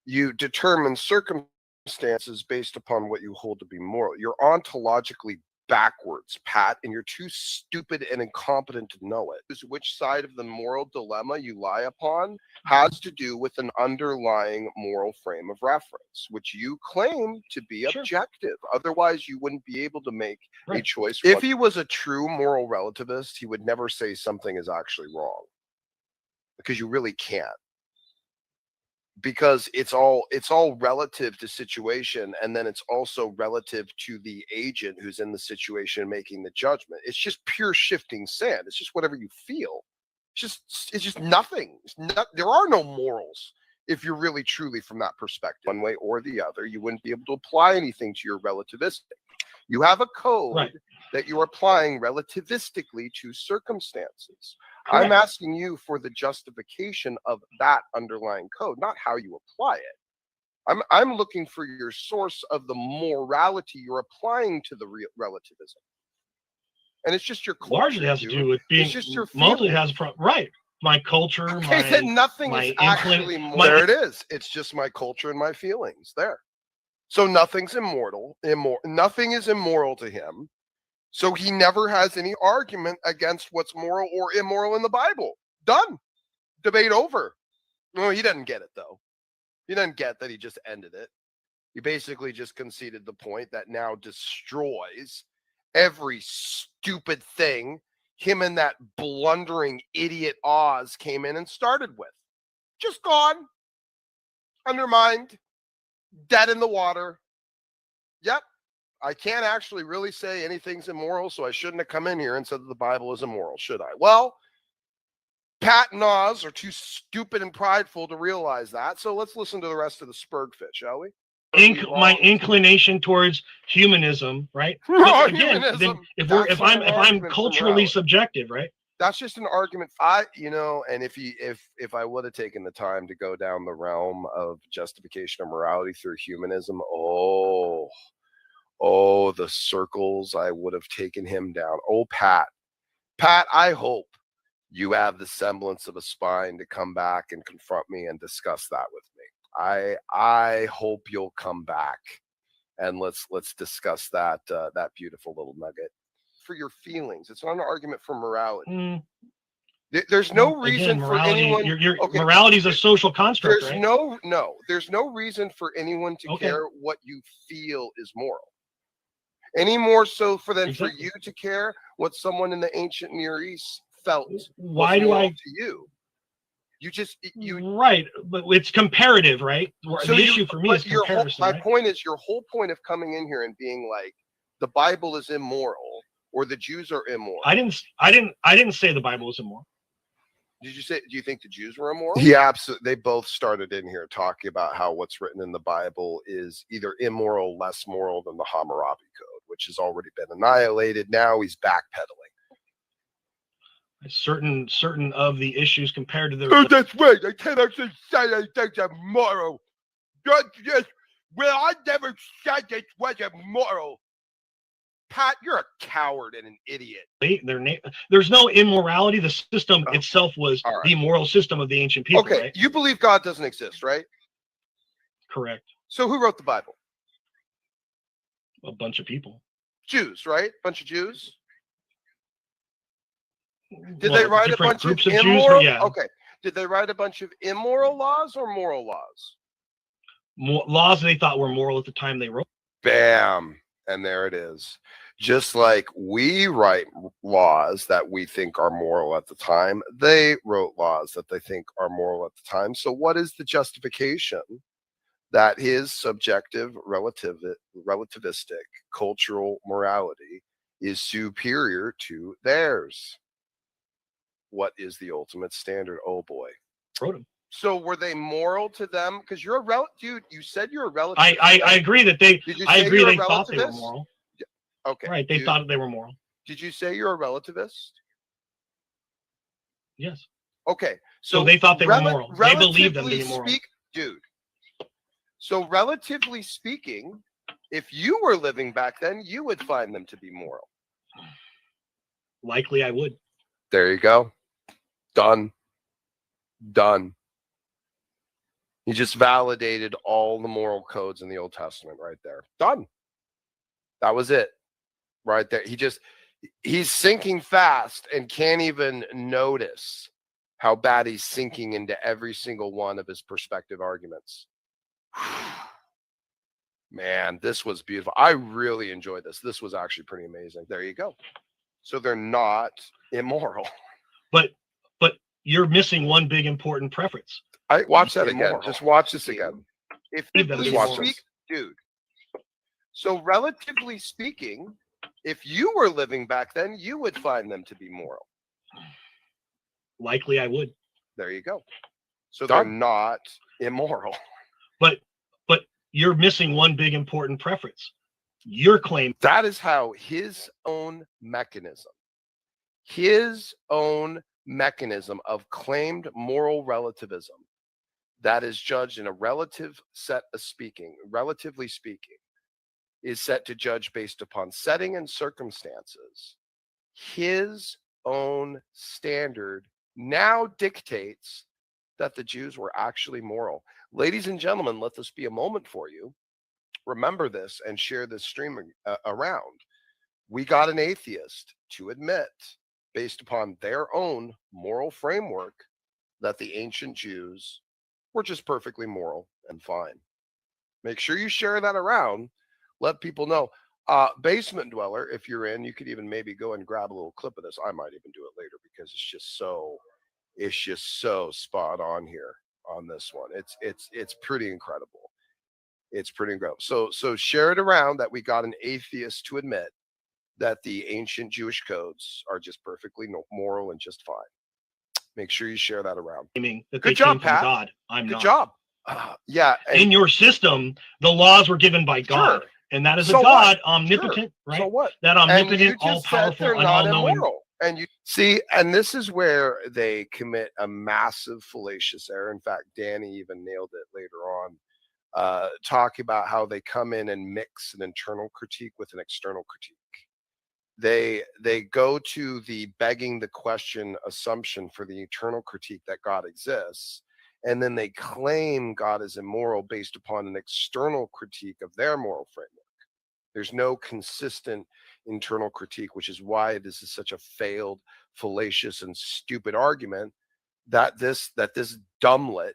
You determine circumstances based upon what you hold to be moral. You're ontologically backwards, Pat, and you're too stupid and incompetent to know it. Which side of the moral dilemma you lie upon has to do with an underlying moral frame of reference, which you claim to be objective. Otherwise, you wouldn't be able to make a choice. If he was a true moral relativist, he would never say something is actually wrong, because you really can't. Because it's all relative to situation, and then it's also relative to the agent who's in the situation making the judgment. It's just pure shifting sand. It's just whatever you feel. It's just nothing. There are no morals if you're really truly from that perspective, one way or the other. You wouldn't be able to apply anything to your relativistic. You have a code that you're applying relativistically to circumstances. Correct. I'm asking you for the justification of that underlying code, not how you apply it. I'm looking for your source of the morality you're applying to the relativism. And it's just your culture. Largely has to do with being. It's just your mostly has my culture. Okay, nothing is actually moral. There it is. It's just my culture and my feelings. There. So nothing's immoral. Nothing is immoral to him. So he never has any argument against what's moral or immoral in the Bible. Done. Debate over. No, he doesn't get it, though. He doesn't get that he just ended it. He basically just conceded the point that now destroys every stupid thing him and that blundering idiot Oz came in and started with. Just gone. Undermined. Dead in the water. Yep. I can't actually really say anything's immoral, so I shouldn't have come in here and said that the Bible is immoral, should I? Well, Pat and Oz are too stupid and prideful to realize that, so let's listen to the rest of the Spurg fit, shall we? My inclination towards humanism, right? Again, humanism. If I'm culturally subjective, right? That's just an argument. And if I would have taken the time to go down the realm of justification of morality through humanism, the circles I would have taken him down. Oh, Pat, I hope you have the semblance of a spine to come back and confront me and discuss that with me. I hope you'll come back and let's discuss that beautiful little nugget. For your feelings, it's not an argument for morality. There's no reason for anyone. Morality is a social construct. There's there's no reason for anyone to care what you feel is moral. Any more so for you to care what someone in the ancient Near East felt. Why do I to you? Right, but it's comparative, right? So the issue for me is comparison. My point is, your whole point of coming in here and being like, the Bible is immoral or the Jews are immoral. I didn't say the Bible is immoral. Did you say? Do you think the Jews were immoral? Yeah, absolutely. They both started in here talking about how what's written in the Bible is either immoral, less moral than the Hammurabi Code, which has already been annihilated. Now he's backpedaling. certain of the issues compared to the. Oh, that's right. I can't actually say anything immoral. Just, well, I never said it was immoral. Pat, you're a coward and an idiot. There's no immorality. The system itself was the moral system of the ancient people. Okay, right? you believe God doesn't exist, right? Correct. So who wrote the Bible? A bunch of people. Jews, right? Bunch of Jews. Did they write a bunch of immoral? Jews, yeah. Okay. Did they write a bunch of immoral laws or moral laws? Laws they thought were moral at the time they wrote. Bam. And there it is. Just like we write laws that we think are moral at the time, they wrote laws that they think are moral at the time. So what is the justification that his subjective, relativistic, cultural morality is superior to theirs? What is the ultimate standard? Oh boy. Wrote them. So were they moral to them? Because you're a dude. You said you're a relativist. I agree that they. I agree they thought they were relativist? moral. Okay. Right. They thought they were moral. Did you say you're a relativist? Yes. Okay. So they thought they were moral. They believed them to be moral. Dude. So relatively speaking, if you were living back then, you would find them to be moral. Likely I would. There you go. Done. Done. He just validated all the moral codes in the Old Testament right there. Done. That was it. Right there. He's sinking fast and can't even notice how bad he's sinking into every single one of his perspective arguments. Man, this was beautiful. I really enjoyed this. This was actually pretty amazing. There you go. So they're not immoral. But you're missing one big important preference. I watch that again. Just watch this again. If you speak, dude. So relatively speaking, if you were living back then, you would find them to be moral. Likely I would. There you go. So they're not immoral. But you're missing one big important preference. Your claim. That is how his own mechanism of claimed moral relativism that is judged in a relative set of relatively speaking, is set to judge based upon setting and circumstances. His own standard now dictates that the Jews were actually moral. Ladies and gentlemen, let this be a moment for you. Remember this and share this stream around. We got an atheist to admit, based upon their own moral framework, that the ancient Jews were just perfectly moral and fine. Make sure you share that around. Let people know. Basement Dweller, if you're in, you could even maybe go and grab a little clip of this. I might even do it later because it's just so spot on here on this one. It's pretty incredible. It's pretty incredible. So share it around that we got an atheist to admit that the ancient Jewish codes are just perfectly moral and just fine. Make sure you share that around. Good job, Pat. God. Good job. Yeah. In your system, the laws were given by God. Sure. And that is a God, omnipotent, right? So what? That omnipotent, all-powerful, and all-knowing. And you see, and this is where they commit a massive fallacious error. In fact, Danny even nailed it later on, talking about how they come in and mix an internal critique with an external critique. They go to the begging the question assumption for the eternal critique that God exists, and then they claim God is immoral based upon an external critique of their moral framework. There's no consistent internal critique, which is why this is such a failed, fallacious, and stupid argument that this dumblet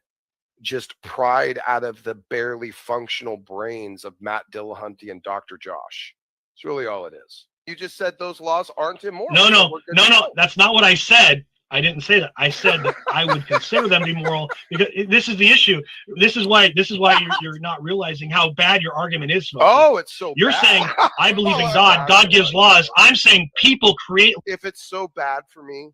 just pried out of the barely functional brains of Matt Dillahunty and Dr. Josh. It's really all it is. You just said those laws aren't immoral. No, that's not what I said. I didn't say that. I said that I would consider them immoral because this is the issue. This is why you're not realizing how bad your argument is, Smokey. Oh, it's so You're bad. saying I believe in God. God gives laws. I'm saying people create. If it's so bad for me,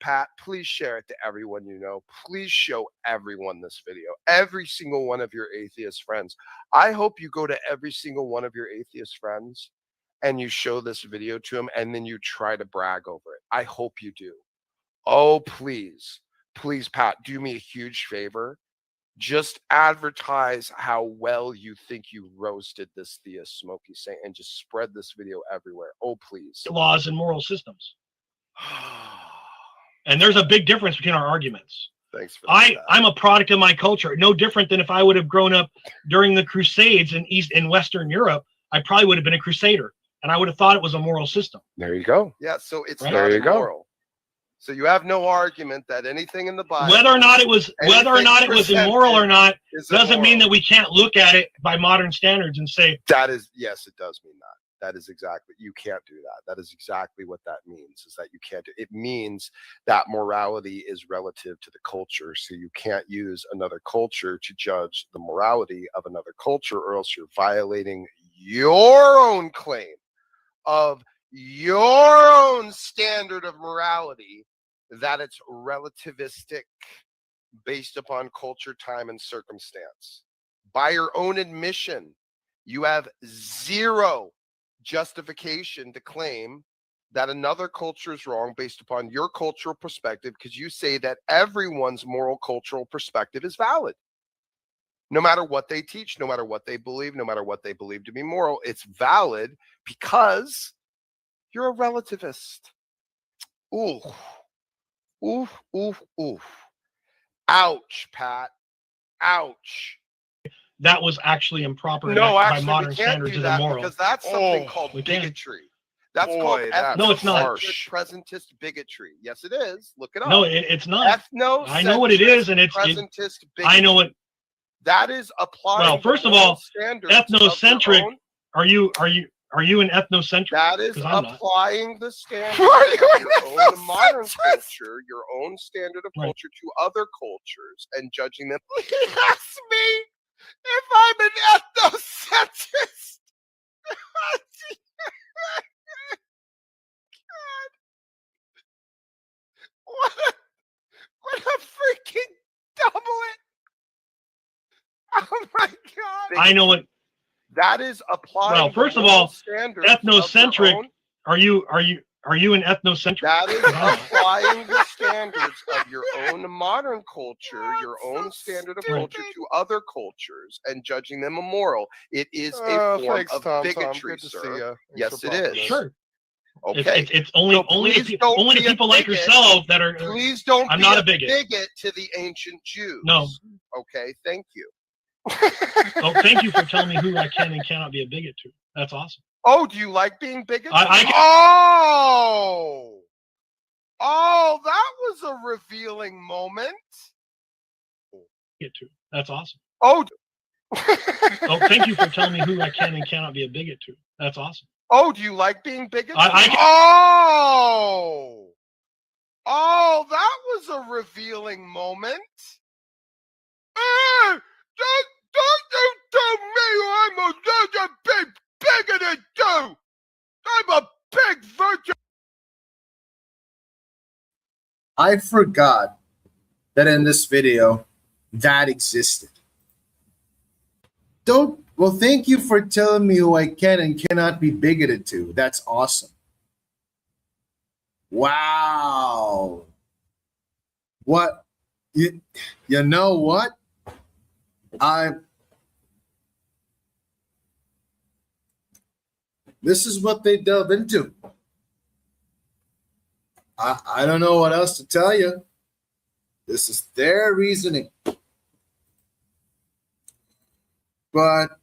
Pat, please share it to everyone you know. Please show everyone this video. Every single one of your atheist friends. I hope you go to every single one of your atheist friends and you show this video to them and then you try to brag over it. I hope you do. Oh, please, Pat, do me a huge favor. Just advertise how well you think you roasted this theist Smokey Saint and just spread this video everywhere. Oh, please. Laws and moral systems. And there's a big difference between our arguments. Thanks for that. I'm a product of my culture. No different than if I would have grown up during the Crusades in Western Europe. I probably would have been a crusader, and I would have thought it was a moral system. There you go. Yeah, so it's Right? not There you go. immoral. So you have no argument that anything in the Bible, Whether or not it was immoral or not, doesn't mean immoral. that we can't look at it by modern standards and say That is, yes, it does mean that. That is exactly, you can't do that. That is exactly what that means, is that you can't do it. Means that morality is relative to the culture. So you can't use another culture to judge the morality of another culture, or else you're violating your own claim of your own standard of morality, that it's relativistic based upon culture, time, and circumstance. By your own admission, you have zero justification to claim that another culture is wrong based upon your cultural perspective, because you say that everyone's moral cultural perspective is valid. No matter what they teach, no matter what they believe, no matter what they believe to be moral, it's valid because you're a relativist. Ooh. Oof, oof, oof. Ouch, Pat. Ouch. that was actually improper. No, by actually, modern we can't standards do is that immoral. because that's something called we can. bigotry. That's Boy, called that's No, it's not. ethnocentric presentist bigotry. Yes, it is. Look it up. No, it's not. Ethnocentric I know what it is, and presentist bigotry. I know what. That is applying. Well, first of the all, standards of your ethnocentric. own- Are you an ethnocentric? That is 'Cause I'm not. applying the standards Why are of you your own modern culture, your own standard of Right. culture to other cultures and judging them. He asked me if I'm an ethnocentrist. God. What a freaking double it. Oh my God. I know what. That is applying. Well, first the of all, moral standards of your ethnocentric. own- Are you an ethnocentric? That is I'm not. applying the standards of your own modern culture, your own standard of culture to other cultures and judging them immoral. It is a form thanks, of Tom. bigotry, Good to see sir. ya. Thanks Yes, for it popping is. in. Sure. Okay. It's only So only please the don't only be a people like bigot. yourself that are. Please don't I'm be not a a bigot. to the ancient Jews. No. Okay, thank you. Oh, thank you for telling me who I can and cannot be a bigot to. That's awesome. Oh, do you like being bigoted? I Oh, that was a revealing moment. Bigot to. That's awesome. Oh, Oh, thank you for telling me who I can and cannot be a bigot to. That's awesome. oh, do you like being bigoted? I Oh, that was a revealing moment. Don't you tell me I'm a big bigoted too. I'm a big virgin. I forgot that in this video that existed. Well, thank you for telling me who I can and cannot be bigoted to. That's awesome. Wow. What? You know what? This is what they delve into. I don't know what else to tell you. This is their reasoning. But,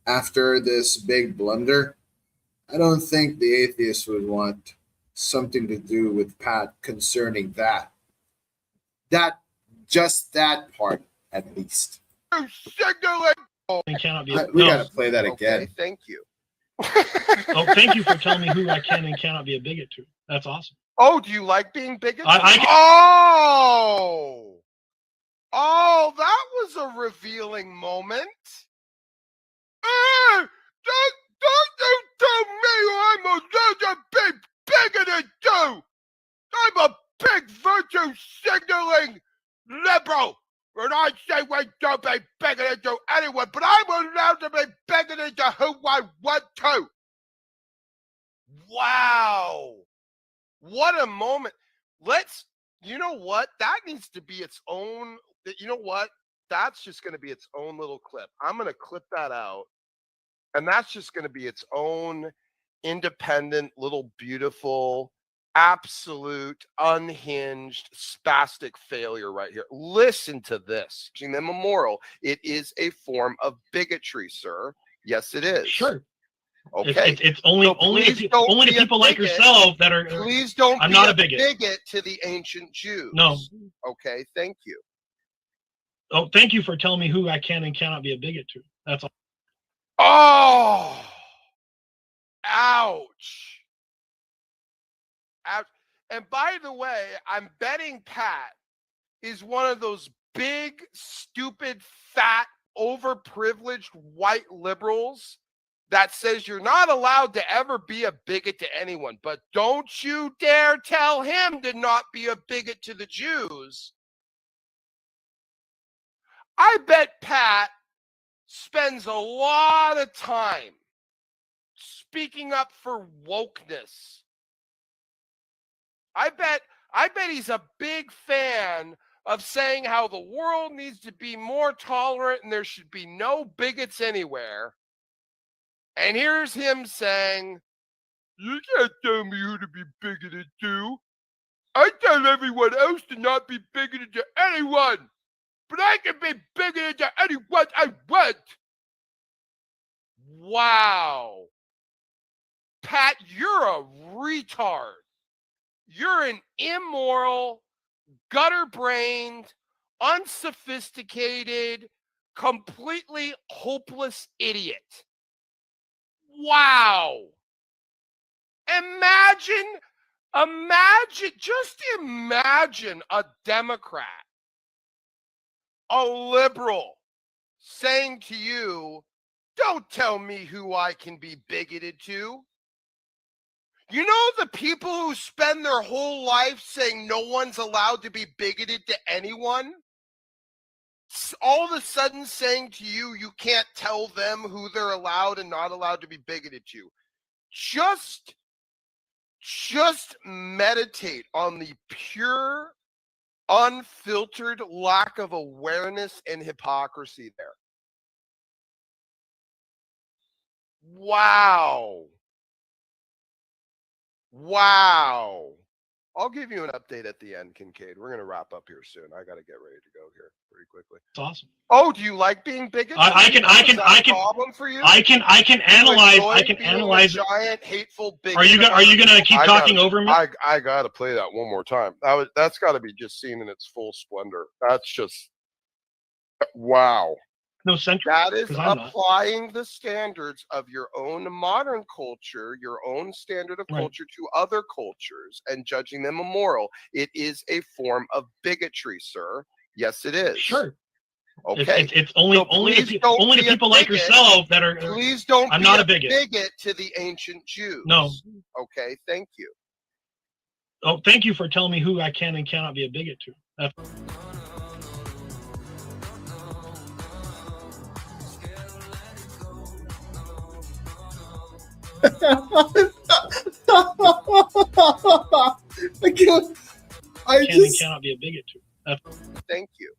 after this big blunder, I don't think the atheists would want something to do with Pat concerning that. Just that part, at least. and cannot be. We got to play that again. Okay, thank you. Oh, thank you for telling me who I can and cannot be a bigot to. That's awesome. Oh, do you like being bigoted? Oh, that was a revealing moment. Don't you tell me I'm a big bigoted too. I'm a big virtue signaling liberal. And I say we don't be bigoted to anyone, but I'm allowed to be bigoted to who I want to. Wow. What a moment. you know what? That needs to be its own. You know what? That's just going to be its own little clip. I'm going to clip that out. And that's just going to be its own independent, little, beautiful, absolute, unhinged, spastic failure right here. Listen to this. Them immoral. It is a form of bigotry, sir. Yes, it is. Sure. Okay. It's only to people like yourself that are. Please don't. I'm not a bigot. Bigot to the ancient Jews. No. Okay. Thank you. Oh, thank you for telling me who I can and cannot be a bigot to. That's all. Oh. Ouch. Ouch. And by the way, I'm betting Pat is one of those big, stupid, fat, overprivileged white liberals that says you're not allowed to ever be a bigot to anyone, but don't you dare tell him to not be a bigot to the Jews. I bet Pat spends a lot of time speaking up for wokeness. I bet he's a big fan of saying how the world needs to be more tolerant and there should be no bigots anywhere. And here's him saying, you can't tell me who to be bigoted to. I tell everyone else to not be bigoted to anyone, but I can be bigoted to anyone I want. Wow. Pat, you're a retard. You're an immoral, gutter-brained, unsophisticated, completely hopeless idiot. Wow. Just imagine a Democrat, a liberal, saying to you, don't tell me who I can be bigoted to. You know the people who spend their whole life saying no one's allowed to be bigoted to anyone? All of a sudden saying to you, you can't tell them who they're allowed and not allowed to be bigoted to. Just meditate on the pure, unfiltered lack of awareness and hypocrisy there. Wow. Wow. I'll give you an update at the end, Kincaid. We're going to wrap up here soon. I got to get ready to go here pretty quickly. It's awesome. Oh, do you like being bigoted? I can problem for you? I can analyze giant hateful bigot. Are you going to keep talking over me? I got to play that one more time. That's got to be just seen in its full splendor. That's just wow. No central. That is applying the standards of your own modern culture, your own standard of culture to other cultures and judging them immoral. It is a form of bigotry, sir. Yes, it is. Sure. Okay. It's only to people like yourself that are. Please don't. I'm not a bigot. Bigot to the ancient Jews. No. Okay. Thank you. Oh, thank you for telling me who I can and cannot be a bigot to. I just cannot be a bigot to. Thank you.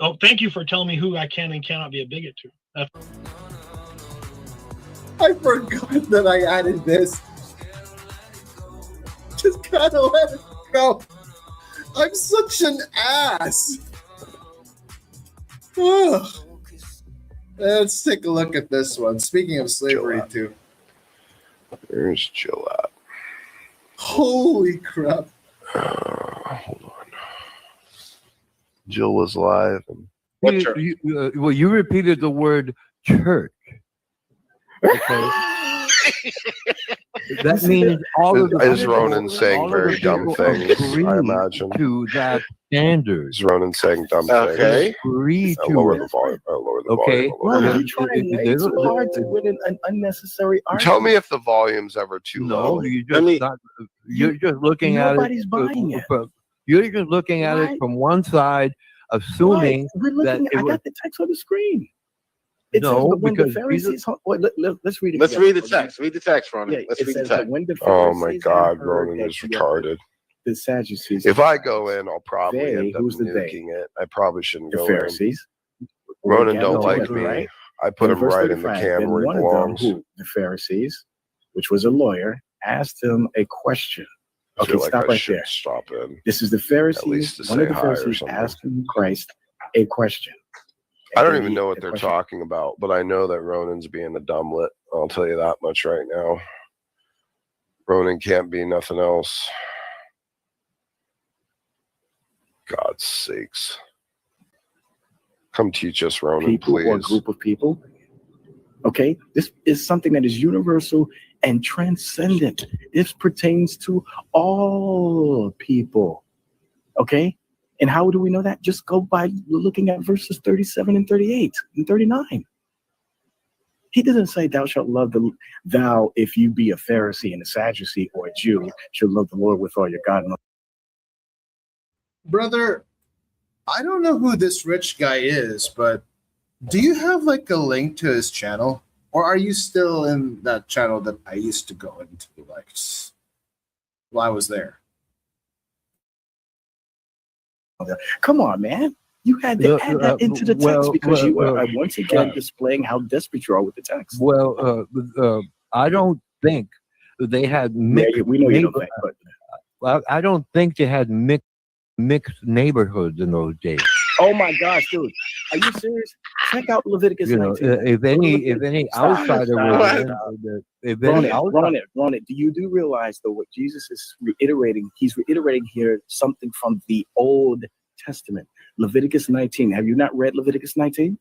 Oh, thank you for telling me who I can and cannot be a bigot to. I forgot that I added this. Just gotta let it go. I'm such an ass. Ugh. Let's take a look at this one. Speaking of slavery, too. There's Jill at. Holy crap. Hold on. Jill was live. Well, you repeated the word church. Okay. That means all of the is Ronan saying very dumb things, I imagine. To that standard. Is Ronan saying dumb things? Agree to lower the volume. Lower the volume. Well, you're trying way too hard to win an unnecessary argument. Tell me if the volume's ever too low. No, you're just looking at it. Nobody's buying it. You're just looking at it from one side, assuming that I got the text on the screen. It no, says, when the because Pharisees, let's read it. Let's read the text. Read the text, Ronan. Yeah, Let's read the that text. when the Oh my Pharisees God, had heard Ronan that is retarded. the Sadducees. If I go in, I'll probably They, end up who's the they? nuking it. I probably shouldn't The go Pharisees. in. Ronan don't Gathered like together, me. right? I put In him verse right in the 35, camp then where he one of them, belongs. who the Pharisees, which was a lawyer, asked him a question. I feel Okay, like stop I right should there. stop in. This is the At Pharisees. least to One of say the hi or Pharisees something. asking Christ a question. I And don't then even know what they're talking about, but I know that Ronan's being a dumblet. I'll tell you that much right now. Ronan can't be nothing else. God's sakes. Come teach us, Ronan, people please. or a group of people. Okay, this is something that is universal and transcendent. This pertains to all people. Okay, and how do we know that? Just go by looking at verses 37 and 38 and 39. He doesn't say thou shalt love thou if you be a Pharisee and a Sadducee or a Jew should love the Lord with all your God. Brother, I don't know who this rich guy is, but do you have like a link to his channel? Or are you still in that channel that I used to go into like while I was there? Come on, man. You had to add that into the text because you are once again displaying how desperate you are with the text. Well, I don't think they had mixed. Yeah, we know you don't think, but well, I don't think they had mixed neighborhoods in those days. oh my gosh, dude, are you serious? Check out Leviticus 19. If any outsider was Run it. Do you realize though what Jesus is reiterating? He's reiterating here something from the Old Testament. Leviticus 19. Have you not read Leviticus 19?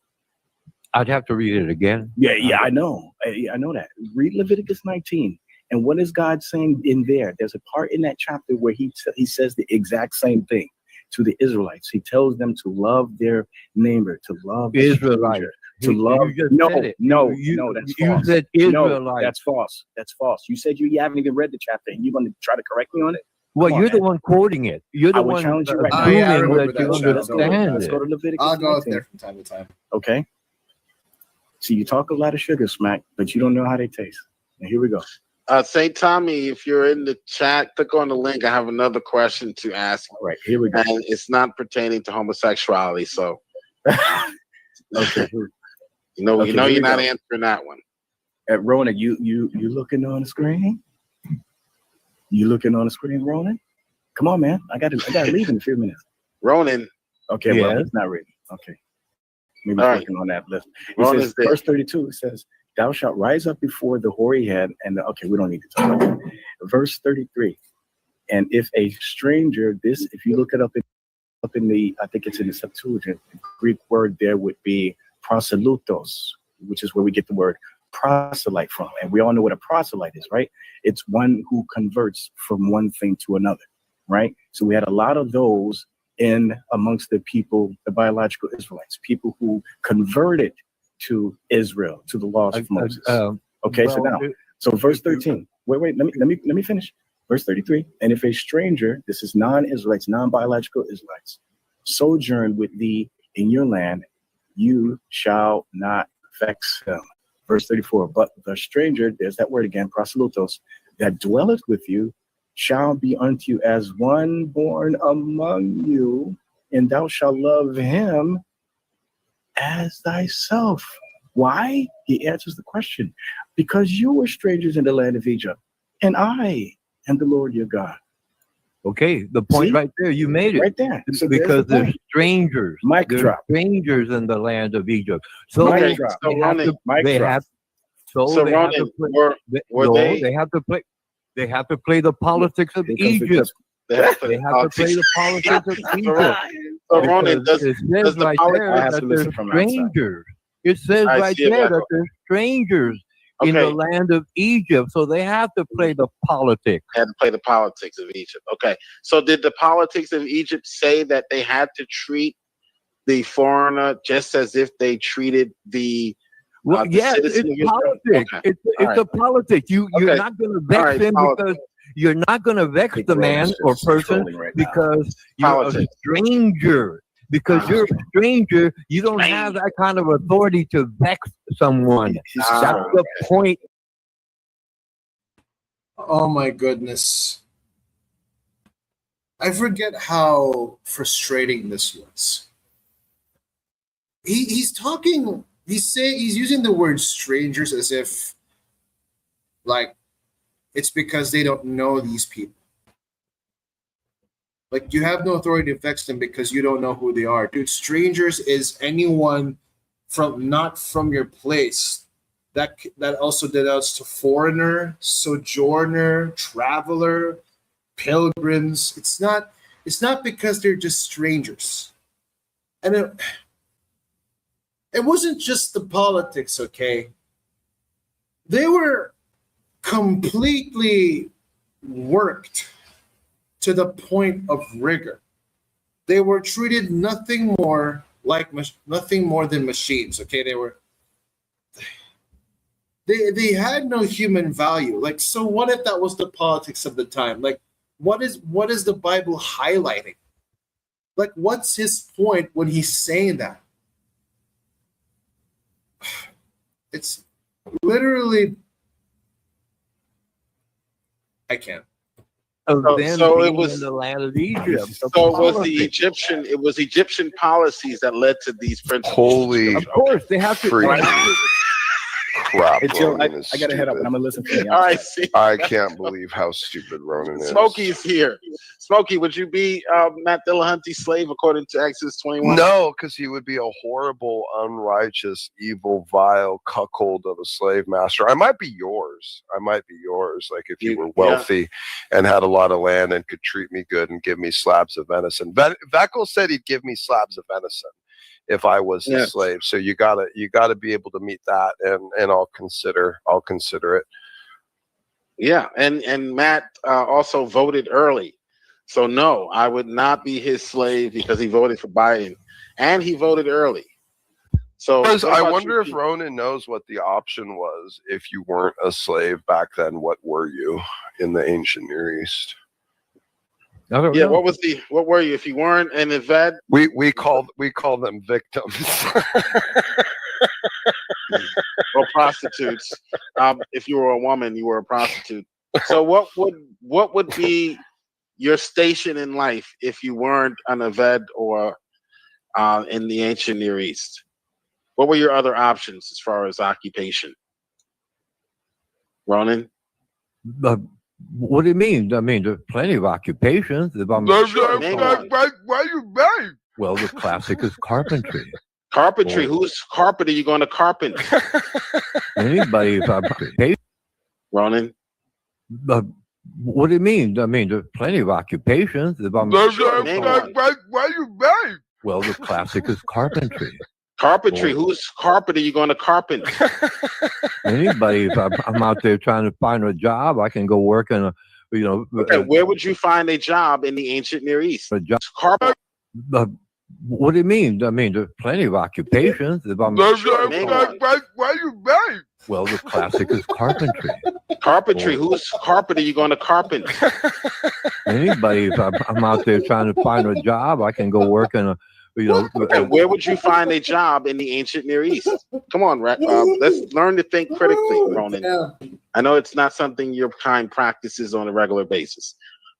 I'd have to read it again. Yeah, I know. I know that. Read Leviticus 19. And what is God saying in there? There's a part in that chapter where he says the exact same thing to the Israelites. He tells them to love their neighbor, to love Israelite, to love. No, that's you false. said Israelite. No, that's false. That's false. You said you haven't even read the chapter, and you're going to try to correct me on it. Well, you're the one quoting it. You're the one challenge you right now. assuming I remember that you that channel. understand Let's go to it. Leviticus. I'll go 19. there from time to time. Okay. See, you talk a lot of sugar smack, but you don't know how they taste. And here we go. St. Tommy, if you're in the chat, click on the link. I have another question to ask. All right, here we go. And it's not pertaining to homosexuality, so okay. you know here we you're not go. answering that one. Ronan, you looking on the screen? You looking on the screen, Ronan? Come on, man. I gotta leave in a few minutes. Ronan. Okay, Yeah. well, he's not ready. Okay. Maybe All he's right. working on that list. It Ronan's says, there. verse 32, it says, thou shalt rise up before the hoary head. And okay, we don't need to talk about that. Verse 33. And if a stranger, if you look it up in the, I think it's in the Septuagint, the Greek word there would be proselytos, which is where we get the word proselyte from. And we all know what a proselyte is, right? It's one who converts from one thing to another, right? So we had a lot of those in amongst the people, the biological Israelites, people who converted to Israel, to the laws of Moses. Okay, so verse 13. Wait, let me finish. Verse 33. And if a stranger, this is non-Israelites, non-biological Israelites, sojourn with thee in your land, you shall not vex him. Verse 34. But the stranger, there's that word again, proselytos, that dwelleth with you, shall be unto you as one born among you, and thou shalt love him as thyself. Why? He answers the question. Because you were strangers in the land of Egypt, and I am the Lord your God. Okay, the point right there, you made it. Right there. So because they're strangers. Mic They're drop. strangers in the land of Egypt. So Mic drop. they have to They have to play the politics of Egypt. They have to play the politics of Egypt. So Ronan, It says right there that they're strangers. It says right there that they're strangers in the land of Egypt. So they have to play the politics. They had to play the politics of Egypt. Okay. So did the politics of Egypt say that they had to treat the foreigner just as if they treated the well, yes, it's politics. Okay. It's a politics. You're not going to vex him because you're not going to vex the man or person because you're a stranger. Because you're a stranger, you don't have that kind of authority to vex someone. That's the point. Oh my goodness. I forget how frustrating this was. He's talking. He's using the word strangers as if, like, it's because they don't know these people. Like, you have no authority to vex them because you don't know who they are, dude. Strangers is anyone from not from your place. That also denotes to foreigner, sojourner, traveler, pilgrims. It's not because they're just strangers. And it wasn't just the politics, okay? They were completely worked to the point of rigor. They were treated nothing more than machines, okay? They had no human value. Like, so what if that was the politics of the time? Like, what is the Bible highlighting? Like, what's his point when he's saying that? It's literally, I can't. So it was in the land of Egypt. So it was Egyptian policies that led to these principles. Holy, of course, they have to. Crap. Hey, Joe, I Ronan is got to head up, stupid. and I'm gonna listen for you. All right, see. I can't believe how stupid Ronan is. Smokey's here. Smokey, would you be Matt Dillahunty's slave according to Exodus 21? No, because he would be a horrible, unrighteous, evil, vile cuckold of a slave master. I might be yours. Like if you were wealthy and had a lot of land and could treat me good and give me slabs of venison. Veckel said he'd give me slabs of venison if I was his slave. So you gotta be able to meet that, and I'll consider it. Yeah, and Matt also voted early. So no, I would not be his slave because he voted for Biden, and he voted early. So I wonder if Ronan knows what the option was if you weren't a slave back then. What were you in the ancient Near East? I don't Yeah, know. what were you if you weren't an Eved? We call them victims. Or prostitutes. If you were a woman, you were a prostitute. So what would be your station in life if you weren't an Eved or in the ancient Near East? What were your other options as far as occupation? Ronan? What do you mean? I mean, there's plenty of occupations. If I'm Why you bang? well, the classic is carpentry. Carpentry. Whose carpet are you going to carpent? Anybody, if I'm paid. Ronan? What do you mean? I mean, there's plenty of occupations. If I'm Why you bang? well, the classic is carpentry. Carpentry. Whose carpet are you going to carpent? Anybody, if I'm out there trying to find a job, I can go work in a, Okay, where would you find a job in the ancient Near East? a job. Carpet. What do you mean? I mean, there's plenty of occupations. If I'm Why you bang? well, the classic is carpentry. Carpentry. Whose carpet are you going to carpent? Anybody, if I'm out there trying to find a job, I can go work in a, Okay, where would you find a job in the ancient Near East? Come on, let's learn to think critically, Ronan. I know it's not something your kind practices on a regular basis.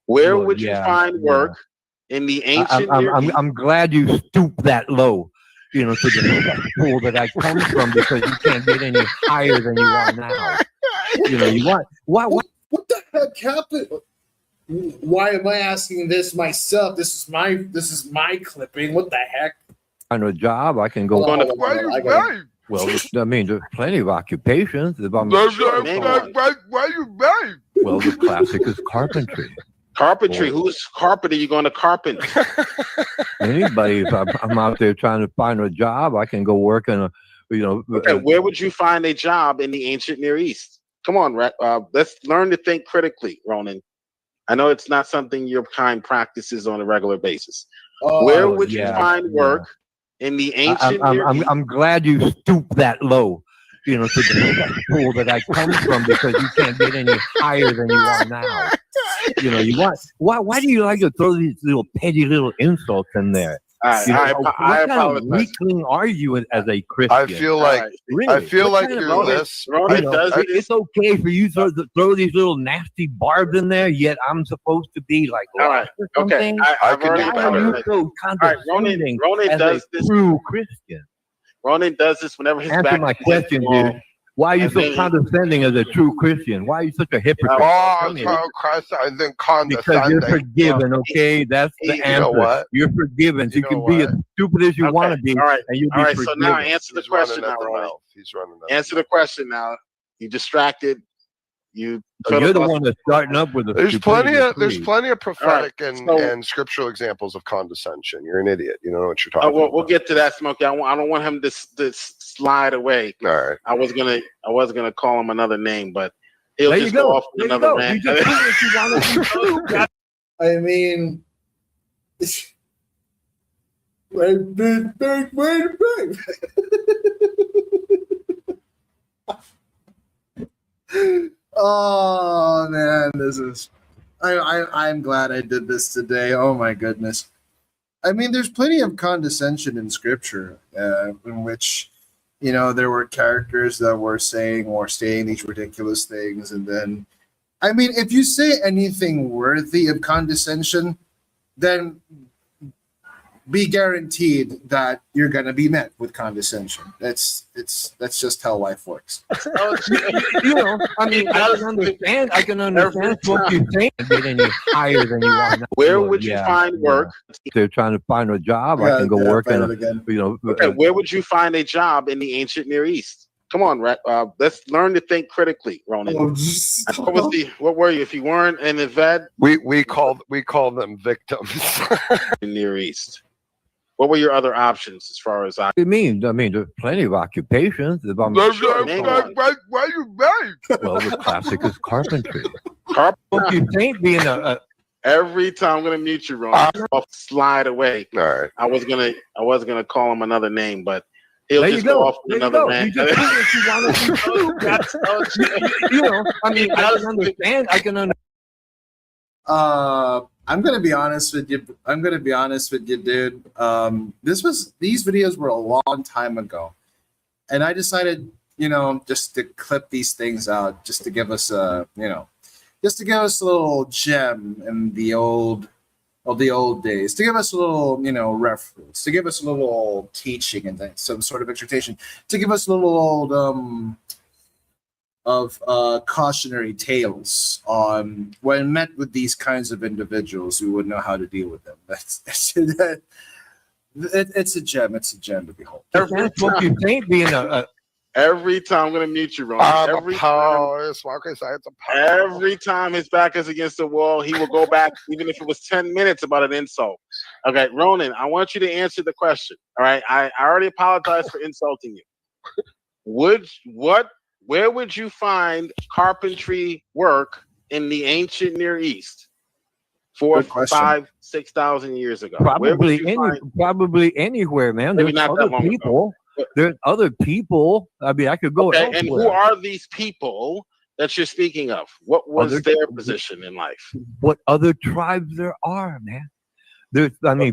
Where would you find work in the ancient Near East? I'm glad you stooped that low, to the pool that I come from, because you can't get any higher than you are now. You want what the heck happened? Why am I asking this myself? This is my clipping. What the heck? Find a job, I can go. Why you bang? Well, I mean, there's plenty of occupations. If I'm Why you bang? well, the classic is carpentry. Carpentry. Whose carpet are you going to carpent? Anybody, if I'm out there trying to find a job, I can go work in a, Okay, where would you find a job in the ancient Near East? Come on, let's learn to think critically, Ronan. I know it's not something your kind practices on a regular basis. Where would you find work in the ancient Near East? I'm glad you stooped that low, to the pool that I come from, because you can't get any higher than you are now. You want why do you like to throw these little petty little insults in there? right, You know, I what kind of apologize. weakling are you as a Christian? I feel like Really? I feel What like kind of your Ronan, list. Ronan You know, does this. it's okay for you to throw these little nasty barbs in there, yet I'm supposed to be like All right. lost or Okay. something. I've can already do Why are you apologized. so All right, condescending Ronan as does a this. true Christian? Ronan does this whenever his Answer back my is against the question, wall. dude. Why are you And so then he- condescending as a true Christian? Why are you such a hypocrite? Oh, Tell me. so Christ, I think Because you're condescending. forgiven, okay? That's the You answer. know what? You're forgiven. So You you can know be as what? stupid as you want to be, All right. and you'll All be right. So forgiven. now answer the He's question running now, at the Ronan. mouth. He's running at Answer the question now. You distracted. You. So you're the one that's starting up with the There's plenty of stupidity. prophetic So- and scriptural example of condescension. You're an idiot. You don't know what you're Oh, talking we'll about. get to that, Smokey. I don't want him to slide away. All right. I was gonna call him another name, but he'll There you just go go. off with There you another go. rant. You just do what you want to do. I mean, oh man, this is. I'm glad I did this today. Oh my goodness. I mean, there's plenty of condescension in scripture, in which, there were characters that were saying these ridiculous things, and then, I mean, if you say anything worthy of condescension, then be guaranteed that you're going to be met with condescension. That's just how life works. I can understand what you're saying. Get any higher than you want. Where would you find work? They're trying to find a job. I can go work in Okay, where would you find a job in the ancient Near East? Come on, let's learn to think critically, Ronan. What were you? If you weren't an Eved, We call them victims. in Near East. What were your other options as far as What do you mean? I mean, there's plenty of occupations. If I'm Why you mad? well, the classic is carpentry. carpenter? You ain't being a Every time I'm gonna mute you, Ronan. I'll slide away. All right. I was gonna call him another name, but he'll there just you go go. off with There you another go. rant. You just do what you want to do. I mean, I can understand. I can understand. I'm gonna be honest with you. Dude. These videos were a long time ago, and I decided, just to clip these things out, just to give us a little gem in the old days, to give us a little, reference, to give us a little teaching and some sort of exhortation, to give us a little old of cautionary tales on when met with these kinds of individuals who would know how to deal with them. It's a gem. It's a gem to behold. Every Every time I'm gonna mute you, Ronan. Every time his back is against the wall, he will go back, even if it was 10 minutes about an insult. Okay, Ronan, I want you to answer the question. All right, I already apologized for insulting you. Where would you find carpentry work in the ancient Near East 4,000, 5,000, 6,000 years ago? Probably anywhere, man. Maybe There's not that other long people. ago. There's other people. I mean, I could go elsewhere. And who are these people that you're speaking of? What was their position in life? What other tribes there are, man?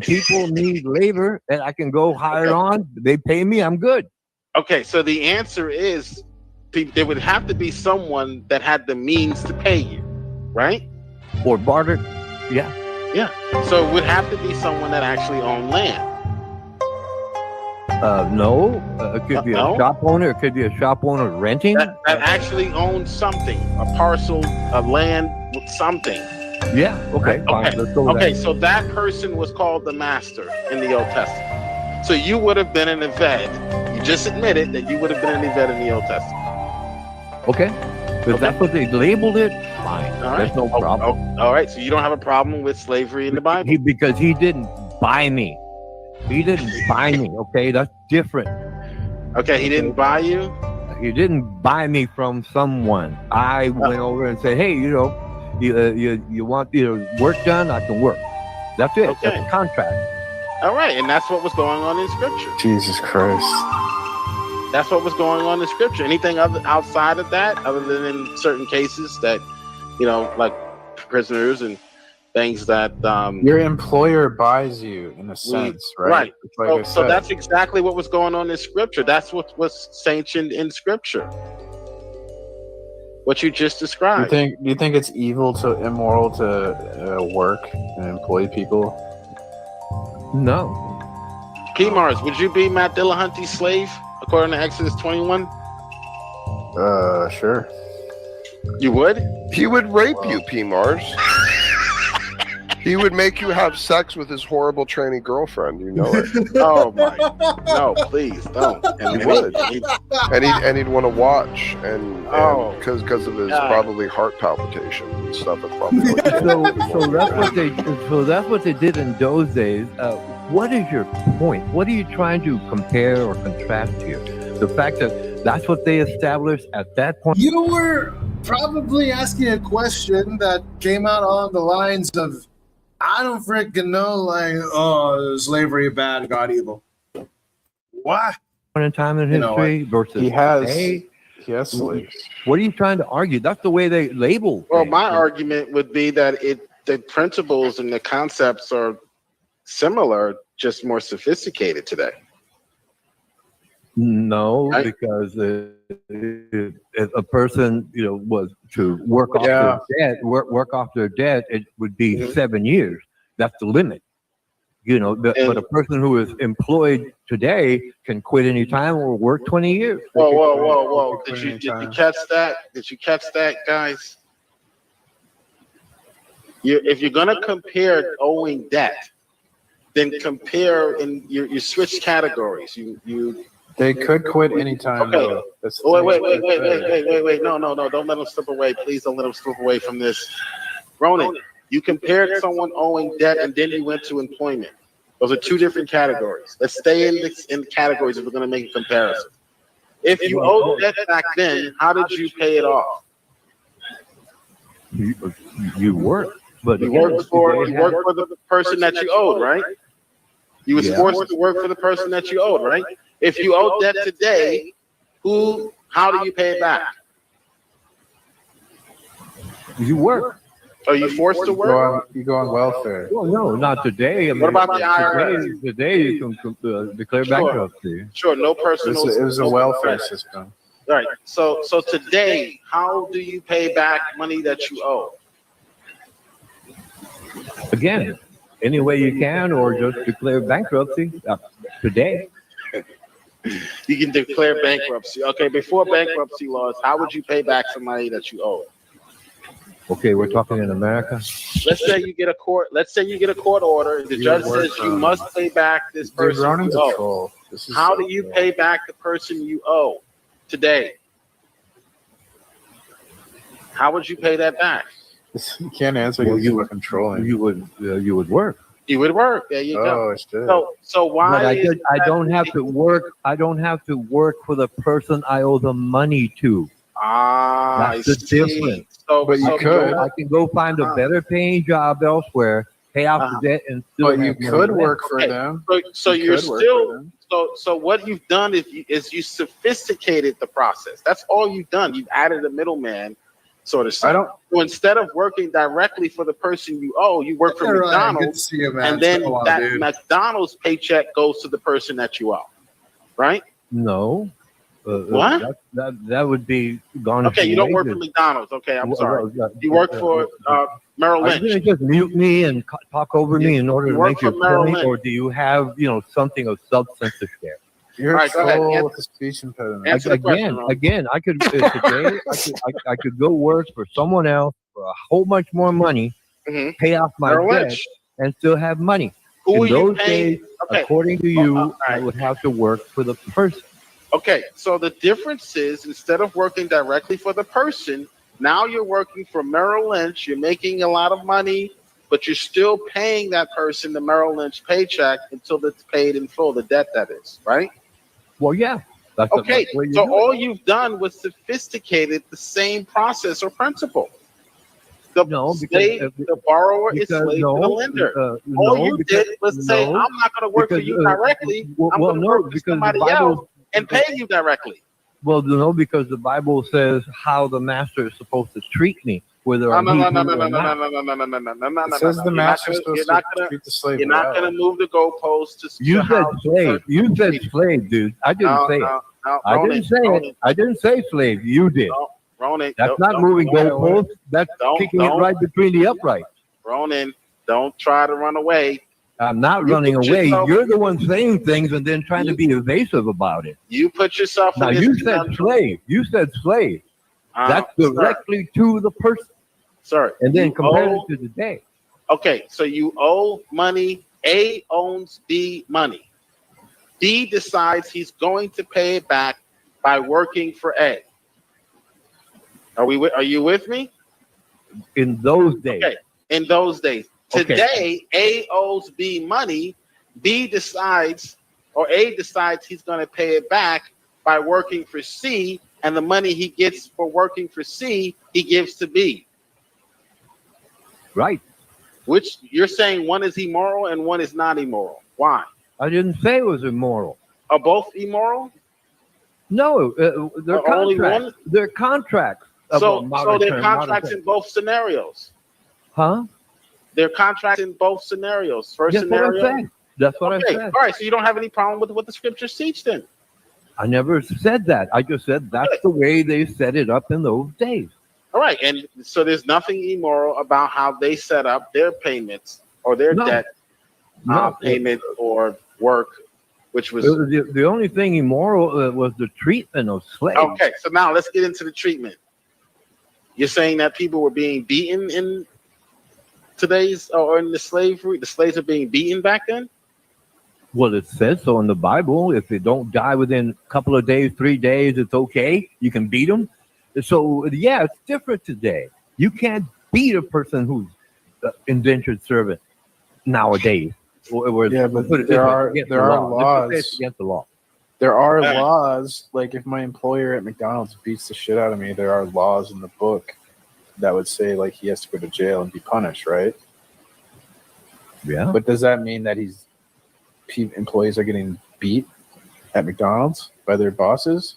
People need labor, and I can go hire on. They pay me. I'm good. Okay, so the answer is there would have to be someone that had the means to pay you, right? Or barter. Yeah. Yeah. So it would have to be someone that actually owned land. No. It could be a shop owner. It could be a shop owner renting. That actually owned something, a parcel of land with something. Yeah. Okay. Fine. Let's go with Okay. that. So that person was called the master in the Old Testament. So you would have been an Eved. You just admitted that you would have been an Eved in the Old Testament. Okay. If that's what they labeled it, fine. All right. There's no problem. All right. So you don't have a problem with slavery in the Bible? Because he didn't buy me. He didn't buy me. Okay, that's different. Okay, he didn't buy you? He didn't buy me from someone. I went over and said, hey, you want work done? I can work. That's it. Okay. That's a contract. All right, and that's what was going on in Scripture. Jesus Christ. That's what was going on in Scripture. Anything outside of that, other than in certain cases that, like prisoners and things that your employer buys you in a sense, right? Right. So that's exactly what was going on in Scripture. That's what was sanctioned in Scripture. What you just described. Do you think it's immoral to work and employ people? No. P-Mars, would you be Matt Dillahunty's slave according to Exodus 21? Sure. You would? He would rape you, P-Mars. He would make you have sex with his horrible tranny girlfriend. You know it. Oh my! No, please don't. He would. And he'd want to watch, and because of his probably heart palpitations and stuff. It probably so that's what they did in those days. What is your point? What are you trying to compare or contrast here? The fact that that's what they established at that point. You were probably asking a question that came out on the lines of, I don't freaking know, like, slavery bad, God evil. Why? Point in time in history versus he has slaves. What are you trying to argue? That's the way they label. Well, my argument would be that the principles and the concepts are similar, just more sophisticated today. No, right? Because if a person, was to work off their debt, work off their debt, it would be 7 years. That's the limit. But a person who is employed today can quit any time or work 20 years. Whoa! Did you catch that? Did you catch that, guys? If you're gonna compare owing debt, then compare and you switch categories. They could quit anytime. Okay. Wait. No. Don't let them slip away. Please don't let them slip away from this. Ronan, you compared someone owing debt and then you went to employment. Those are two different categories. Let's stay in categories if we're going to make a comparison. If you owed debt back then, how did you pay it off? You worked. But you worked for the person that you owed, right? You was forced to work for the person that you owed, right? If you owe debt today, how do you pay it back? You work. Are you forced to work? You go on welfare. Well, no, not today. What about the IRS? Today you can declare bankruptcy. Sure, no personal. It was a welfare system. Right. So today, how do you pay back money that you owe? Again, any way you can, or just declare bankruptcy today. You can declare bankruptcy. Okay, before bankruptcy laws, how would you pay back somebody that you owe? Okay, we're talking in America. Let's say you get a court. Let's say you get a court order. The judge says you must pay back this person you owe. How do you pay back the person you owe today? How would you pay that back? You can't answer because you were controlling. You would work. You would work. There you go. So why? But I don't have to work. I don't have to work for the person I owe the money to. That's the difference. But you could. I can go find a better paying job elsewhere, pay off the debt, and still. But you could work for them. So you're still. So what you've done is you sophisticated the process. That's all you've done. You've added a middleman, sort of. So instead of working directly for the person you owe, you work for McDonald's, and then that McDonald's paycheck goes to the person that you owe, right? No. What? That would be gone. Okay, you don't work for McDonald's. Okay, I'm sorry. You work for Merrill Lynch. Are you going to just mute me and talk over me in order to make your point, or do you have something of substance to share? You're right, go ahead. with the speech impediment. Again, I could today. I could go work for someone else for a whole bunch more money, pay off my debt, and still have money. In those days, according to you, I would have to work for the person. Okay, so the difference is instead of working directly for the person, now you're working for Merrill Lynch. You're making a lot of money, but you're still paying that person the Merrill Lynch paycheck until it's paid in full, the debt that is, right? Well, yeah. Okay, so all you've done was sophisticated the same process or principle. The borrower is slave to the lender. All you did was say, I'm not going to work for you directly. I'm going to work for somebody else and pay you directly. Well, no, because the Bible says how the master is supposed to treat me. whether No, I'm no, no, Hebrew no, no, or no, not. no, no, no, no, no, no, no, no, It says no. the master's You're supposed not to gonna, treat the slave you're not well. gonna move the goalposts to You said how slave. You said slave, dude. I didn't No, say it. no, no, I Ronan, didn't say it. Ronan, I didn't say slave. You did. no, Ronan, That's not moving goalposts. That's kicking it right between the uprights. Ronan, don't try to run away. I'm not You running put away. yourself- You're the one saying things and then trying to be evasive about it. You put yourself Now in this you said conundrum. slave. You said slave. That's directly to the person. Sir, And then you compare owe- it to the day. Okay, so you owe money. A owns B money. B decides he's going to pay it back by working for A. Are you with me? In those days. Okay, in those days. Okay. Today, A owes B money. B decides, or A decides he's going to pay it back by working for C, and the money he gets for working for C, he gives to B. Right. Which you're saying one is immoral and one is not immoral. Why? I didn't say it was immoral. Are both immoral? No, they're Only contracts. one? They're contracts. So they're contracts in both scenarios. Huh? They're contracts in both scenarios. First That's what I scenario. said. That's what I Okay, said. all right. So you don't have any problem with what the scriptures teach then? I never said that. I just said that's the way they set it up in those days. All right, and so there's nothing immoral about how they set up their payments or their debt payment or work, which was The only thing immoral was the treatment of slaves. okay. So now let's get into the treatment. You're saying that people were being beaten in today's or in the slavery. The slaves are being beaten back then. Well, it says so in the Bible. If they don't die within a couple of days, 3 days, it's okay. You can beat them. So, yeah, it's different today. You can't beat a person who's indentured servant nowadays. Yeah, but there are laws against the law. There are laws. Like if my employer at McDonald's beats the shit out of me, there are laws in the book that would say like he has to go to jail and be punished, right? Yeah. But does that mean that employees are getting beat at McDonald's by their bosses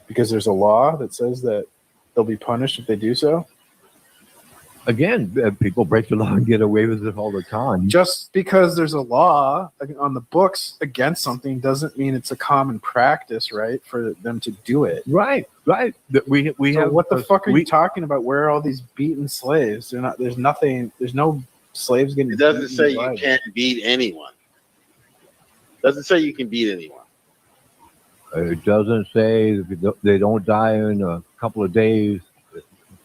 because there's a law that says that they'll be punished if they do so? Again, people break the law and get away with it all the time. Just because there's a law on the books against something doesn't mean it's a common practice, right, for them to do it. Right. We so have. What the fuck are you talking about? Where are all these beaten slaves? They're not. There's nothing. There's no slaves getting. It doesn't beaten say you alive. can't beat anyone. Doesn't say you can beat anyone. It doesn't say they don't die in a couple of days.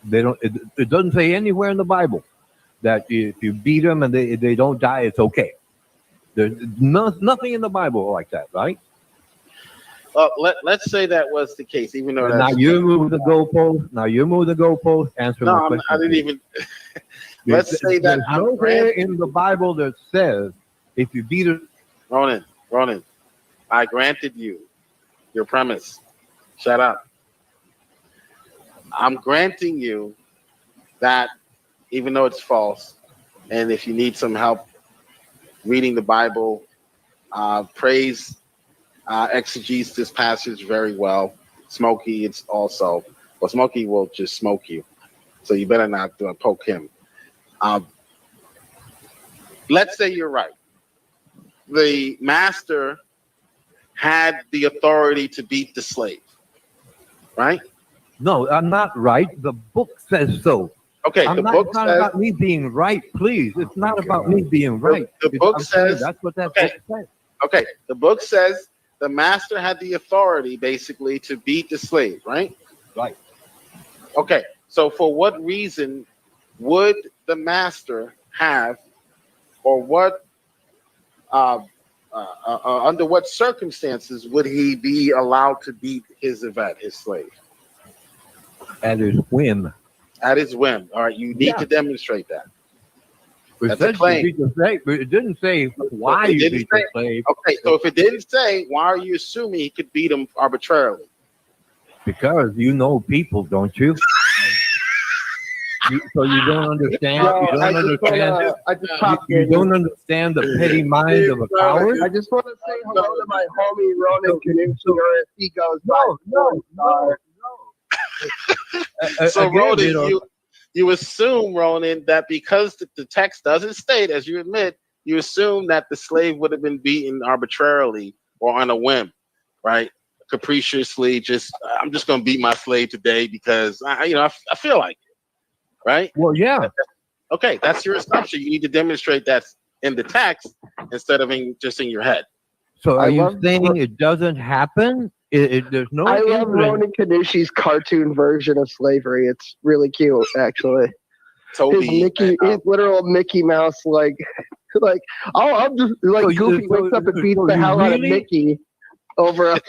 They don't. It doesn't say anywhere in the Bible that if you beat them and they don't die, it's okay. There's nothing in the Bible like that, right? Well, let's say that was the case, even though Now you move the goalpost. Answer my question. I didn't even. Let's say that I'm nowhere in the Bible that says if you beat it. Ronan, I granted you your premise. Shut up. I'm granting you that even though it's false, and if you need some help reading the Bible, praise exegetes this passage very well. Smokey, it's also, well, Smokey will just smoke you, so you better not poke him. Let's say you're right. The master had the authority to beat the slave, right? No, I'm not right. The book says so. Okay, I'm the not book talking says, about me being right, please. It's not about me being right. The book I'm saying says that's what that okay, book says. Okay, the book says the master had the authority basically to beat the slave, right? Right. Okay, so for what reason would the master have, or what, under what circumstances would he be allowed to beat his slave? At his whim. At his whim. All right, you need to demonstrate that. That's a claim. It didn't say why you beat the slave. Okay, so if it didn't say, why are you assuming he could beat him arbitrarily? Because you know people, don't you? So you don't understand. You don't understand the petty mind of a coward. I just want to say hello to my homie Ronan Peninsula. If he goes, So Ronan, you assume, Ronan, that because the text doesn't state, as you admit, you assume that the slave would have been beaten arbitrarily or on a whim, right? Capriciously, I'm just going to beat my slave today because I feel like it, right? Well, yeah. Okay, that's your assumption. You need to demonstrate that in the text instead of just in your head. So are you saying it doesn't happen? There's no. I love Ronan Kanushi's cartoon version of slavery. It's really cute, actually. Toby, his literal Mickey Mouse, like, I'm just like Goofy wakes up and beats the hell out of Mickey over a.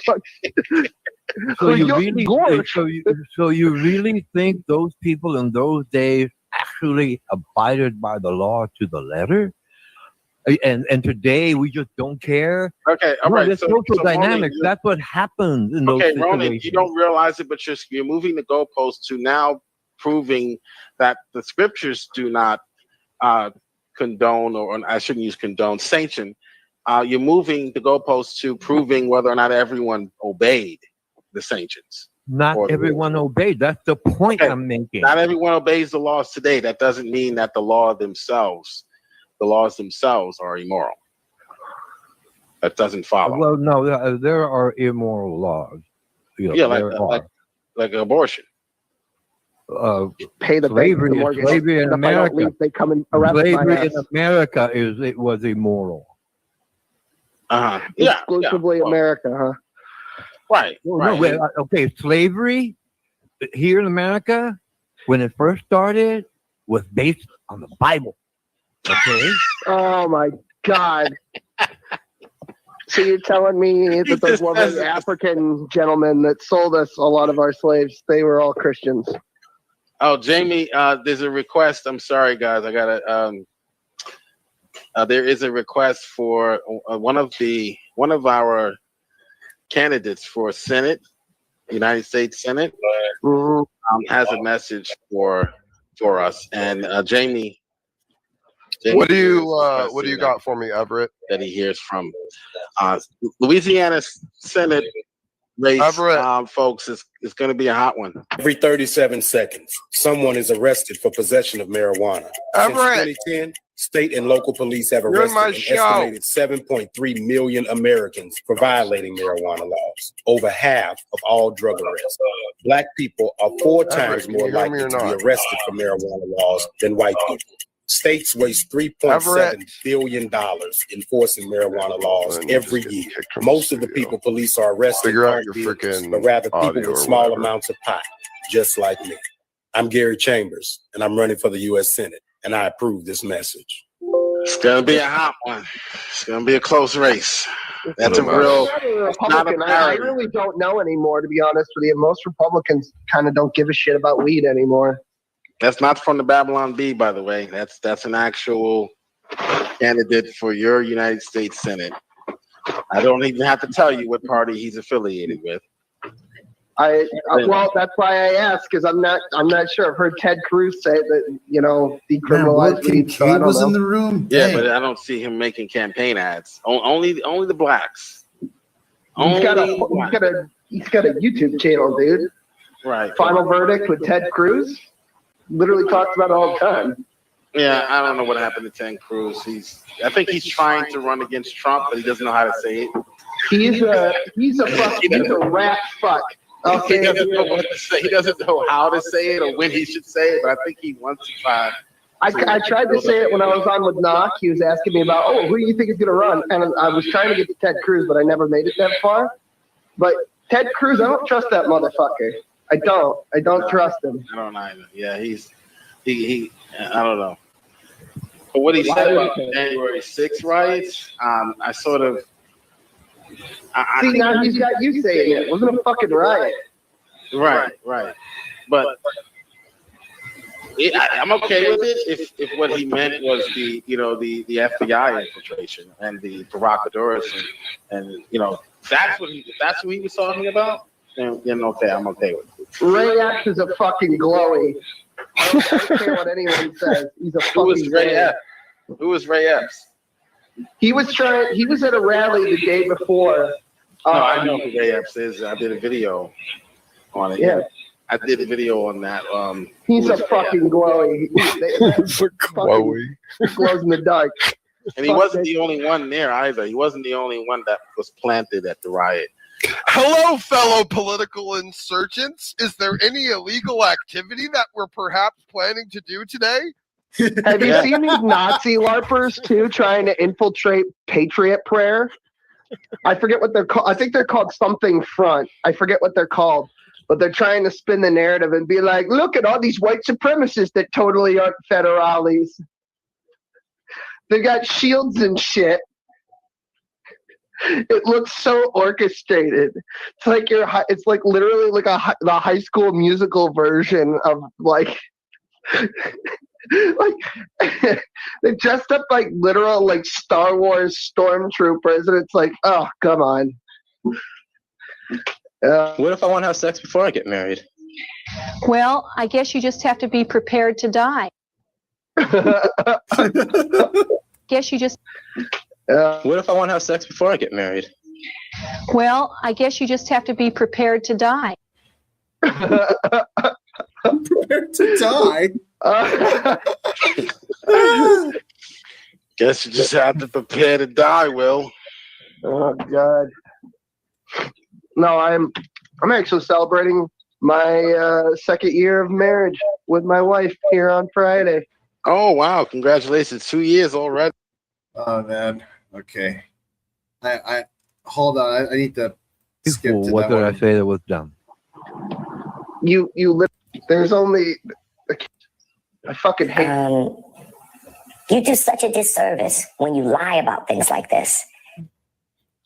So you really think those people in those days actually abided by the law to the letter? And today we just don't care. Okay, all right. There's social dynamics. That's what happens in those situations. Ronan, you don't realize it, but you're moving the goalpost to now proving that the scriptures do not condone, or I shouldn't use condone, sanction. You're moving the goalpost to proving whether or not everyone obeyed the sanctions. Not everyone obeyed. That's the point I'm making. Not everyone obeys the laws today. That doesn't mean that the laws themselves are immoral. That doesn't follow. Well, no, there are immoral laws. Like abortion. Pay the slavery in America. They come and arrest slavery my ass. in America was immoral. Exclusively America, huh? Right. Well, no, okay, slavery here in America, when it first started, was based on the Bible. Okay. Oh my God. So you're telling me that those lovely African gentlemen that sold us a lot of our slaves, they were all Christians? Oh, Jamie, there's a request. I'm sorry, guys. I gotta. There is a request for one of our candidates for Senate, United States Senate, has a message for us. And Jamie, what do you got for me, Everett? That he hears from Louisiana Senate race, folks, is going to be a hot one. Every 37 seconds, someone is arrested for possession of marijuana. Everett. Since 2010, state and local police have arrested an estimated 7.3 million Americans for violating marijuana laws, over half of all drug arrests. Black people are 4 times more likely to be arrested for marijuana laws than white people. States waste $3.7 billion enforcing marijuana laws every year. Most of the people police are arresting aren't dealers, but rather people with small amounts of pot, just like me. I'm Gary Chambers, and I'm running for the U.S. Senate, and I approve this message. It's going to be a hot one. It's going to be a close race. That's a real Republican. I really don't know anymore, to be honest with you. Most Republicans kind of don't give a shit about weed anymore. That's not from the Babylon Bee, by the way. That's an actual candidate for your United States Senate. I don't even have to tell you what party he's affiliated with. Well, that's why I asked, because I'm not sure. I've heard Ted Cruz say that decriminalize weed. So I don't know. In the room. Yeah, but I don't see him making campaign ads. Only the blacks. He's got a YouTube channel, dude. Right. Final Verdict with Ted Cruz. Literally talks about it all the time. Yeah, I don't know what happened to Ted Cruz. I think he's trying to run against Trump, but he doesn't know how to say it. He's a rat fuck. Okay. He doesn't know what to say. He doesn't know how to say it or when he should say it, but I think he wants to try. I tried to say it when I was on with Knock. He was asking me about, who do you think is going to run? And I was trying to get to Ted Cruz, but I never made it that far. But Ted Cruz, I don't trust that motherfucker. I don't trust him. I don't either. Yeah, he I don't know. But what he said about January 6th riots, I sort of. See, now he's got you saying it. It wasn't a fucking riot. Right. But I'm okay with it if what he meant was the FBI infiltration and the provocateurs and that's what he was talking about. Then okay, I'm okay with it. Ray Epps is a fucking glowy. I don't care what anyone says. He's a fucking. Who was Ray Epps? Who was Ray Epps? He was at a rally the day before. No, I know who Ray Epps is. I did a video on it. Yeah. I did a video on that. He's a fucking glowy. Glowy. Glows in the dark. And he wasn't the only one there either. He wasn't the only one that was planted at the riot. Hello, fellow political insurgents. Is there any illegal activity that we're perhaps planning to do today? Have you seen these Nazi LARPers too trying to infiltrate Patriot Prayer? I forget what they're called. I think they're called something front. I forget what they're called. But they're trying to spin the narrative and be like, look at all these white supremacists that totally aren't federales. They got shields and shit. It looks so orchestrated. It's like it's like literally like the High School Musical version of like they dressed up like literal like Star Wars stormtroopers, and it's like, oh, come on. What if I want to have sex before I get married? Well, I guess you just have to be prepared to die. Guess you just. What if I want to have sex before I get married? Well, I guess you just have to be prepared to die. Prepared to die. Guess you just have to prepare to die, Will. Oh God. No, I'm actually celebrating my second year of marriage with my wife here on Friday. Oh wow! Congratulations, 2 years already. Oh man. Okay. I hold on. I need to skip to What that did one. I say that was dumb? There's only. I fucking hate. You do such a disservice when you lie about things like this.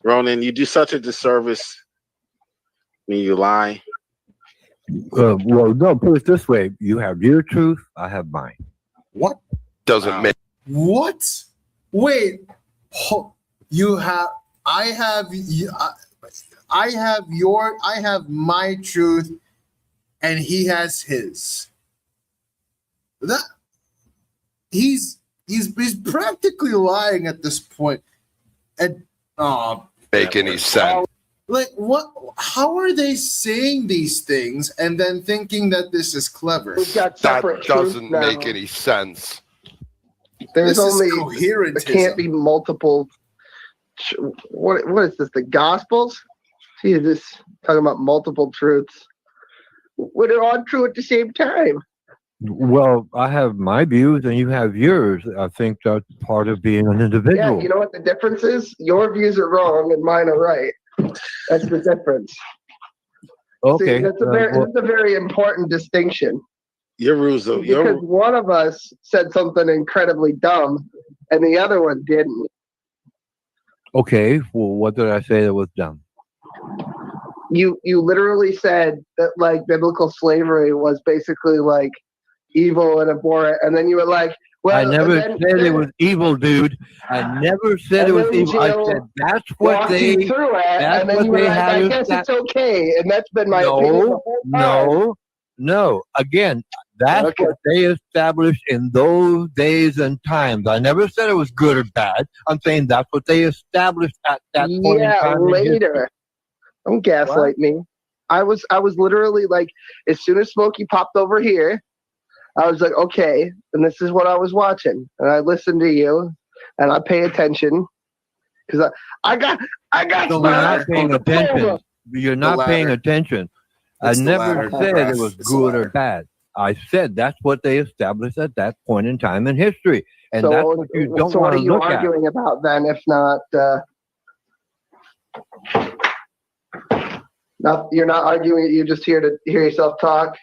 Ronan, you do such a disservice when you lie. Well, no, put it this way. You have your truth, I have mine. What? Doesn't make. What? Wait. You have. I have. I have my truth, and he has his. That. He's practically lying at this point. And make any sense. Like what? How are they saying these things and then thinking that this is clever? That doesn't make any sense. There's This is only coherentism. there can't be multiple. What is this? The Gospels? See, this talking about multiple truths. When they're all true at the same time. Well, I have my views and you have yours. I think that's part of being an individual. Yeah, you know what the difference is? Your views are wrong and mine are right. That's the difference. Okay. See, that's a very important distinction. Your rules, though. Because one of us said something incredibly dumb and the other one didn't. Okay. Well, what did I say that was dumb? You literally said that like biblical slavery was basically like evil and abhorrent, and then you were like, well, I never said it was evil, dude. I never said it was evil. I said that's what they. That's what they had. I guess it's okay, and that's been my opinion the whole time. No. Again, that's what they established in those days and times. I never said it was good or bad. I'm saying that's what they established at that point in time. Later. Don't gaslight me. I was literally like, as soon as Smokey popped over here, I was like, okay, and this is what I was watching, and I listened to you, and I pay attention because I got. You're not paying attention. You're not paying attention. I never said it was good or bad. I said that's what they established at that point in time in history, and that's what you don't want to look at. So what are you arguing about then? If not. You're not arguing it. You're just here to hear yourself talk.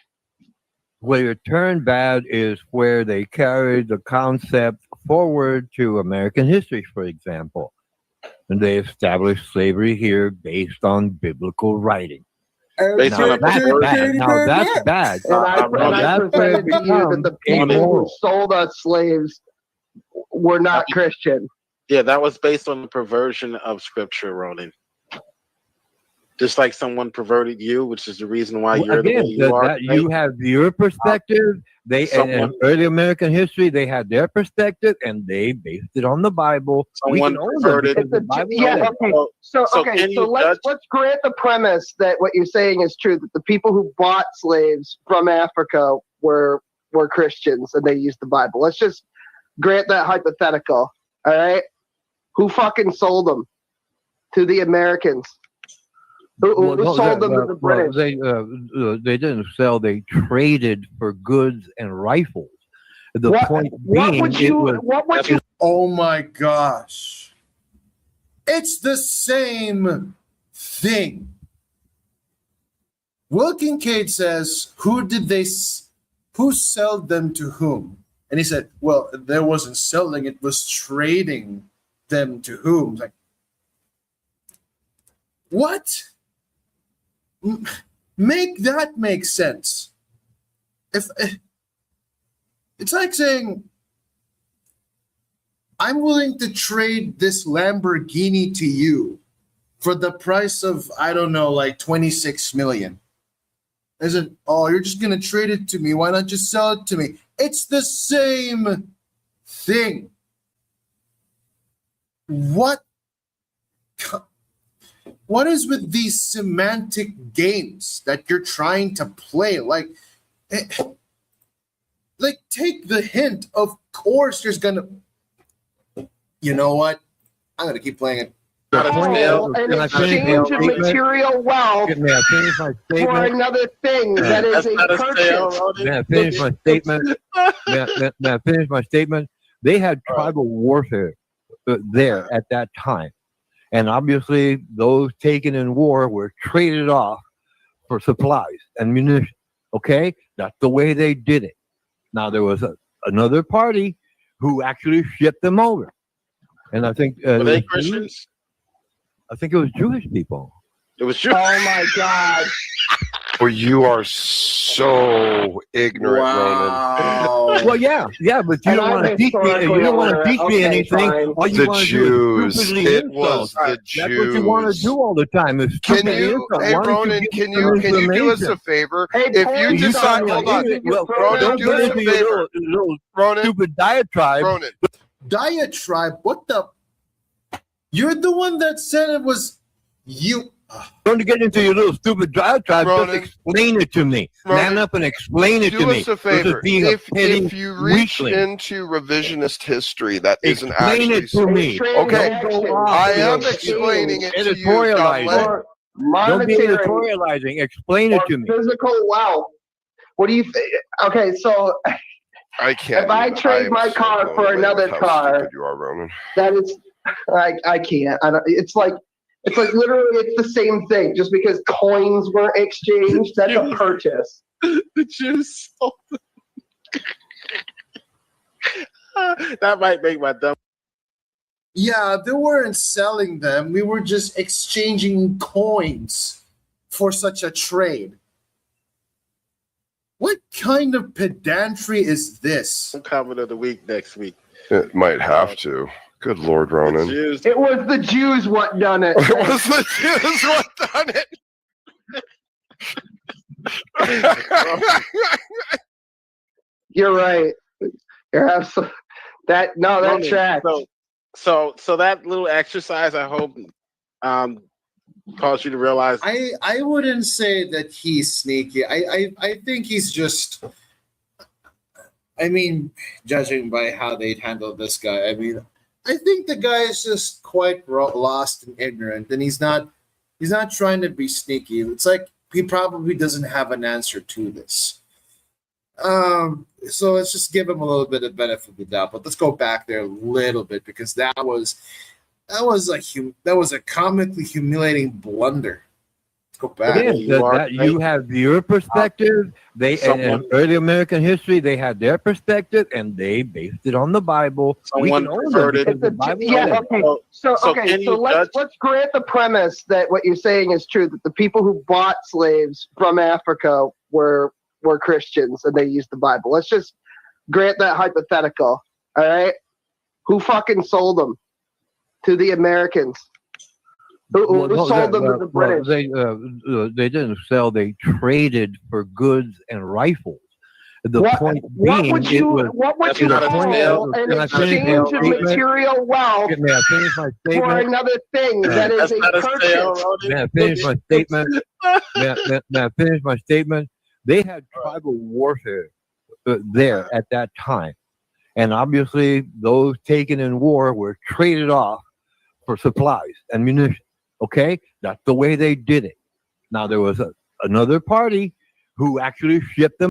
Where your turn bad is where they carried the concept forward to American history, for example. And they established slavery here based on biblical writing. Now that's bad. And I presented to you that the people who sold us slaves were not Christian. Yeah, that was based on the perversion of scripture, Ronan. Just like someone perverted you, which is the reason why you're Again, the way you are. that you have your perspective. They in early American history, they had their perspective, and they based it on the Bible. We can own them because the Bible Yeah. says it. So let's grant the premise that what you're saying is true. That the people who bought slaves from Africa were Christians and they used the Bible. Let's just grant that hypothetical. All right. Who fucking sold them to the Americans? Who sold them to the British? They didn't sell. They traded for goods and rifles. The point being, oh my gosh, it's the same thing. Will Kincaid says, who sold them to whom? And he said, well, there wasn't selling, it was trading them to whom? Like, what? Make that make sense. If it's like saying, I'm willing to trade this Lamborghini to you for the price of, I don't know, like 26 million. Isn't, oh, you're just going to trade it to me. Why not just sell it to me? It's the same thing. What is with these semantic games that you're trying to play? Like take the hint. Of course there's going to, you know what? I'm going to keep playing it. An exchange of material wealth for another thing that is a purchase. May I finish my statement? May I finish my statement? They had tribal warfare there at that time. And obviously, those taken in war were traded off for supplies and munitions. Okay? That's the way they did it. Now, there was another party who actually shipped them over. And I think... were they Christians? I think it was Jewish people. It was Jewish. Oh my God. Well, you are so ignorant, Ronan. Well, yeah, but you don't want to teach me. You don't want to teach me anything. All you want to do is stupidly insult. That's what you want to do all the time. Is Can you, hey Ronan, can you do us a favor? If you decide, hold on, Ronan, do us a favor. Ronan, stupid diatribe. Ronan, diatribe. What the? You're the one that said it was you. Don't get into your little stupid diatribe. Just explain it to me. Man up and explain it to me. Do us a favor. If you reach into revisionist history, that isn't explain actually it to me. Okay, I am explaining it to you. Don't be editorializing. Explain it to me. Physical wealth. What do you think? Okay, so I can't. If I trade my car for another car, you are, Ronan. That is, I can't. It's like literally it's the same thing. Just because coins were exchanged, that's a purchase. The Jews sold them. That might make my dumb. Yeah, they weren't selling them. We were just exchanging coins for such a trade. What kind of pedantry is this? Comment of the week next week. It might have to. Good Lord, Ronan. It was the Jews what done it. It was the Jews what done it. You're right. You're absolutely that. No, that tracks. So that little exercise, I hope, caused you to realize. I wouldn't say that he's sneaky. I think he's just. I mean, judging by how they'd handle this guy, I mean. I think the guy is just quite lost and ignorant, and he's not trying to be sneaky. It's like he probably doesn't have an answer to this. So let's just give him a little bit of benefit of the doubt. But let's go back there a little bit because that was a comically humiliating blunder. Go back. Again, you have your perspective. They in early American history, they had their perspective, and they based it on the Bible. Someone perverted. So let's grant the premise that what you're saying is true. That the people who bought slaves from Africa were Christians and they used the Bible. Let's just grant that hypothetical. All right, who fucking sold them to the Americans? Who sold them to the British? They didn't sell. They traded for goods and rifles. The point being, what would you call an exchange of material wealth May I finish my statement? for another thing that is a purchase? May I finish my statement? May I finish my statement? They had tribal warfare there at that time. And obviously, those taken in war were traded off for supplies and munitions. Okay? That's the way they did it. Now, there was another party who actually shipped them.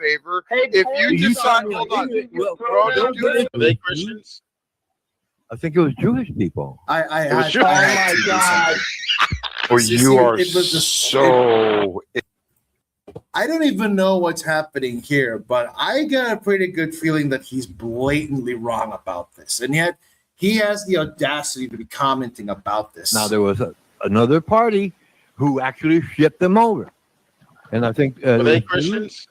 Favor. If you decide, hold on, Ronan, Are they Christians? I think it was Jewish people. Oh my God! Or See, you are it was so. I don't even know what's happening here, but I got a pretty good feeling that he's blatantly wrong about this, and yet he has the audacity to be commenting about this. Now there was another party who actually shipped them over, and I think Were they Christians?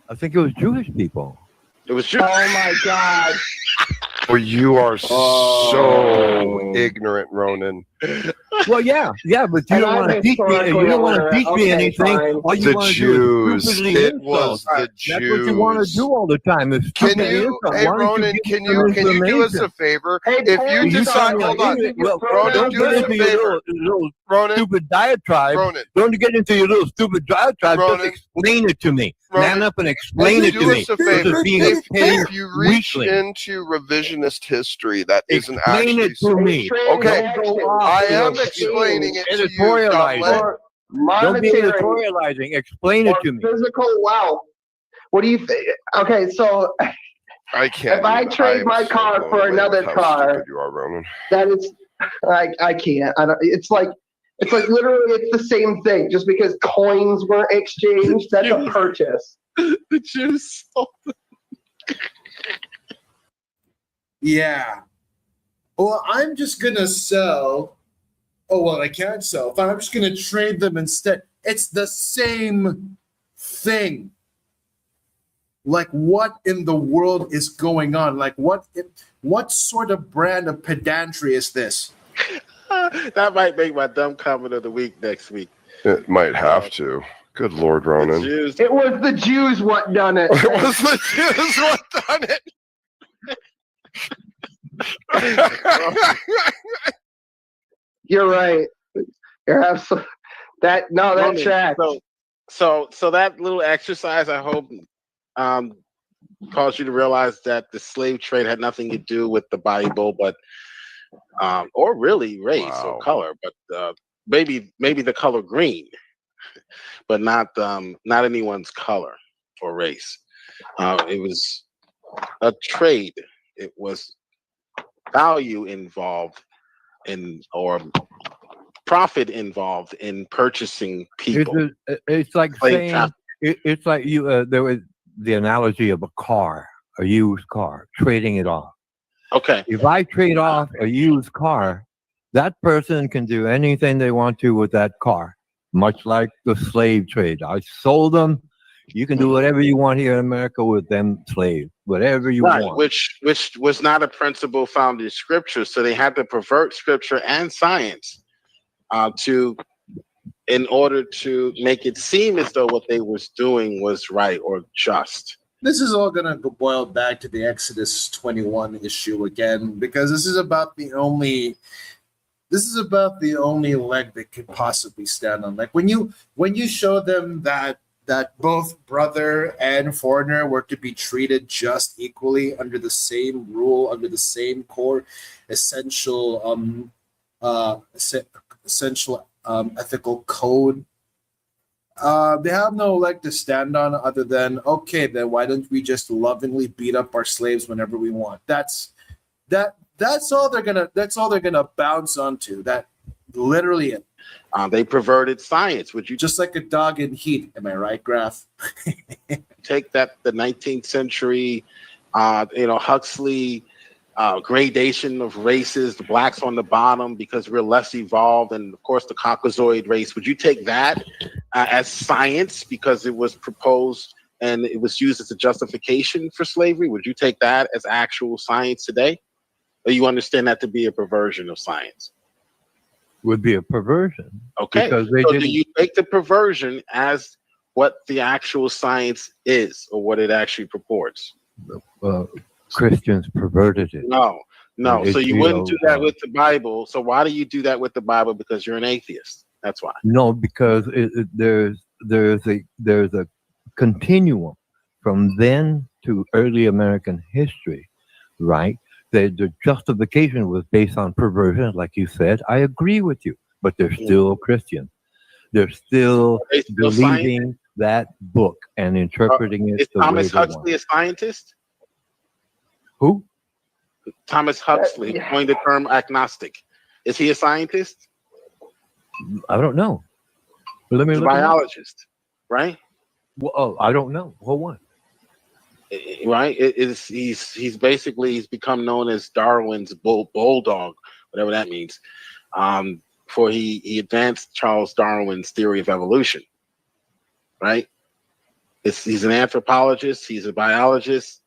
I think it was Jewish people. It was Jewish. Oh my God! Or you are so ignorant, Ronan. Well, yeah, but you don't want to teach me. You don't want to teach me anything. All you The want to Jews. do is stupidly It insult. was the That's what you want to do all the time. Is Can stupidly you, insult. hey Why don't Ronan, give can me you some do us information? a favor? Hey, If Paul, you You decide, sound hold like on, idiot. Well, Ronan, don't do get us a into your favor. little Ronan, stupid diatribe. Ronan, Don't get into your little stupid diatribe. Ronan, Just explain it to me. Ronan, Man up and explain it to do me. us a favor. If you reach weakling. into revisionist history, that isn't Explain actually it to me. Okay, Don't go off I to am the explaining it to you, editorializing. Dublin. Don't be Monetary editorializing. Explain it to me. physical wealth. What do you think? Okay, so I can't. if I trade my car for another car, you are, Ronan. that is, I can't. I don't. It's like literally it's the same thing. Just because coins were exchanged, that's a purchase. The Jews sold them. Yeah. Well, I'm just gonna sell. Oh well, I can't sell. Fine, I'm just gonna trade them instead. It's the same thing. Like, what in the world is going on? Like, what sort of brand of pedantry is this? That might make my dumb comment of the week next week. It might have to. Good Lord, Ronan. It was the Jews what done it. It was the Jews what done it. You're right. You're absolutely that. No, that tracks. So that little exercise, I hope, caused you to realize that the slave trade had nothing to do with the Bible, but or really race or color, but maybe the color green, but not anyone's color or race. It was a trade. It was value involved in or profit involved in purchasing people. It's like saying it's like you. There was the analogy of a car, a used car, trading it off. Okay. If I trade off a used car, that person can do anything they want to with that car, much like the slave trade. I sold them. You can do whatever you want here in America with them slaves, whatever you want. Which was not a principle found in Scripture, so they had to pervert Scripture and science in order to make it seem as though what they was doing was right or just. This is all going to boil back to the Exodus 21 issue again, because this is about the only leg that could possibly stand on. Like when you show them that both brother and foreigner were to be treated just equally under the same rule, under the same core essential ethical code. They have no leg to stand on other than, okay, then why don't we just lovingly beat up our slaves whenever we want? That's all they're gonna bounce onto. That literally it. They perverted science. Would you just like a dog in heat? Am I right, Graf? take that the 19th century, Huxley gradation of races, the blacks on the bottom because we're less evolved, and of course the Caucasoid race. Would you take that as science because it was proposed and it was used as a justification for slavery? Would you take that as actual science today? Or you understand that to be a perversion of science? Would be a perversion. Okay. Because So do you take the perversion as what the actual science is or what it actually purports? Christians perverted it. No. So you wouldn't do that with the Bible. So why do you do that with the Bible? Because you're an atheist. That's why. No, because there's a continuum from then to early American history, right? The justification was based on perversion, like you said. I agree with you, but they're still Christian. They're still believing that book and interpreting it. Is Thomas Huxley a scientist? Who? Thomas Huxley coined the term agnostic. Is he a scientist? I don't know. Let me He's a biologist, right? Well, I don't know. Hold on. Right? He's basically become known as Darwin's bulldog, whatever that means. For he advanced Charles Darwin's theory of evolution. Right? He's an anthropologist. He's a biologist.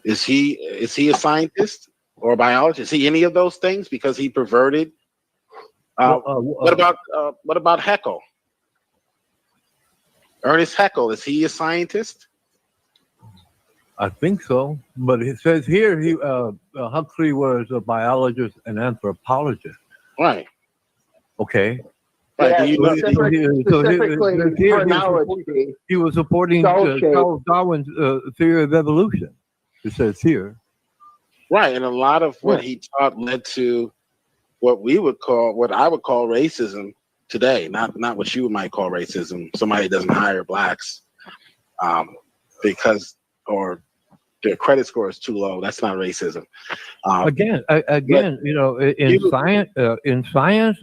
Is he a scientist or a biologist? Is he any of those things because he perverted? What about Haeckel? Ernest Haeckel, is he a scientist? I think so, but it says here Huxley was a biologist and anthropologist. Right. Okay. Right. Yeah, Do you know, specifically chronology. He was supporting Charles Darwin's theory of evolution. It says here. Right, and a lot of what he taught led to what I would call racism today. Not what you might call racism. Somebody doesn't hire blacks because their credit score is too low. That's not racism. Again, in science,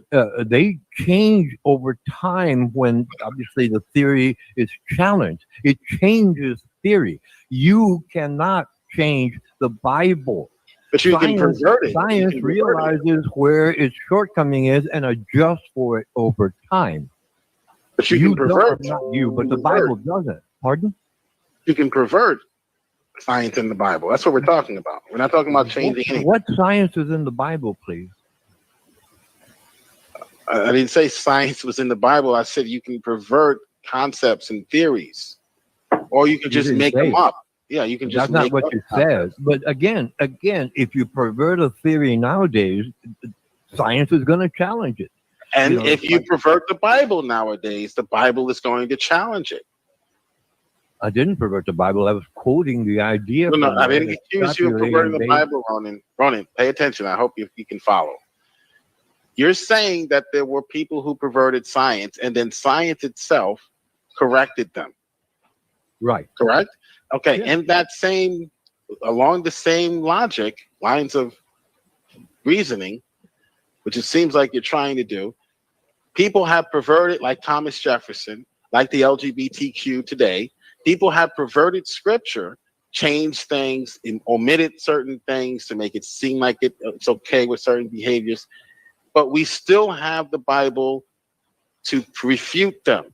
they change over time when obviously the theory is challenged. It changes theory. You cannot change the Bible. But you can pervert it. Science realizes where its shortcoming is and adjusts for it over time. But you can pervert. Not you, but the Bible doesn't. Pardon? You can pervert science in the Bible. That's what we're talking about. We're not talking about changing anything. What science is in the Bible, please? I didn't say science was in the Bible. I said you can pervert concepts and theories, or you can just make them up. Yeah, you can just. That's not what you said. But again, if you pervert a theory nowadays, science is going to challenge it. And if you pervert the Bible nowadays, the Bible is going to challenge it. I didn't pervert the Bible. I was quoting the idea. No, I didn't accuse you of perverting the Bible, Ronan. Ronan, pay attention. I hope you can follow. You're saying that there were people who perverted science, and then science itself corrected them. Right. Correct? Okay. Yeah. And along the same lines of reasoning, which it seems like you're trying to do, people have perverted, like Thomas Jefferson, like the LGBTQ today. People have perverted scripture, changed things, and omitted certain things to make it seem like it's okay with certain behaviors. But we still have the Bible to refute them.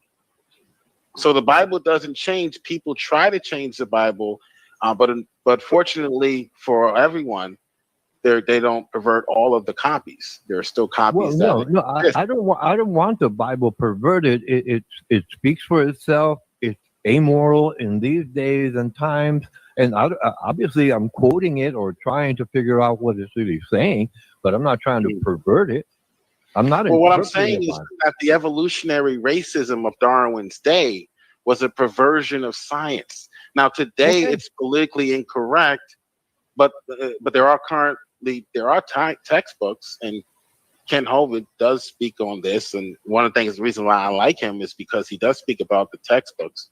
So the Bible doesn't change. People try to change the Bible, but fortunately for everyone, they don't pervert all of the copies. There are still copies. Well, I don't want the Bible perverted. It speaks for itself. It's amoral in these days and times. And obviously, I'm quoting it or trying to figure out what it's really saying, but I'm not trying to pervert it. I'm not. Well, what I'm saying is that the evolutionary racism of Darwin's day was a perversion of science. Now, today it's politically incorrect, but there are textbooks, and Ken Hovind does speak on this. And one of the reason why I like him is because he does speak about the textbooks,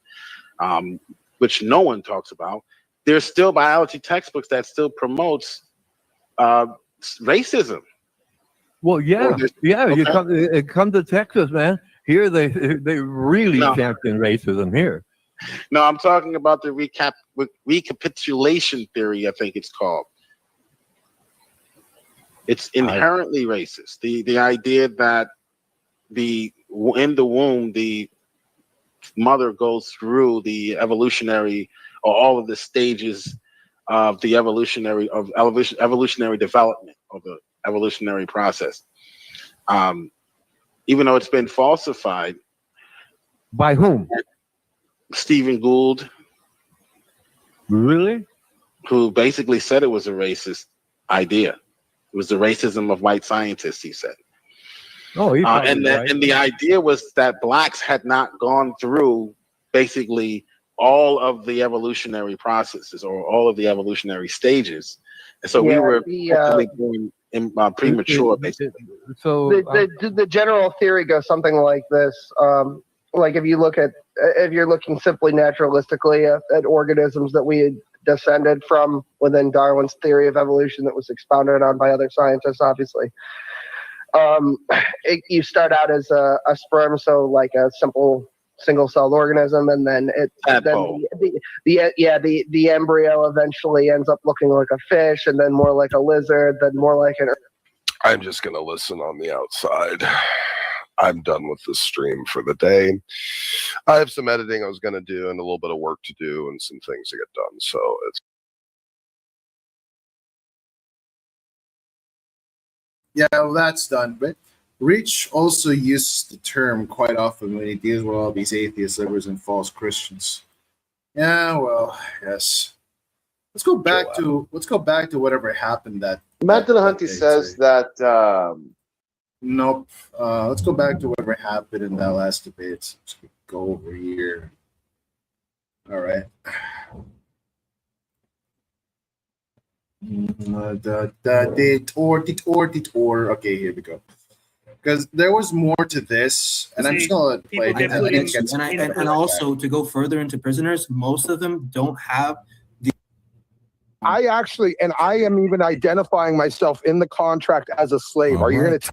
which no one talks about. There's still biology textbooks that still promotes racism. Well, yeah. You come to Texas, man. Here they really champion racism here. No, I'm talking about the recapitulation theory, I think it's called. It's inherently racist. The idea that in the womb, the mother goes through the evolutionary or all of the stages of the evolutionary development of the evolutionary process. Even though it's been falsified. By whom? Stephen Gould. Really? Who basically said it was a racist idea. It was the racism of white scientists, he said. Oh, and the idea was that blacks had not gone through basically all of the evolutionary processes or all of the evolutionary stages, and so we were going premature, basically. So the general theory goes something like this: like if you're looking simply naturalistically at organisms that we had descended from within Darwin's theory of evolution that was expounded on by other scientists, obviously. You start out as a sperm, so like a simple single-celled organism, and then the embryo eventually ends up looking like a fish, and then more like a lizard, then more like an. I'm just gonna listen on the outside. I'm done with this stream for the day. I have some editing I was gonna do and a little bit of work to do and some things to get done. So it's. Yeah, well, that's done. But Rich also uses the term quite often when he deals with all these atheist livers and false Christians. Yeah, well, yes. Let's go back to whatever happened that. Matt Dillahunty says that. Nope. Let's go back to whatever happened in that last debate. Let's go over here. All right. Okay, here we go. Because there was more to this, and I'm just gonna play it. And also to go further into prisoners, most of them don't have the. I am even identifying myself in the contract as a slave. Are you going to?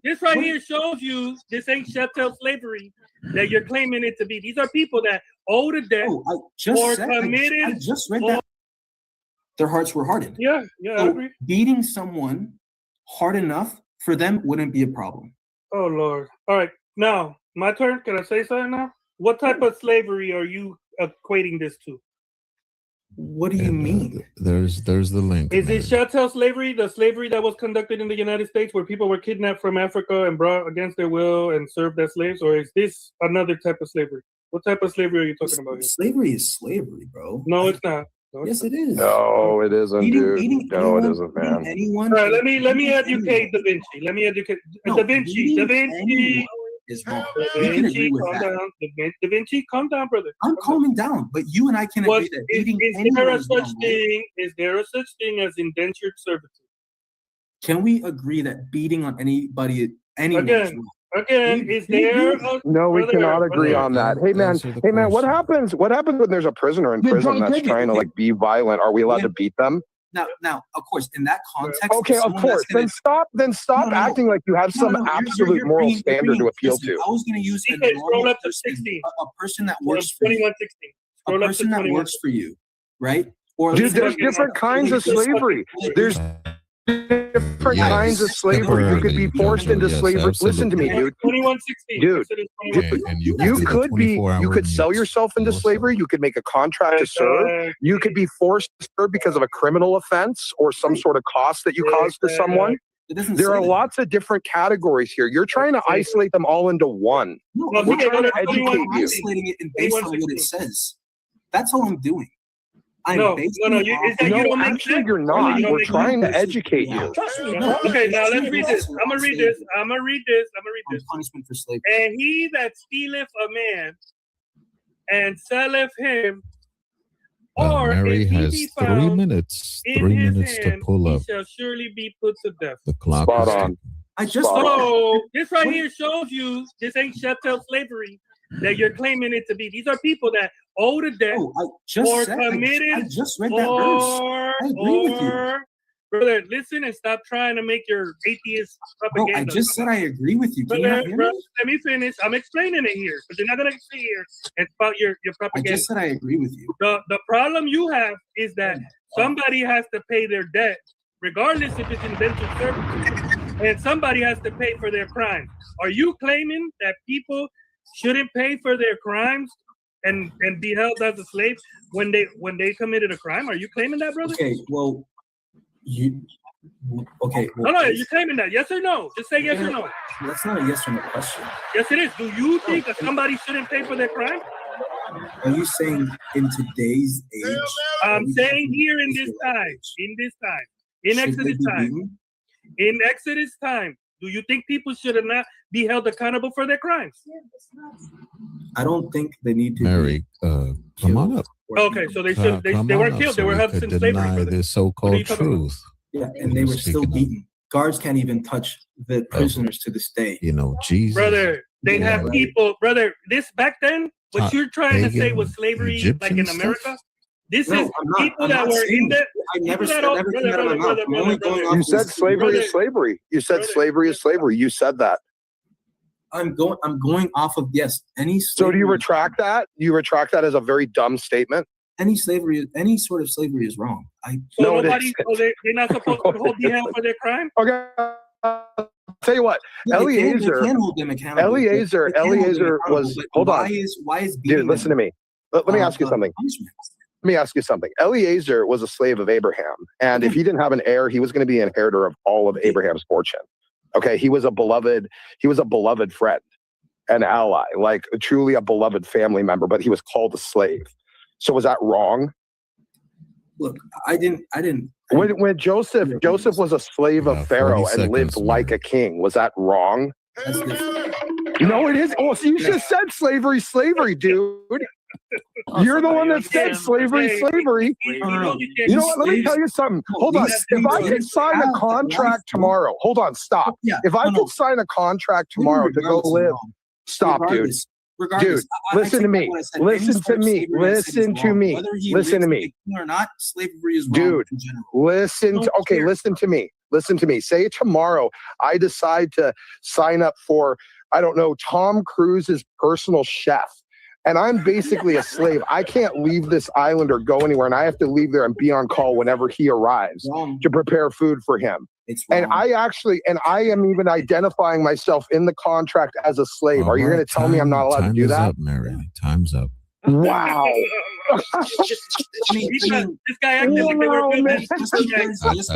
This right here shows you this ain't chattel slavery that you're claiming it to be. These are people that owe the debt or committed. I just read that. Their hearts were hardened. Yeah, I agree. Beating someone hard enough for them wouldn't be a problem. Oh, Lord. All right. Now, my turn. Can I say something now? What type of slavery are you equating this to? What do you mean? There's the link. Is it chattel slavery, the slavery that was conducted in the United States where people were kidnapped from Africa and brought against their will and served as slaves? Or is this another type of slavery? What type of slavery are you talking about here? Slavery is slavery, bro. No, it's not. Yes, it is. No, it isn't, dude. No, it isn't, man. All right, let me educate Da Vinci. Da Vinci is wrong. Da Vinci, calm down. Da Vinci, calm down, brother. I'm calming down, but you and I can agree that beating anyone is wrong. Is there a such thing as indentured servitude? Can we agree that beating on anybody, anyone is wrong? Again, is there? No, we cannot agree on that. Hey man, what happens? What happens when there's a prisoner in prison that's trying to like be violent? Are we allowed to beat them? Now, of course, in that context. Okay, of course. Then stop acting like you have some absolute moral standard to appeal to. I was going to use scroll up to 16. A person that works for you. 21:16. A person that works for you, right? Or dude, there's different kinds of slavery. There's different kinds of slavery. You could be forced into slavery. Listen to me, dude. 21:16. Dude, you could sell yourself into slavery. You could make a contract to serve. You could be forced to serve because of a criminal offense or some sort of cost that you caused to someone. There are lots of different categories here. You're trying to isolate them all into one. No, we're trying to educate you. Isolating it based on what it says. That's all I'm doing. Actually, you're not. We're trying to educate you. Okay, now let's read this. I'm gonna read this. Punishment for slavery. And he that stealeth a man and selleth him, or Mary if he has be 3 found minutes. in 3 his minutes hand, to pull he up. shall surely be put to death. The clock Spot is on. So this right here shows you this ain't chattel slavery that you're claiming it to be. These are people that owe the debt or committed I just read that verse. I agree with you. Brother, listen and stop trying to make your atheist propaganda. Bro, I just said I agree with you. Can Brother, you not hear me? let me finish. I'm explaining it here, but you're not gonna sit here and spout your propaganda. I just said I agree with you. The problem you have is that somebody has to pay their debt, regardless if it's indentured servitude, and somebody has to pay for their crimes. Are you claiming that people shouldn't pay for their crimes and be held as a slave when they committed a crime? Are you claiming that, brother? Okay, well, okay. Well, No, you're claiming that. Yes or no? Just say yes or no. That's not a yes or no question. Yes, it is. Do you think that somebody shouldn't pay for their crime? Are you saying in today's age? I'm saying here in this time, in Exodus time, do you think people should not be held accountable for their crimes? I don't think they need to. Mary, come on up. Okay, so they should. They weren't killed. They were held in slavery. Deny this so-called truth. Yeah, and they were still beaten. Guards can't even touch the prisoners to this day. You know, Jesus. Brother, they have people. Brother, this back then, what you're trying to say was slavery, like in America. This is people that were in there. I never said everything out of my mouth. I'm only going off. You said slavery is slavery. You said slavery is slavery. You said that. I'm going off of yes. Any slavery, so do you retract that? You retract that as a very dumb statement? Any slavery, any sort of slavery is wrong. They're not supposed to be held for their crime. Okay. Tell you what, Eliezer was. Hold on. Why is dude? Listen to me. Let me ask you something. Let me ask you something. Eliezer was a slave of Abraham, and if he didn't have an heir, he was going to be an inheritor of all of Abraham's fortune. Okay, he was a beloved friend, an ally, like truly a beloved family member. But he was called a slave. So was that wrong? Look, I didn't. When Joseph was a slave of Pharaoh and lived like a king, was that wrong? No, it is. Oh, so you just said slavery, dude. You're the one that said slavery. You know what? Let me tell you something. Hold on. If I could sign a contract tomorrow, hold on, stop. If I could sign a contract tomorrow to go live, stop, dude. Dude, listen to me. Listen to me. Listen to me. Listen to me. Or not, slavery is wrong. Dude, listen to me. Listen to me. Say tomorrow I decide to sign up for, I don't know, Tom Cruise's personal chef. And I'm basically a slave. I can't leave this island or go anywhere. And I have to leave there and be on call whenever he arrives to prepare food for him. And I am even identifying myself in the contract as a slave. Are you going to tell me I'm not allowed to do that? Time's up, Mary. Time's up. Wow. This guy acted like they were good. This guy was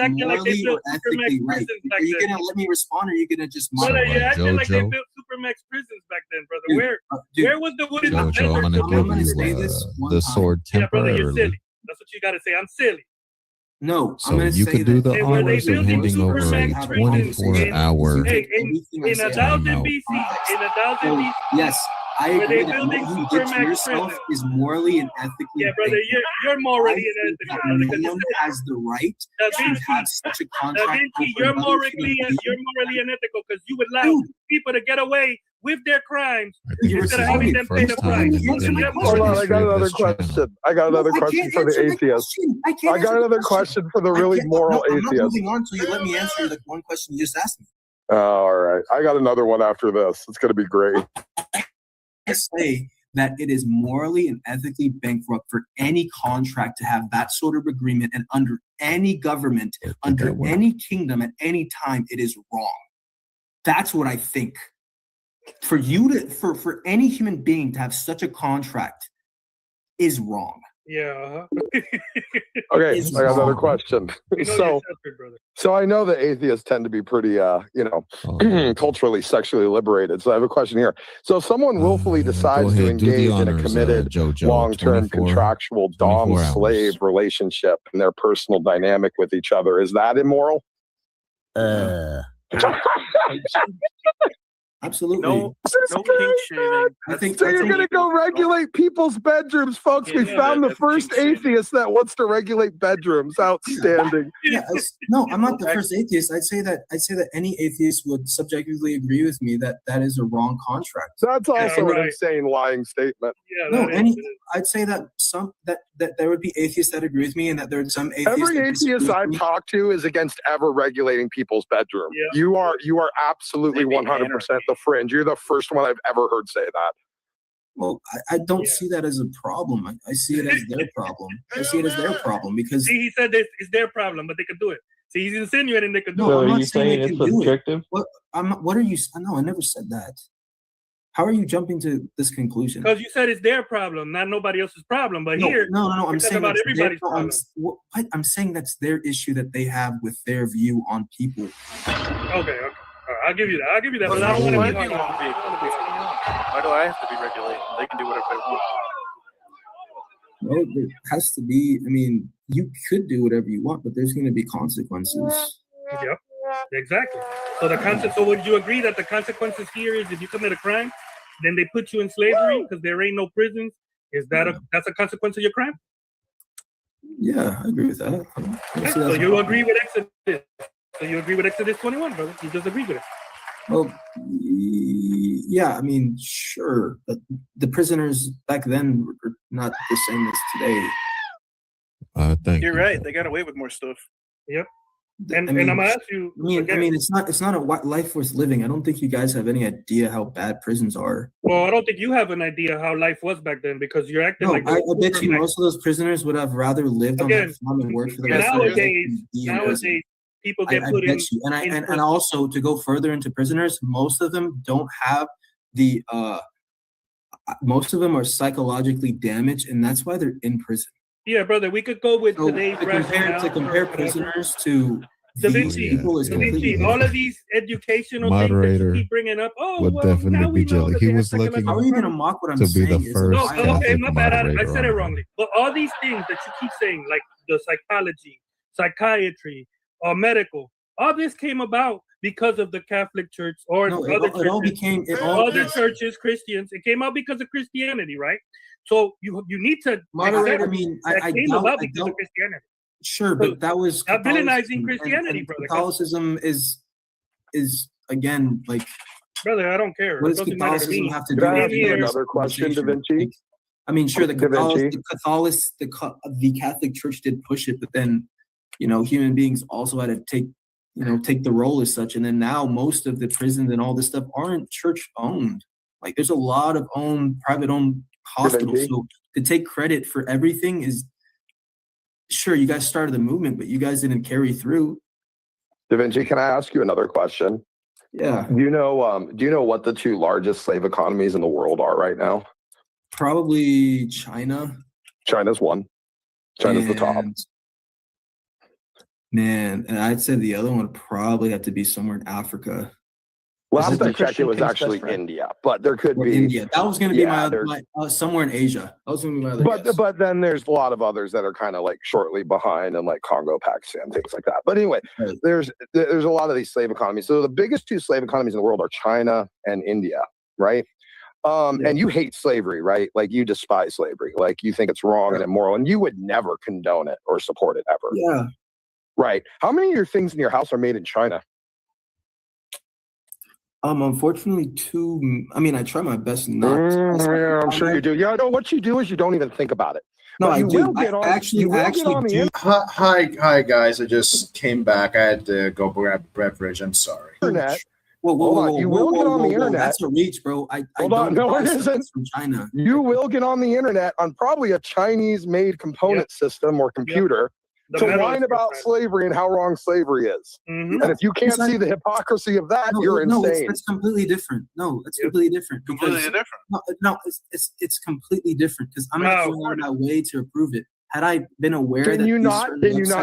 acting like they built Supermax prisons back then. Are you going to let me respond, or are you going to just brother, you're acting like they built Supermax prisons back then, brother. Where was the wooden Jojo, I'm going to give you the sword temporarily. Brother, you're silly. That's what you got to say. I'm silly. No, so you could do the honors of handing over a 24-hour in 1000 BC. Yes, I agree that what you did to yourself is morally and ethically. Yeah, brother, you're morally and ethically. No one has the right to have such a contract. You're morally and ethical because you would allow people to get away with their crimes instead of having them pay the price. Hold on, I got another question. I got another question for the atheist. I got another question for the really moral atheist. I'm not moving on until you let me answer the one question you just asked me. All right, I got another one after this. It's going to be great. I say that it is morally and ethically bankrupt for any contract to have that sort of agreement, and under any government, under any kingdom, at any time, it is wrong. That's what I think. For you to, for any human being to have such a contract is wrong. Yeah. Okay, I got another question. So I know that atheists tend to be pretty, culturally, sexually liberated. So I have a question here. So if someone willfully decides to engage in a committed, long-term contractual dom-slave relationship in their personal dynamic with each other, is that immoral? Absolutely. No kink shaving. I think so. You're gonna go regulate people's bedrooms, folks. We found the first atheist that wants to regulate bedrooms. Outstanding. No, I'm not the first atheist. I'd say that any atheist would subjectively agree with me that that is a wrong contract. That's also an insane lying statement. I'd say that that there would be atheists that agree with me, and that there are some atheists. Every atheist I've talked to is against ever regulating people's bedroom. Yeah. You are absolutely 100% the fringe. You're the first one I've ever heard say that. Well, I don't see that as a problem. I see it as their problem. I see it as their problem because he said this is their problem, but they could do it. See, he's insinuating they could do no, it. I'm not saying they can do it. What are you? No, I never said that. How are you jumping to this conclusion? Because you said it's their problem, not nobody else's problem. But here, no. I'm saying about everybody's problem. I'm saying that's their issue that they have with their view on people. Okay. I'll give you that. But I don't want to be on people. Why do I have to be regulated? They can do whatever they want. No, there has to be. I mean, you could do whatever you want, but there's going to be consequences. Yep, exactly. So would you agree that the consequences here is if you commit a crime, then they put you in slavery because there ain't no prisons? Is that that's a consequence of your crime? Yeah, I agree with that. So you agree with Exodus? So you agree with Exodus 21, brother? You just agree with it? Well, yeah, I mean, sure, but the prisoners back then were not the same as today. Thank You're right. They got away with more stuff. Yep. And I'm gonna ask you. I mean, it's not a life worth living. I don't think you guys have any idea how bad prisons are. Well, I don't think you have an idea how life was back then because you're acting like. I bet you most of those prisoners would have rather lived on that farm and worked for the rest of their life. Nowadays, people get put in. And also to go further into prisoners, most of them don't have the. Most of them are psychologically damaged, and that's why they're in prison. Yeah, brother, we could go with today's to compare prisoners to Da Vinci, all of these educational things that you keep bringing up. Would definitely be jelly. He was looking How are you gonna mock what I'm to saying? be the first. Okay, my bad. I said it wrongly. But all these things that you keep saying, like the psychology, psychiatry, or medical, all this came about because of the Catholic Church or other churches, Christians. It came out because of Christianity, right? So you need to moderate. I mean, I doubt because of Christianity. Sure, but that was not villainizing Christianity, brother. Catholicism is again like, brother. I don't care. What does Catholicism have to do? Can I ask you another question, Da Vinci? I mean, sure, the Catholic Church did push it, but then human beings also had to take the role as such, and then now most of the prisons and all this stuff aren't church owned. Like, there's a lot of private owned hospitals. So to take credit for everything is. Sure, you guys started the movement, but you guys didn't carry through. Da Vinci, can I ask you another question? Yeah. Do you know what the two largest slave economies in the world are right now? Probably China. China's one. China's the top. Man, and I'd say the other one would probably have to be somewhere in Africa. Last I checked, it was actually India, but there could be India. That was going to be my somewhere in Asia. That was going to be my other guess. But then there's a lot of others that are kind of like shortly behind, and like Congo, Pakistan, things like that. But anyway, there's a lot of these slave economies. So the biggest two slave economies in the world are China and India, right? And you hate slavery, right? Like, you despise slavery. Like, you think it's wrong and immoral, and you would never condone it or support it ever. Yeah. Right. How many of your things in your house are made in China? Unfortunately, I mean, I try my best not. I'm sure you do. Yeah, no. What you do is you don't even think about it. No, I do. I actually do. Hi, guys. I just came back. I had to go grab a beverage. I'm sorry. Internet. Whoa, you will get on the internet. That's a reach, bro. Hold on. No, it isn't. From China. You will get on the internet on probably a Chinese-made component system or computer. To whine about slavery and how wrong slavery is. And if you can't see the hypocrisy of that, you're insane. It's completely different. No, it's completely different. Completely different. No, it's completely different because I'm not going out of my way to approve it. Had I been aware Can you not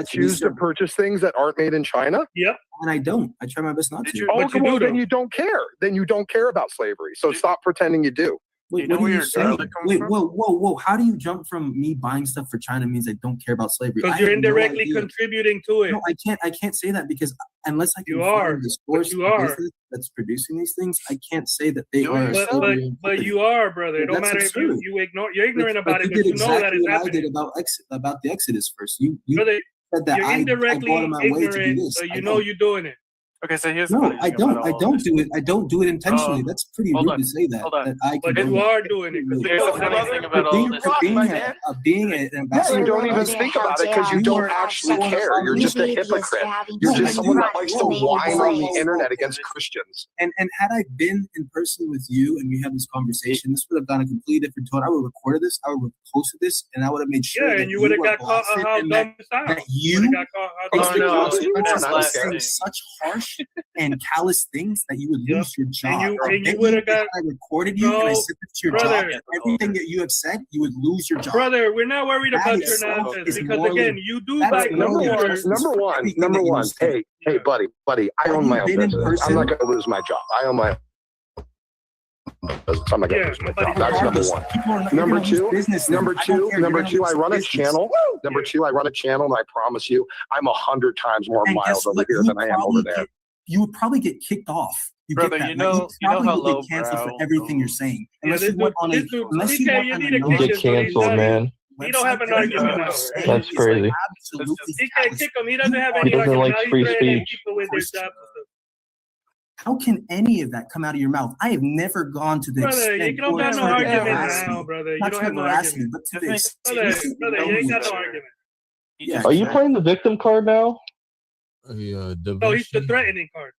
choose to purchase things that aren't made in China? Yep. And I don't. I try my best not to. Then you don't care. Then you don't care about slavery. So stop pretending you do. Wait, what are you saying? Wait, whoa. How do you jump from me buying stuff for China means I don't care about slavery? Because you're indirectly contributing to it. No, I can't say that because unless I can find the source business that's producing these things, I can't say that they are. But you are, brother. It don't matter if you ignore. You're ignorant about it, but you know that it's happening. I did about the Exodus first. You brother, said that you're indirectly ignorant, so you know you're doing it. Okay, so here's no, I don't do it. I don't do it intentionally. That's pretty rude to say that. But you are doing it. Here's the funny thing about all this. Being an ambassador, you don't even think about it because you don't actually care. You're just a hypocrite. You're just someone that likes to whine on the internet against Christians. And had I been in person with you and we had this conversation, this would have gone a completely different tone. I would have recorded this. I would have posted this, and I would have made sure. Yeah, and you would have got caught how dumb that you are saying such harsh and callous things that you would lose your job. And you would have got. I recorded you and I sent it to your job. And everything that you have said, you would lose your job. Brother, we're not worried about your nonsense because again, you do like number one. Hey, buddy, I own my own business. I'm not going to lose my job. I own my own business. I'm not going to lose my job. That's number one. Number two, I run a channel. Number two, I run a channel, and I promise you, I'm 100 times more miles over here than I am over there. You would probably get kicked off. Brother, you know how low canceled for everything you're saying. Unless you want on you get canceled, man. He don't have an argument now. That's crazy. He can't kick him. He doesn't have any He doesn't argument. like free speech. How can any of that come out of your mouth? I have never gone to the extent. You don't have no argument now, brother. You don't have no argument. But to this, brother, you ain't got no argument. Yeah. Are you playing the victim card now? No, he's the threatening card.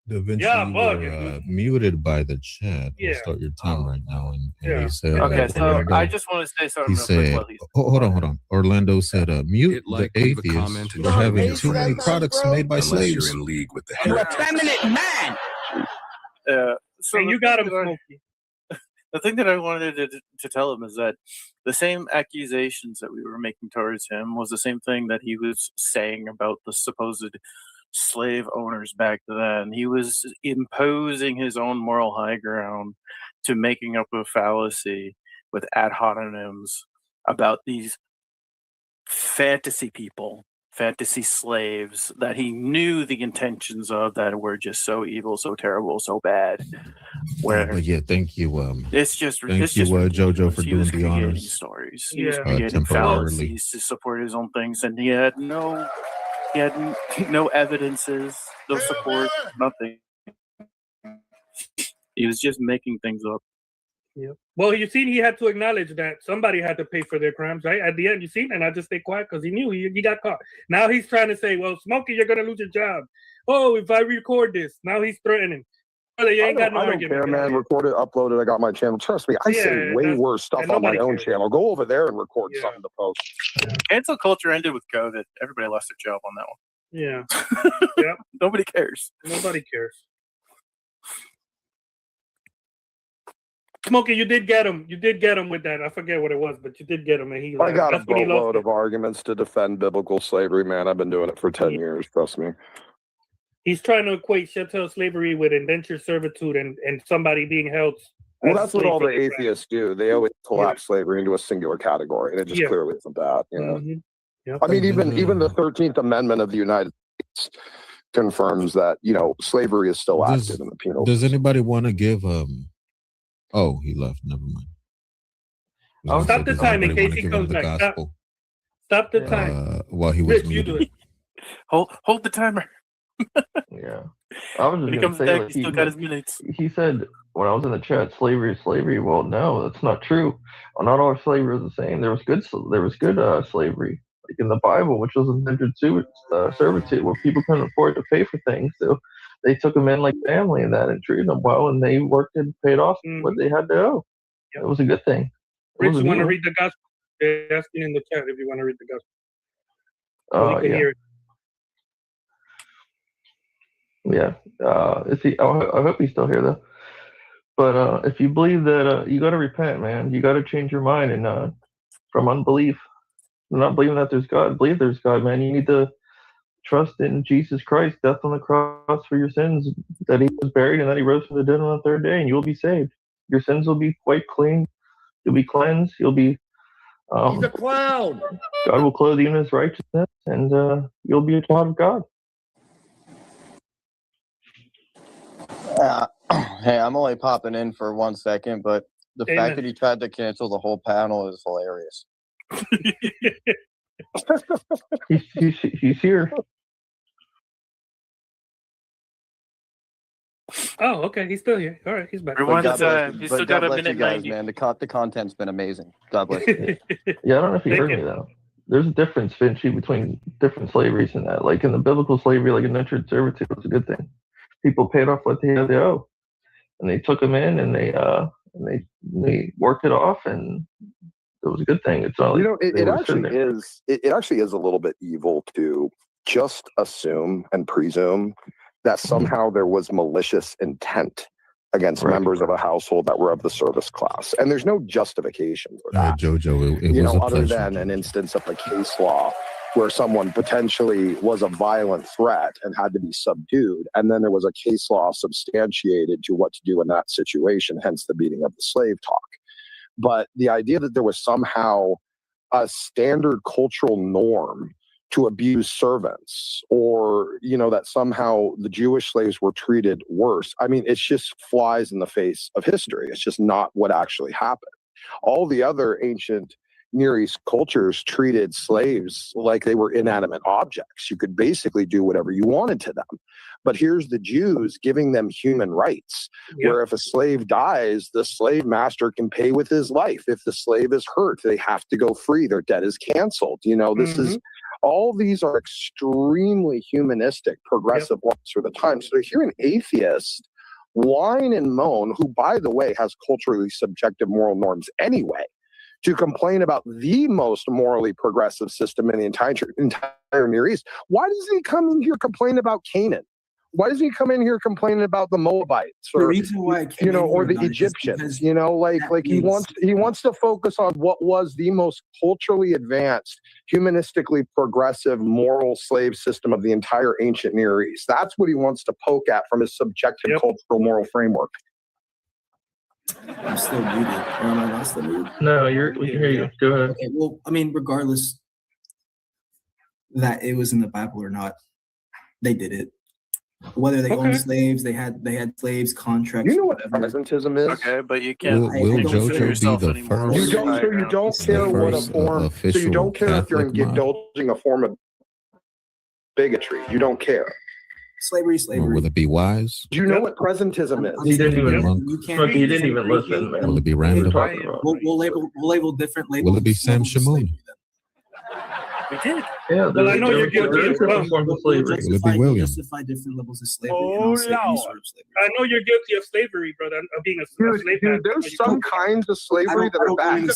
Da Vinci, you were muted by the chat. Yeah. Start your time right now. And he said, okay, so I just want to say something. He said, hold on. Orlando said, mute the atheists for having too many products made by slaves. You're in league with the You're a feminine man. So you got him, Smokey. The thing that I wanted to tell him is that the same accusations that we were making towards him was the same thing that he was saying about the supposed slave owners back then. He was imposing his own moral high ground to making up a fallacy with ad hominems about these fantasy people, fantasy slaves that he knew the intentions of that were just so evil, so terrible, so bad. But yeah, thank you. It's just thank you, Jojo, for doing the honors. Stories. He was creating fallacies to support his own things, and he had no evidences, no support, nothing. He was just making things up. Yeah. Well, you seen he had to acknowledge that somebody had to pay for their crimes, right? At the end, you seen, and I just stay quiet because he knew he got caught. Now he's trying to say, "Well, Smokey, you're gonna lose your job." Oh, if I record this, now he's threatening. Brother, you ain't got no argument. I don't care, man. Record it, upload it. I got my channel. Trust me, I say way worse stuff on my own channel. Go over there and record something to post. Cancel culture ended with COVID. Everybody lost their job on that one. Yeah. Yeah. Nobody cares. Nobody cares. Smokey, you did get him. You did get him with that. I forget what it was, but you did get him. And I got a boatload of arguments to defend biblical slavery, man. I've been doing it for 10 years. Trust me. He's trying to equate chattel slavery with indentured servitude and somebody being held. Well, that's what all the atheists do. They always collapse slavery into a singular category, and it just clearly isn't that. You know? Yep. I mean, even the 13th Amendment of the United States confirms that slavery is still active in the penal. Does anybody want to give Oh, he left. Never mind. Oh, stop the time in case he comes back. Stop the time. While he was you do muted. it. Hold the timer. Yeah. I was When he just comes going to say, back, he's still got his minutes. He said, when I was in the chat, slavery is slavery. Well, no, that's not true. Not all slavery is the same. There was good slavery, like in the Bible, which was indentured servitude, where people couldn't afford to pay for things. So they took them in like family and that, and treated them well, and they worked and paid off what they had to owe. It was a good thing. Rich, you want to read the gospel? They're asking in the chat if you want to read the gospel. Oh, yeah. Hear it. Yeah. Is he? I hope he's still here though. But if you believe that, you got to repent, man. You got to change your mind and from unbelief, not believing that there's God. Believe there's God, man. You need to trust in Jesus Christ, death on the cross for your sins, that he was buried and that he rose from the dead on the third day, and you will be saved. your sins will be quite clean. You'll be cleansed. You'll be. He's a clown. God will clothe you in His righteousness, and you'll be a child of God. Hey, I'm only popping in for 1 second, but the fact that he tried to cancel the whole panel is hilarious. He's here. Oh, okay. He's still here. All right, he's back. But God bless you guys, man. The content's been amazing. God bless you. Yeah, I don't know if you heard me though. There's a difference, Vinci, between different slaveries and that. Like in the biblical slavery, like indentured servitude was a good thing. People paid off what they had to owe, and they took them in, and they worked it off, and it was a good thing. It's not like it actually is a little bit evil to just assume and presume that somehow there was malicious intent against members of a household that were of the service class, and there's no justification for that. Jojo, it was a other pleasure. than an instance of a case law where someone potentially was a violent threat and had to be subdued, and then there was a case law substantiated to what to do in that situation, hence the beating of the slave talk. But the idea that there was somehow a standard cultural norm to abuse servants, or that somehow the Jewish slaves were treated worse, I mean, it just flies in the face of history. It's just not what actually happened. All the other ancient Near East cultures treated slaves like they were inanimate objects. You could basically do whatever you wanted to them. But here's the Jews giving them human rights, where if a slave dies, the slave master can pay with his life. If the slave is hurt, they have to go free. Their debt is canceled. This is all these are extremely humanistic, progressive laws for the time. So to hear an atheist whine and moan, who, by the way, has culturally subjective moral norms anyway, to complain about the most morally progressive system in the entire Near East. Why doesn't he come in here complaining about Canaan? Why doesn't he come in here complaining about the Moabites, or or the Egyptians? He wants to focus on what was the most culturally advanced, humanistically progressive, moral slave system of the entire ancient Near East. That's what he wants to poke at from his subjective cultural moral framework. I'm still muted. Or am I not still muted? No, we can hear you. Go ahead. Okay, well, I mean, regardless that it was in the Bible or not, they did it. Whether they owned slaves, they had slaves, contracts. You know what presentism is? Okay, but you can't. Will JoJo be the first? You don't care what a form. So you don't care if you're indulging a form of bigotry. You don't care. Slavery. Or will it be wise? Do you know what presentism is? He didn't even listen, man. Will it be random? We'll label different labels. Will it be Sam Shamoon? We did. Yeah, well, I know you're guilty as well. Will it be William? Justify different levels of slavery. Oh, Lord. I know you're guilty of slavery, brother. Of being a slave. Dude, there's some kinds of slavery that are bad.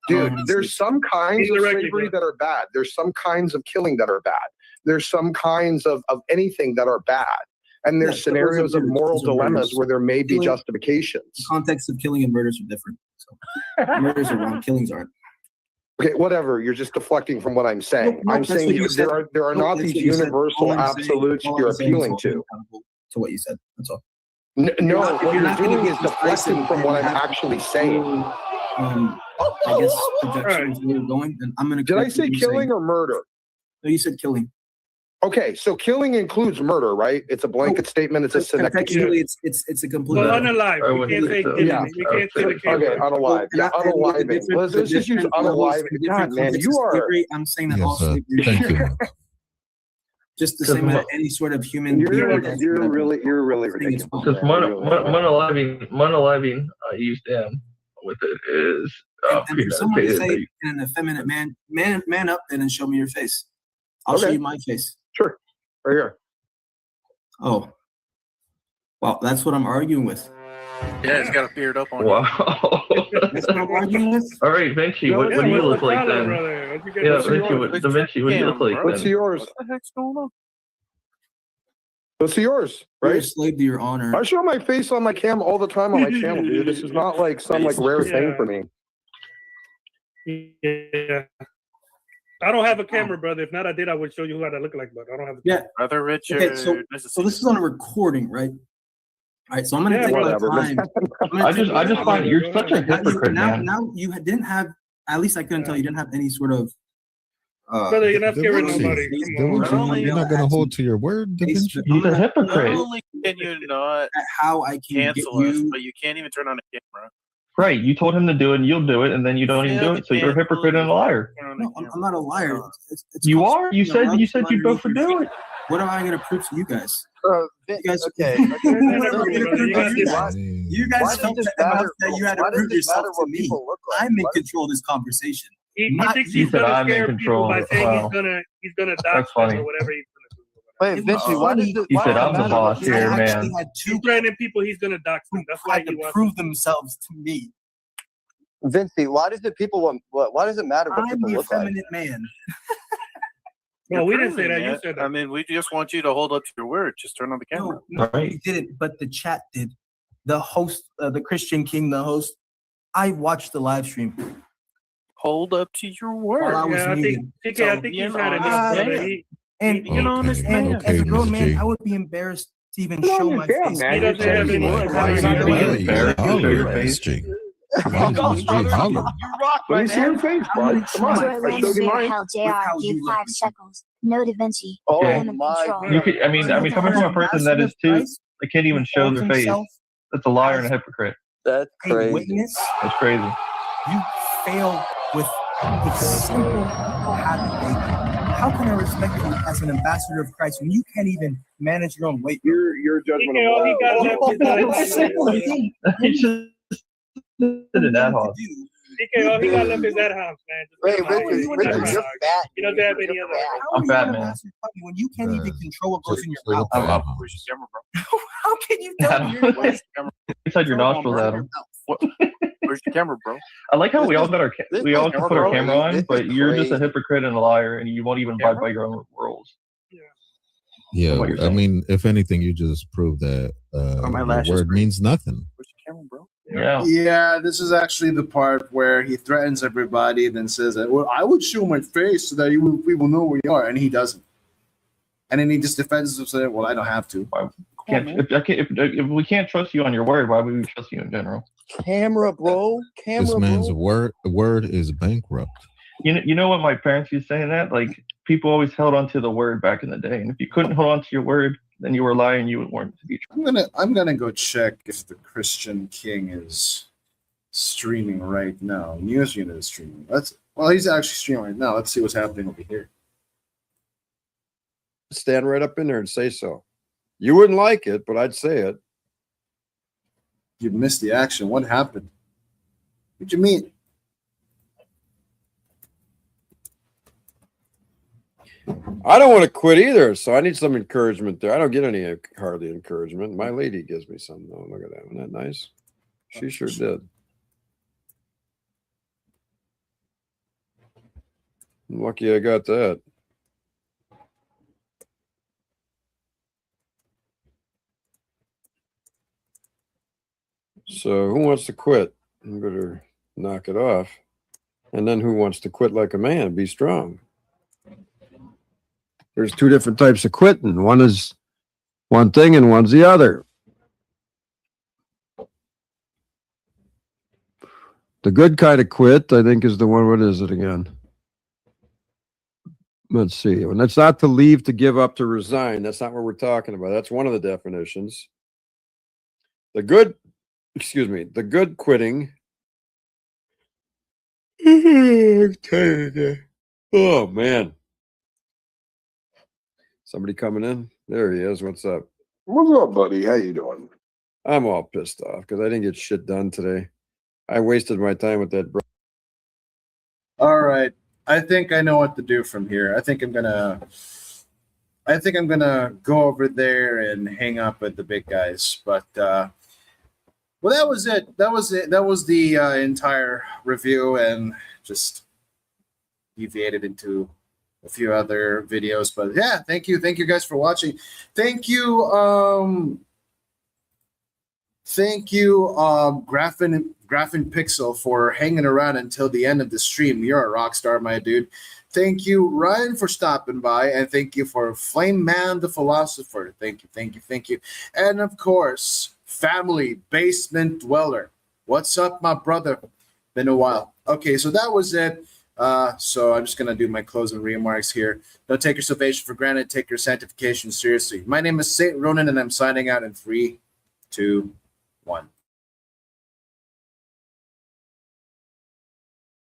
Dude, there's some kinds of slavery that are bad. There's some kinds of killing that are bad. There's some kinds of anything that are bad. And there's scenarios of moral dilemmas where there may be justifications. The context of killing and murders are different. So, murders are wrong, killings aren't. Okay, whatever. You're just deflecting from what I'm saying. I'm saying there are not these universal absolutes you're appealing to. To what you said. That's all. No, what you're doing is deflecting from what I'm actually saying. I guess projection is where you're going. And I'm going to. Did I say killing or murder? No, you said killing. Okay, so killing includes murder, right? It's a blanket statement. It's a synecdoche. It's a complete. Well, unalive. We can't say killing. We can't say the killing. Okay, unalive. Yeah, unaliving. Let's just use unaliving. God, man, you are. I'm saying that all slavery. Thank you. Just the same as any sort of human. You're really ridiculous. Because monoliving, I used them with it is. And if someone can say in an effeminate man up and then show me your face. I'll show you my face. Sure. Right here. Oh. Well, that's what I'm arguing with. Yeah, he's got a beard up on Wow. That's what I'm arguing with. All right, Vinci, what do you look like then? Yeah, Vinci, what do you look like What's then? yours? What the heck's going on? What's yours? You're a Right? slave to your honor. I show my face on my cam all the time on my channel, dude. This is not like some rare thing for me. Yeah. I don't have a camera, brother. If not, I did. I would show you what I look like, but I don't have a camera. Brother Richard. Okay, so this is on a recording, right? All right, so I'm gonna take my time. I just find you're such a hypocrite, man. Now you didn't have. At least I couldn't tell you didn't have any sort of. Brother, you're not scaring nobody. You're not going to hold to your word. He's a hypocrite. Not only can you not how I can cancel us, but you can't even turn on a camera. Right. You told him to do it, and you'll do it, and then you don't even do it. So you're a hypocrite and a liar. No, I'm not a liar. You are. You said you both would do it. What am I going to prove to you guys? You guys, okay. you guys felt that you had to prove yourself to me. I'm in control of this conversation. He thinks he's gonna scare people by saying he's gonna dox them or whatever he's gonna do. Wait, Vinci, why does He said, "I'm the boss here, man." He's threatening people. He's gonna dox them. That's why he wants prove themselves to me. Vinci, why does it matter what people look like? I'm the effeminate man. No, we didn't say that. You said that. I mean, we just want you to hold up to your word. Just turn on the camera. No, we didn't. But the chat did. The host, the Christian King, the host. I watched the live stream. Hold up to your word. While I was I muted. think he's had enough. And you know, as a grown man, I would be embarrassed to even show my face. He doesn't have any. Let me see your face, bud. Come on. I showed you mine. How JR gave 5 shekels. No Da Vinci. Oh my. You could, I mean, coming from a person that is too, they can't even show their face. That's a liar and a hypocrite. That's crazy. Witness, That's crazy. you fail with a simple habit. How can I respect you as an ambassador of Christ when you can't even manage your own weight? Your judgment of He got He just did an ad hoc. he got left his ad house, man. Wait, Richard, you're fat. He doesn't have any other. I'm fat, man. When you can't even control what goes in your mouth. Where's your camera, bro? How can you tell me? Inside your nostrils, Adam. Where's your camera, bro? I like how we all got our can put our camera on, but you're just a hypocrite and a liar, and you won't even abide by your own rules. Yeah, I mean, if anything, you just prove that the word means nothing. Where's your camera, bro? Yeah, this is actually the part where he threatens everybody, then says that, well, I would show my face so that we will know where you are, and he doesn't. And then he just defends himself saying, well, I don't have to. If we can't trust you on your word, why would we trust you in general? Camera, bro. This man's word is bankrupt. You know what my parents used to say that? Like, people always held on to the word back in the day. And if you couldn't hold on to your word, then you were lying, you weren't to be true. I'm gonna go check if the Christian King is streaming right now. News Unit is streaming. He's actually streaming right now. Let's see what's happening over here. Stand right up in there and say so. You wouldn't like it, but I'd say it. You missed the action. What happened? What'd you mean? I don't want to quit either, so I need some encouragement there. I don't get any hardly encouragement. My lady gives me some, though. Look at that. Isn't that nice? She sure did. I'm lucky I got that. So who wants to quit? You better knock it off. And then who wants to quit like a man? Be strong. There's 2 different types of quitting. One is one thing and one's the other. The good kind of quit, I think, is the one. What is it again? Let's see. And that's not to leave, to give up, to resign. That's not what we're talking about. That's one of the definitions. The good quitting. Oh, man. Somebody coming in? There he is. What's up? What's up, buddy? How you doing? I'm all pissed off because I didn't get shit done today. I wasted my time with that bro. All right. I think I know what to do from here. I think I'm gonna go over there and hang up with the big guys. But well, that was it. That was the entire review, and just deviated into a few other videos. But yeah, thank you guys for watching. Thank you, Graphene Pixel, for hanging around until the end of the stream. You're a rock star, my dude. Thank you, Ryan, for stopping by, and thank you for Flame Man the Philosopher. Thank you. And of course, family, basement dweller. What's up, my brother? Been a while. Okay, so that was it. So I'm just going to do my closing remarks here. Don't take your salvation for granted. Take your sanctification seriously. My name is Saint Ronan, and I'm signing out in 3, 2, 1.